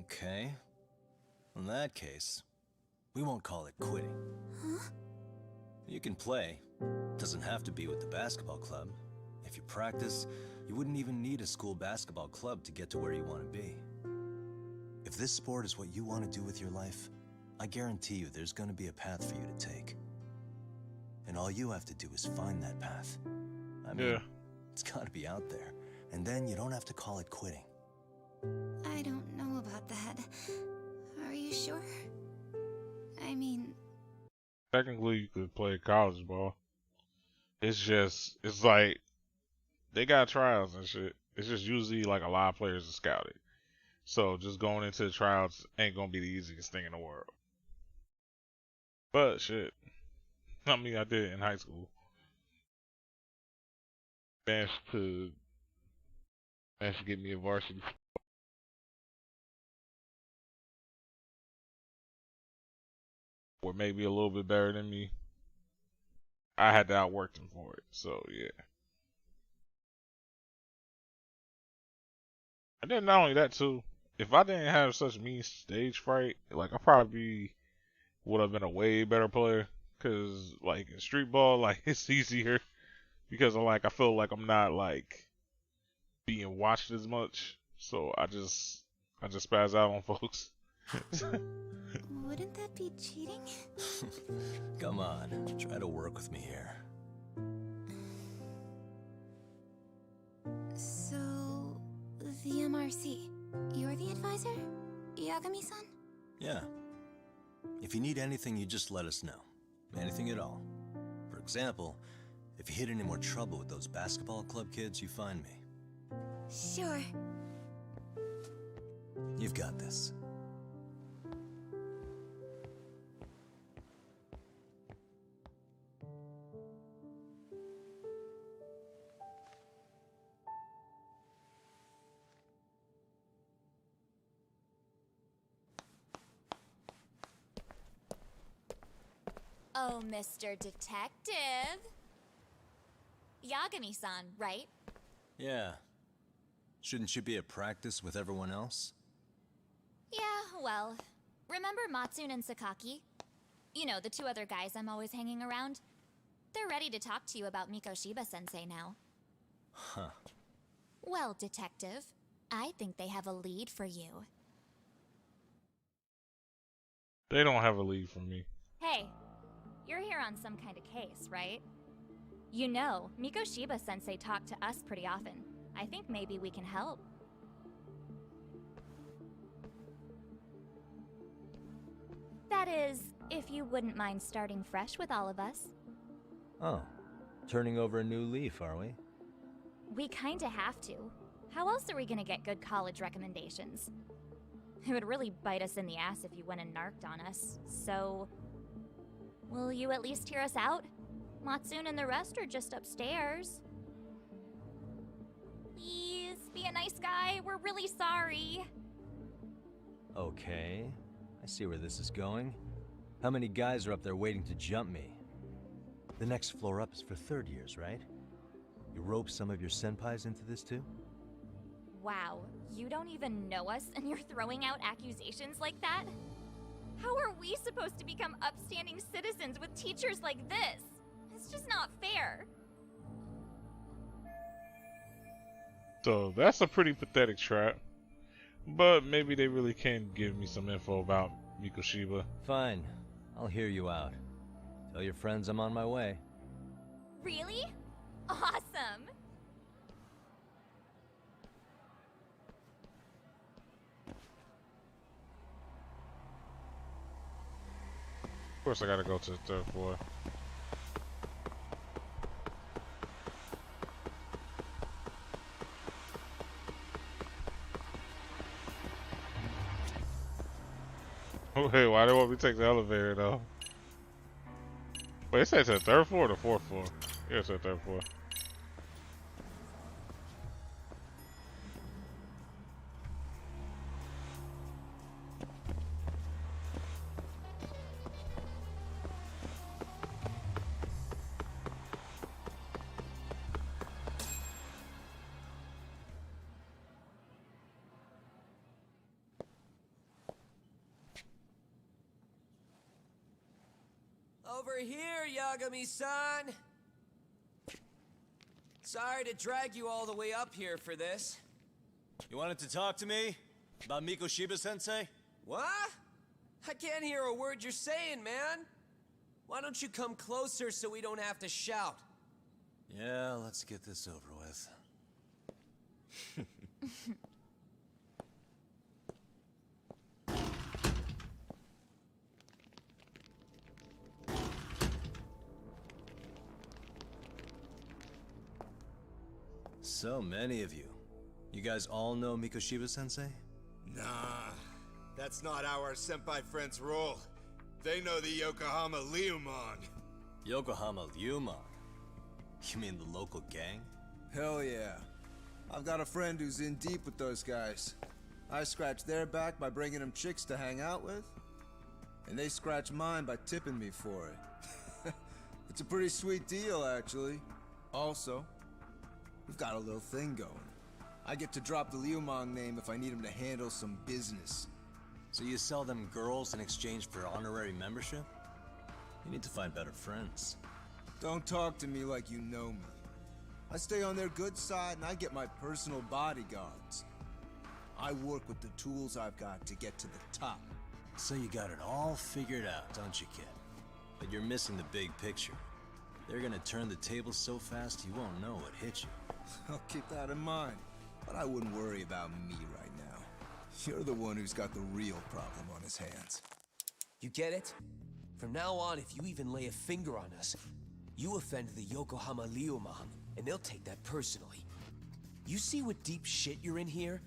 Okay. In that case, we won't call it quitting. Huh? You can play. Doesn't have to be with the basketball club. If you practice, you wouldn't even need a school basketball club to get to where you want to be. If this sport is what you want to do with your life, I guarantee you there's going to be a path for you to take. And all you have to do is find that path. I mean, it's got to be out there. And then you don't have to call it quitting. I don't know about that. Are you sure? I mean... Technically, you could play college ball. It's like, they got trials and shit. It's just usually like a lot of players are scouted. So just going into the trials ain't gonna be the easiest thing in the world. But shit, I mean, I did it in high school. Managed to get me a varsity. Or maybe a little bit better than me. I had to outwork them for it. So yeah. And then not only that too, if I didn't have such mean stage fright, like I probably would have been a way better player. Cause like in street ball, like it's easier because I feel like I'm not like being watched as much. So I just spaz out on folks. Wouldn't that be cheating? Come on, try to work with me here. So, the MRC, you're the advisor? Yagami-san? Yeah. If you need anything, you just let us know. Anything at all. For example, if you hit any more trouble with those basketball club kids, you find me. Sure. You've got this. Oh, Mr. Detective. Yagami-san, right? Yeah. Shouldn't you be at practice with everyone else? Yeah, well, remember Matsune and Sakaki? You know, the two other guys I'm always hanging around? They're ready to talk to you about Mikoshiba-sensei now. Huh. Well, Detective, I think they have a lead for you. They don't have a lead for me. Hey, you're here on some kind of case, right? You know, Mikoshiba-sensei talked to us pretty often. I think maybe we can help. That is, if you wouldn't mind starting fresh with all of us. Oh, turning over a new leaf, are we? We kinda have to. How else are we gonna get good college recommendations? It would really bite us in the ass if you went and narked on us, so... Will you at least hear us out? Matsune and the rest are just upstairs. Please, be a nice guy. We're really sorry. Okay, I see where this is going. How many guys are up there waiting to jump me? The next floor up is for third years, right? You rope some of your senpais into this too? Wow, you don't even know us and you're throwing out accusations like that? How are we supposed to become upstanding citizens with teachers like this? It's just not fair. So that's a pretty pathetic trap. But maybe they really can give me some info about Mikoshiba. Fine, I'll hear you out. Tell your friends I'm on my way. Really? Awesome! Of course I gotta go to the third floor. Wait, why do they want me to take the elevator though? Wait, it says to the third floor or the fourth floor? Yeah, it's to the third floor. Over here, Yagami-san! Sorry to drag you all the way up here for this. You wanted to talk to me? About Mikoshiba-sensei? What? I can't hear a word you're saying, man. Why don't you come closer so we don't have to shout? Yeah, let's get this over with. So many of you. You guys all know Mikoshiba-sensei? Nah, that's not how our senpai friends roll. They know the Yokohama Ryumon. Yokohama Ryumon? You mean the local gang? Hell yeah. I've got a friend who's in deep with those guys. I scratch their back by bringing them chicks to hang out with, and they scratch mine by tipping me for it. It's a pretty sweet deal, actually. Also, we've got a little thing going. I get to drop the Ryumon name if I need him to handle some business. So you sell them girls in exchange for honorary membership? You need to find better friends. Don't talk to me like you know me. I stay on their good side and I get my personal bodyguards. I work with the tools I've got to get to the top. So you got it all figured out, don't you, kid? But you're missing the big picture. They're gonna turn the tables so fast you won't know what hit you. I'll keep that in mind. But I wouldn't worry about me right now. You're the one who's got the real problem on his hands. You get it? From now on, if you even lay a finger on us, you offend the Yokohama Ryumon, and they'll take that personally. You see what deep shit you're in here,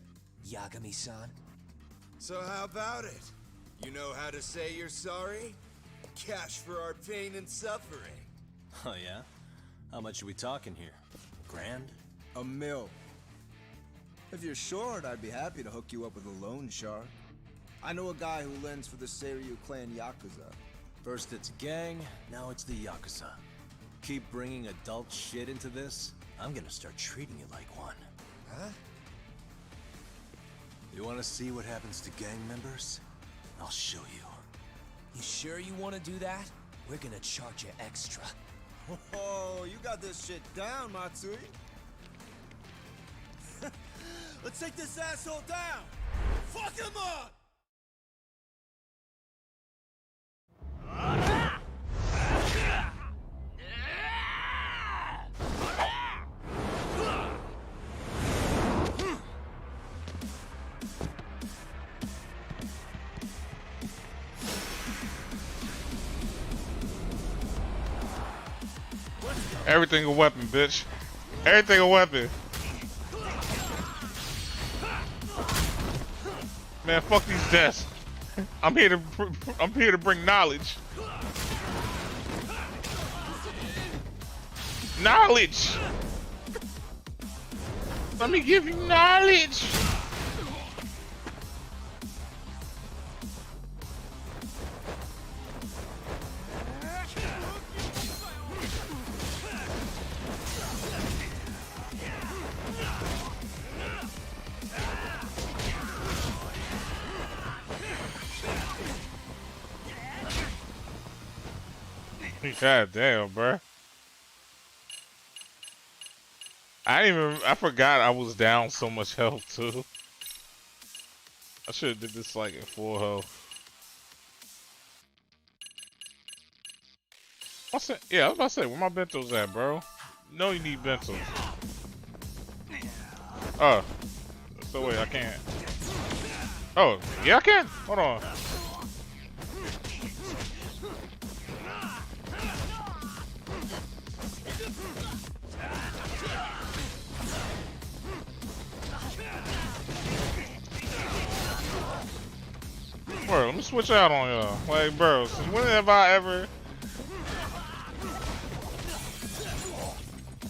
Yagami-san? So how about it? You know how to say you're sorry? Cash for our pain and suffering. Oh yeah? How much are we talking here? Grand? $1 million. If you're short, I'd be happy to hook you up with a loan shark. I know a guy who lends for the Seiryu clan Yakuza. First it's gang, now it's the Yakuza. Keep bringing adult shit into this, I'm gonna start treating you like one. Huh? You wanna see what happens to gang members? I'll show you. You sure you want to do that? We're gonna charge you extra. Oh, you got this shit down, Matsui. Let's take this asshole down! Fuck him up! Everything a weapon, bitch. Everything a weapon. Man, fuck these desks. I'm here to bring knowledge. Knowledge. Let me give you knowledge. God damn, bruh. I forgot I was down so much health too. I should have did this like at full health. Yeah, I was about to say, where my bentos at, bro? No, you need bentos. Oh. So wait, I can't. Oh, yeah, I can. Hold on. Bro, let me switch out on y'all. Like, bro, since when have I ever...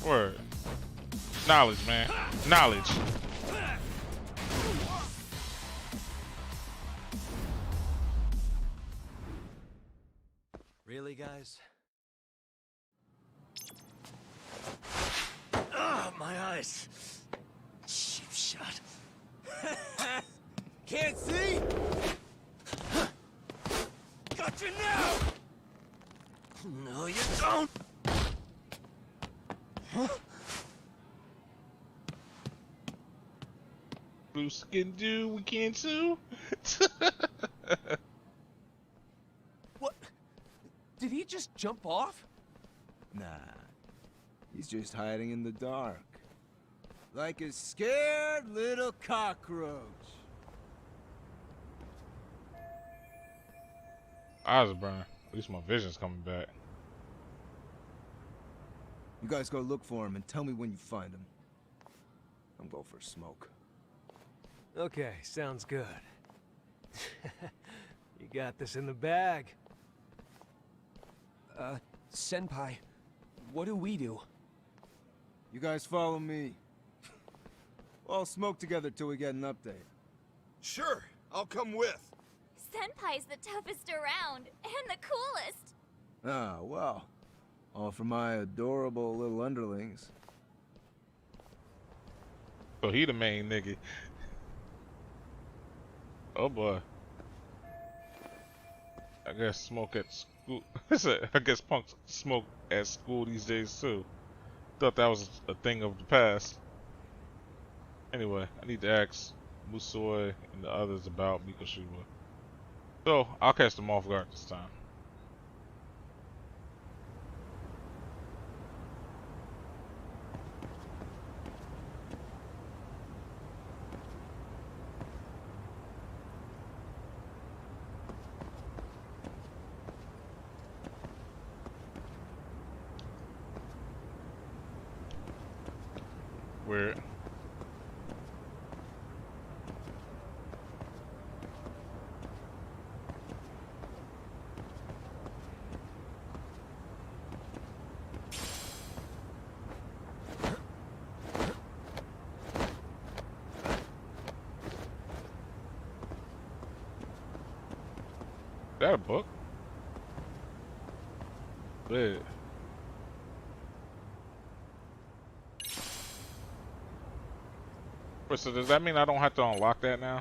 Word. Knowledge, man. Knowledge. Really, guys? Ah, my eyes. Cheap shot. Can't see? Got you now! No, you don't! Huh? Blue skin dude, we can't sue? What? Did he just jump off? Nah. He's just hiding in the dark. Like a scared little cockroach. Eyes are burning. At least my vision's coming back. You guys go look for him and tell me when you find him. I'm going for a smoke. Okay, sounds good. You got this in the bag. Senpai, what do we do? You guys follow me. We'll all smoke together till we get an update. Sure, I'll come with. Senpai's the toughest around, and the coolest. Ah, well. All for my adorable little underlings. So he the main nigga. Oh boy. I guess smoke at school. I guess punks smoke at school these days too. Thought that was a thing of the past. Anyway, I need to ask Musoi and the others about Mikoshiba. So, I'll catch them off guard this time. Weird. Is that a book? Wait. Wait, so does that mean I don't have to unlock that now?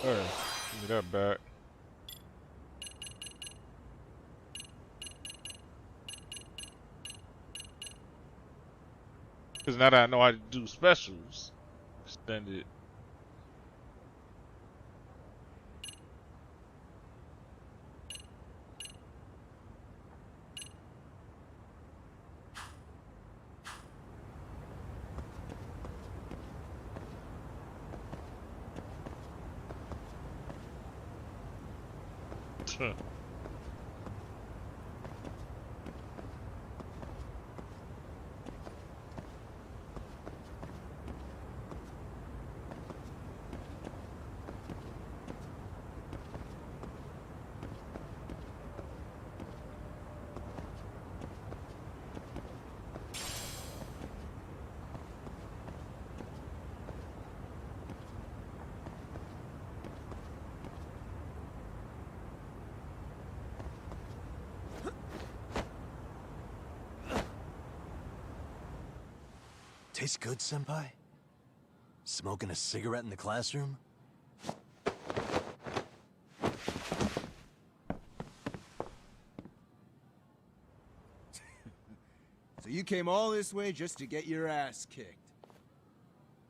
Alright, give me that back. Because now that I know how to do specials, extended. Tastes good, Senpai? Smoking a cigarette in the classroom? So you came all this way just to get your ass kicked.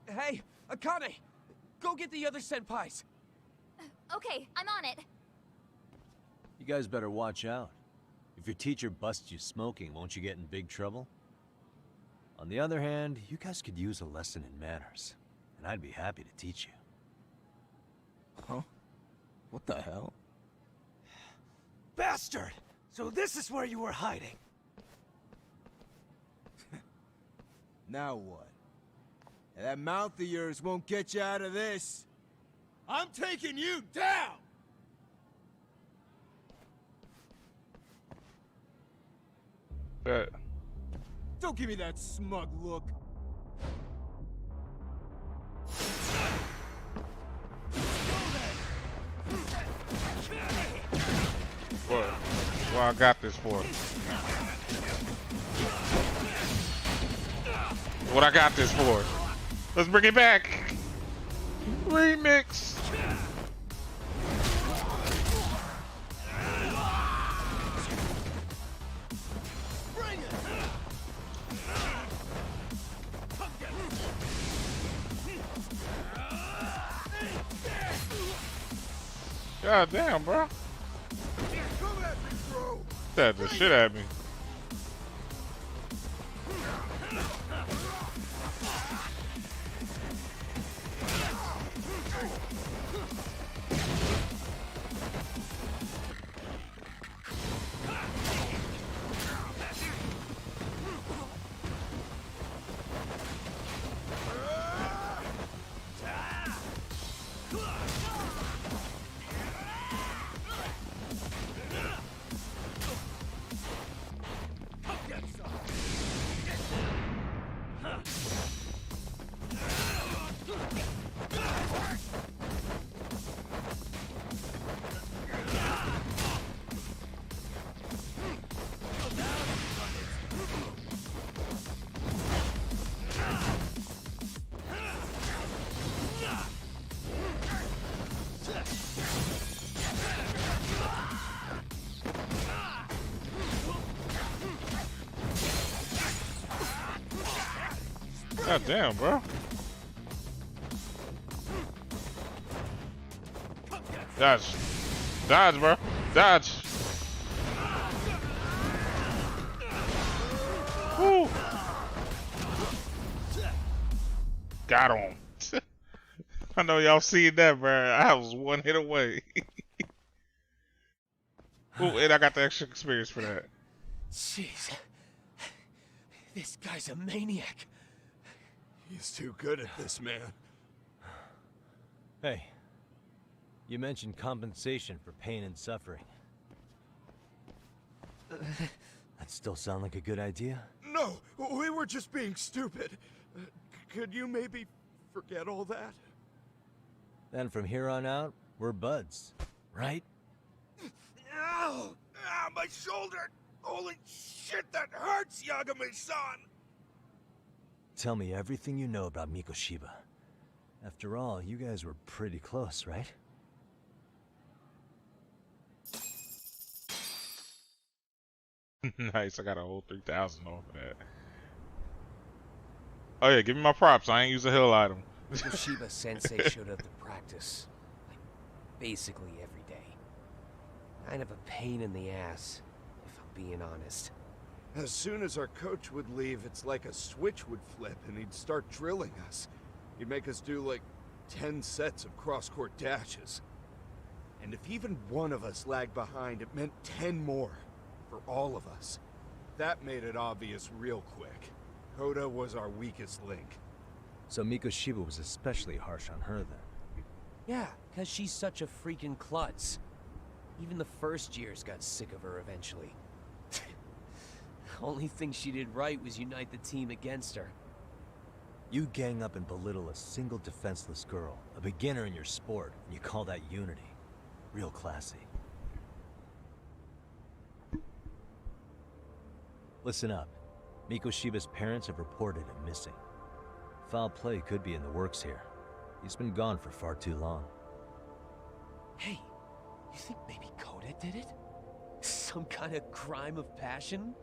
Hey, Akane! Go get the other senpais! Okay, I'm on it. You guys better watch out. If your teacher busts you smoking, won't you get in big trouble? On the other hand, you guys could use a lesson in manners, and I'd be happy to teach you. Huh? What the hell? Bastard! So this is where you were hiding. Now what? That mouth of yours won't get you out of this. I'm taking you down! Bet. Don't give me that smug look. What I got this for? What I got this for? Let's bring it back. Remix. God damn, bro. That the shit at me. God damn, bro. Dodge. Dodge, bro. Dodge. Woo. Got him. I know y'all seen that, bro. I was one hit away. Ooh, and I got the extra experience for that. Jeez. This guy's a maniac. He's too good at this, man. Hey, you mentioned compensation for pain and suffering. That still sound like a good idea? No, we were just being stupid. Could you maybe forget all that? Then from here on out, we're buds, right? Ow! Ah, my shoulder! Holy shit, that hurts, Yagami-san! Tell me everything you know about Mikoshiba. After all, you guys were pretty close, right? Nice, I got a whole 3,000 off of that. Oh yeah, give me my props. I ain't use a hill item. Mikoshiba Sensei showed up to practice, like, basically every day. Kind of a pain in the ass, if I'm being honest. As soon as our coach would leave, it's like a switch would flip and he'd start drilling us. He'd make us do like 10 sets of cross-court dashes. And if even one of us lagged behind, it meant 10 more for all of us. That made it obvious real quick. Hoda was our weakest link. So Mikoshiba was especially harsh on her then. Yeah, because she's such a freaking klutz. Even the first years got sick of her eventually. Only thing she did right was unite the team against her. You gang up and belittle a single defenseless girl, a beginner in your sport, and you call that unity. Real classy. Listen up. Mikoshiba's parents have reported him missing. Foul play could be in the works here. He's been gone for far too long. Hey, you think maybe Koda did it? Some kind of crime of passion?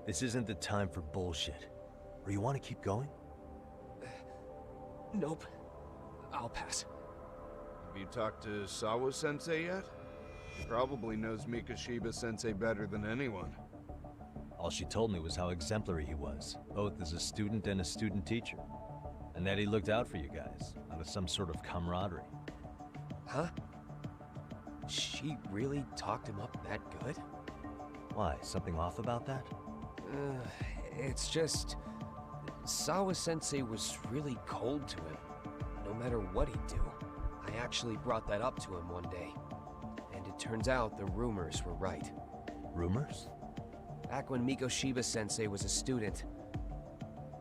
This isn't the time for bullshit. Or you want to keep going? Nope. I'll pass. Have you talked to Sawa-sensei yet? He probably knows Mikoshiba-sensei better than anyone. All she told me was how exemplary he was, both as a student and a student teacher. And that he looked out for you guys, out of some sort of camaraderie. Huh? She really talked him up that good? Why, something off about that? It's just... Sawa-sensei was really cold to him, no matter what he'd do. I actually brought that up to him one day. And it turns out the rumors were right. Rumors? Back when Mikoshiba-sensei was a student,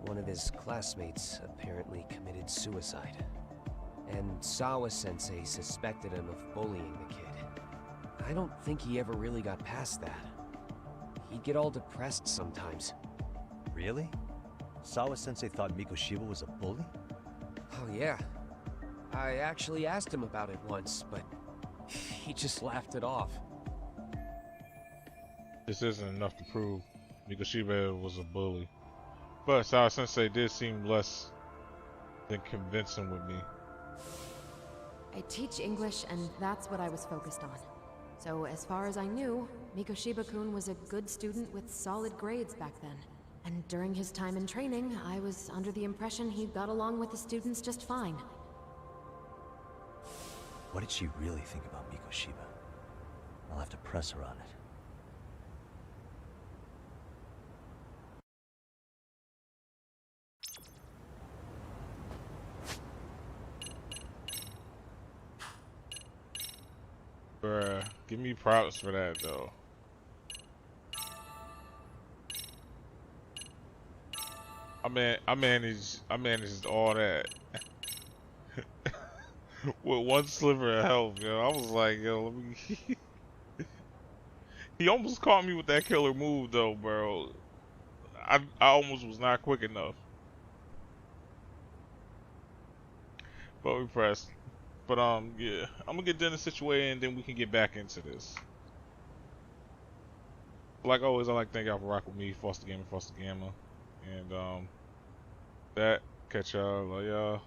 one of his classmates apparently committed suicide. And Sawa-sensei suspected him of bullying the kid. I don't think he ever really got past that. He'd get all depressed sometimes. Really? Sawa-sensei thought Mikoshiba was a bully? Oh yeah. I actually asked him about it once, but he just laughed it off. This isn't enough to prove Mikoshiba was a bully. But Sawa Sensei did seem less than convincing with me. I teach English, and that's what I was focused on. So as far as I knew, Mikoshiba-kun was a good student with solid grades back then. And during his time in training, I was under the impression he got along with the students just fine. What did she really think about Mikoshiba? I'll have to press her on it. Bruh, give me props for that though. I managed all that with one sliver of health, yo. I was like, yo, let me. He almost caught me with that killer move though, bro. I almost was not quick enough. But we pressed. But yeah, I'm gonna get Dennis situated and then we can get back into this. Like always, I like to thank y'all for rocking with me, Foster Gamer, and that catch y'all, love y'all.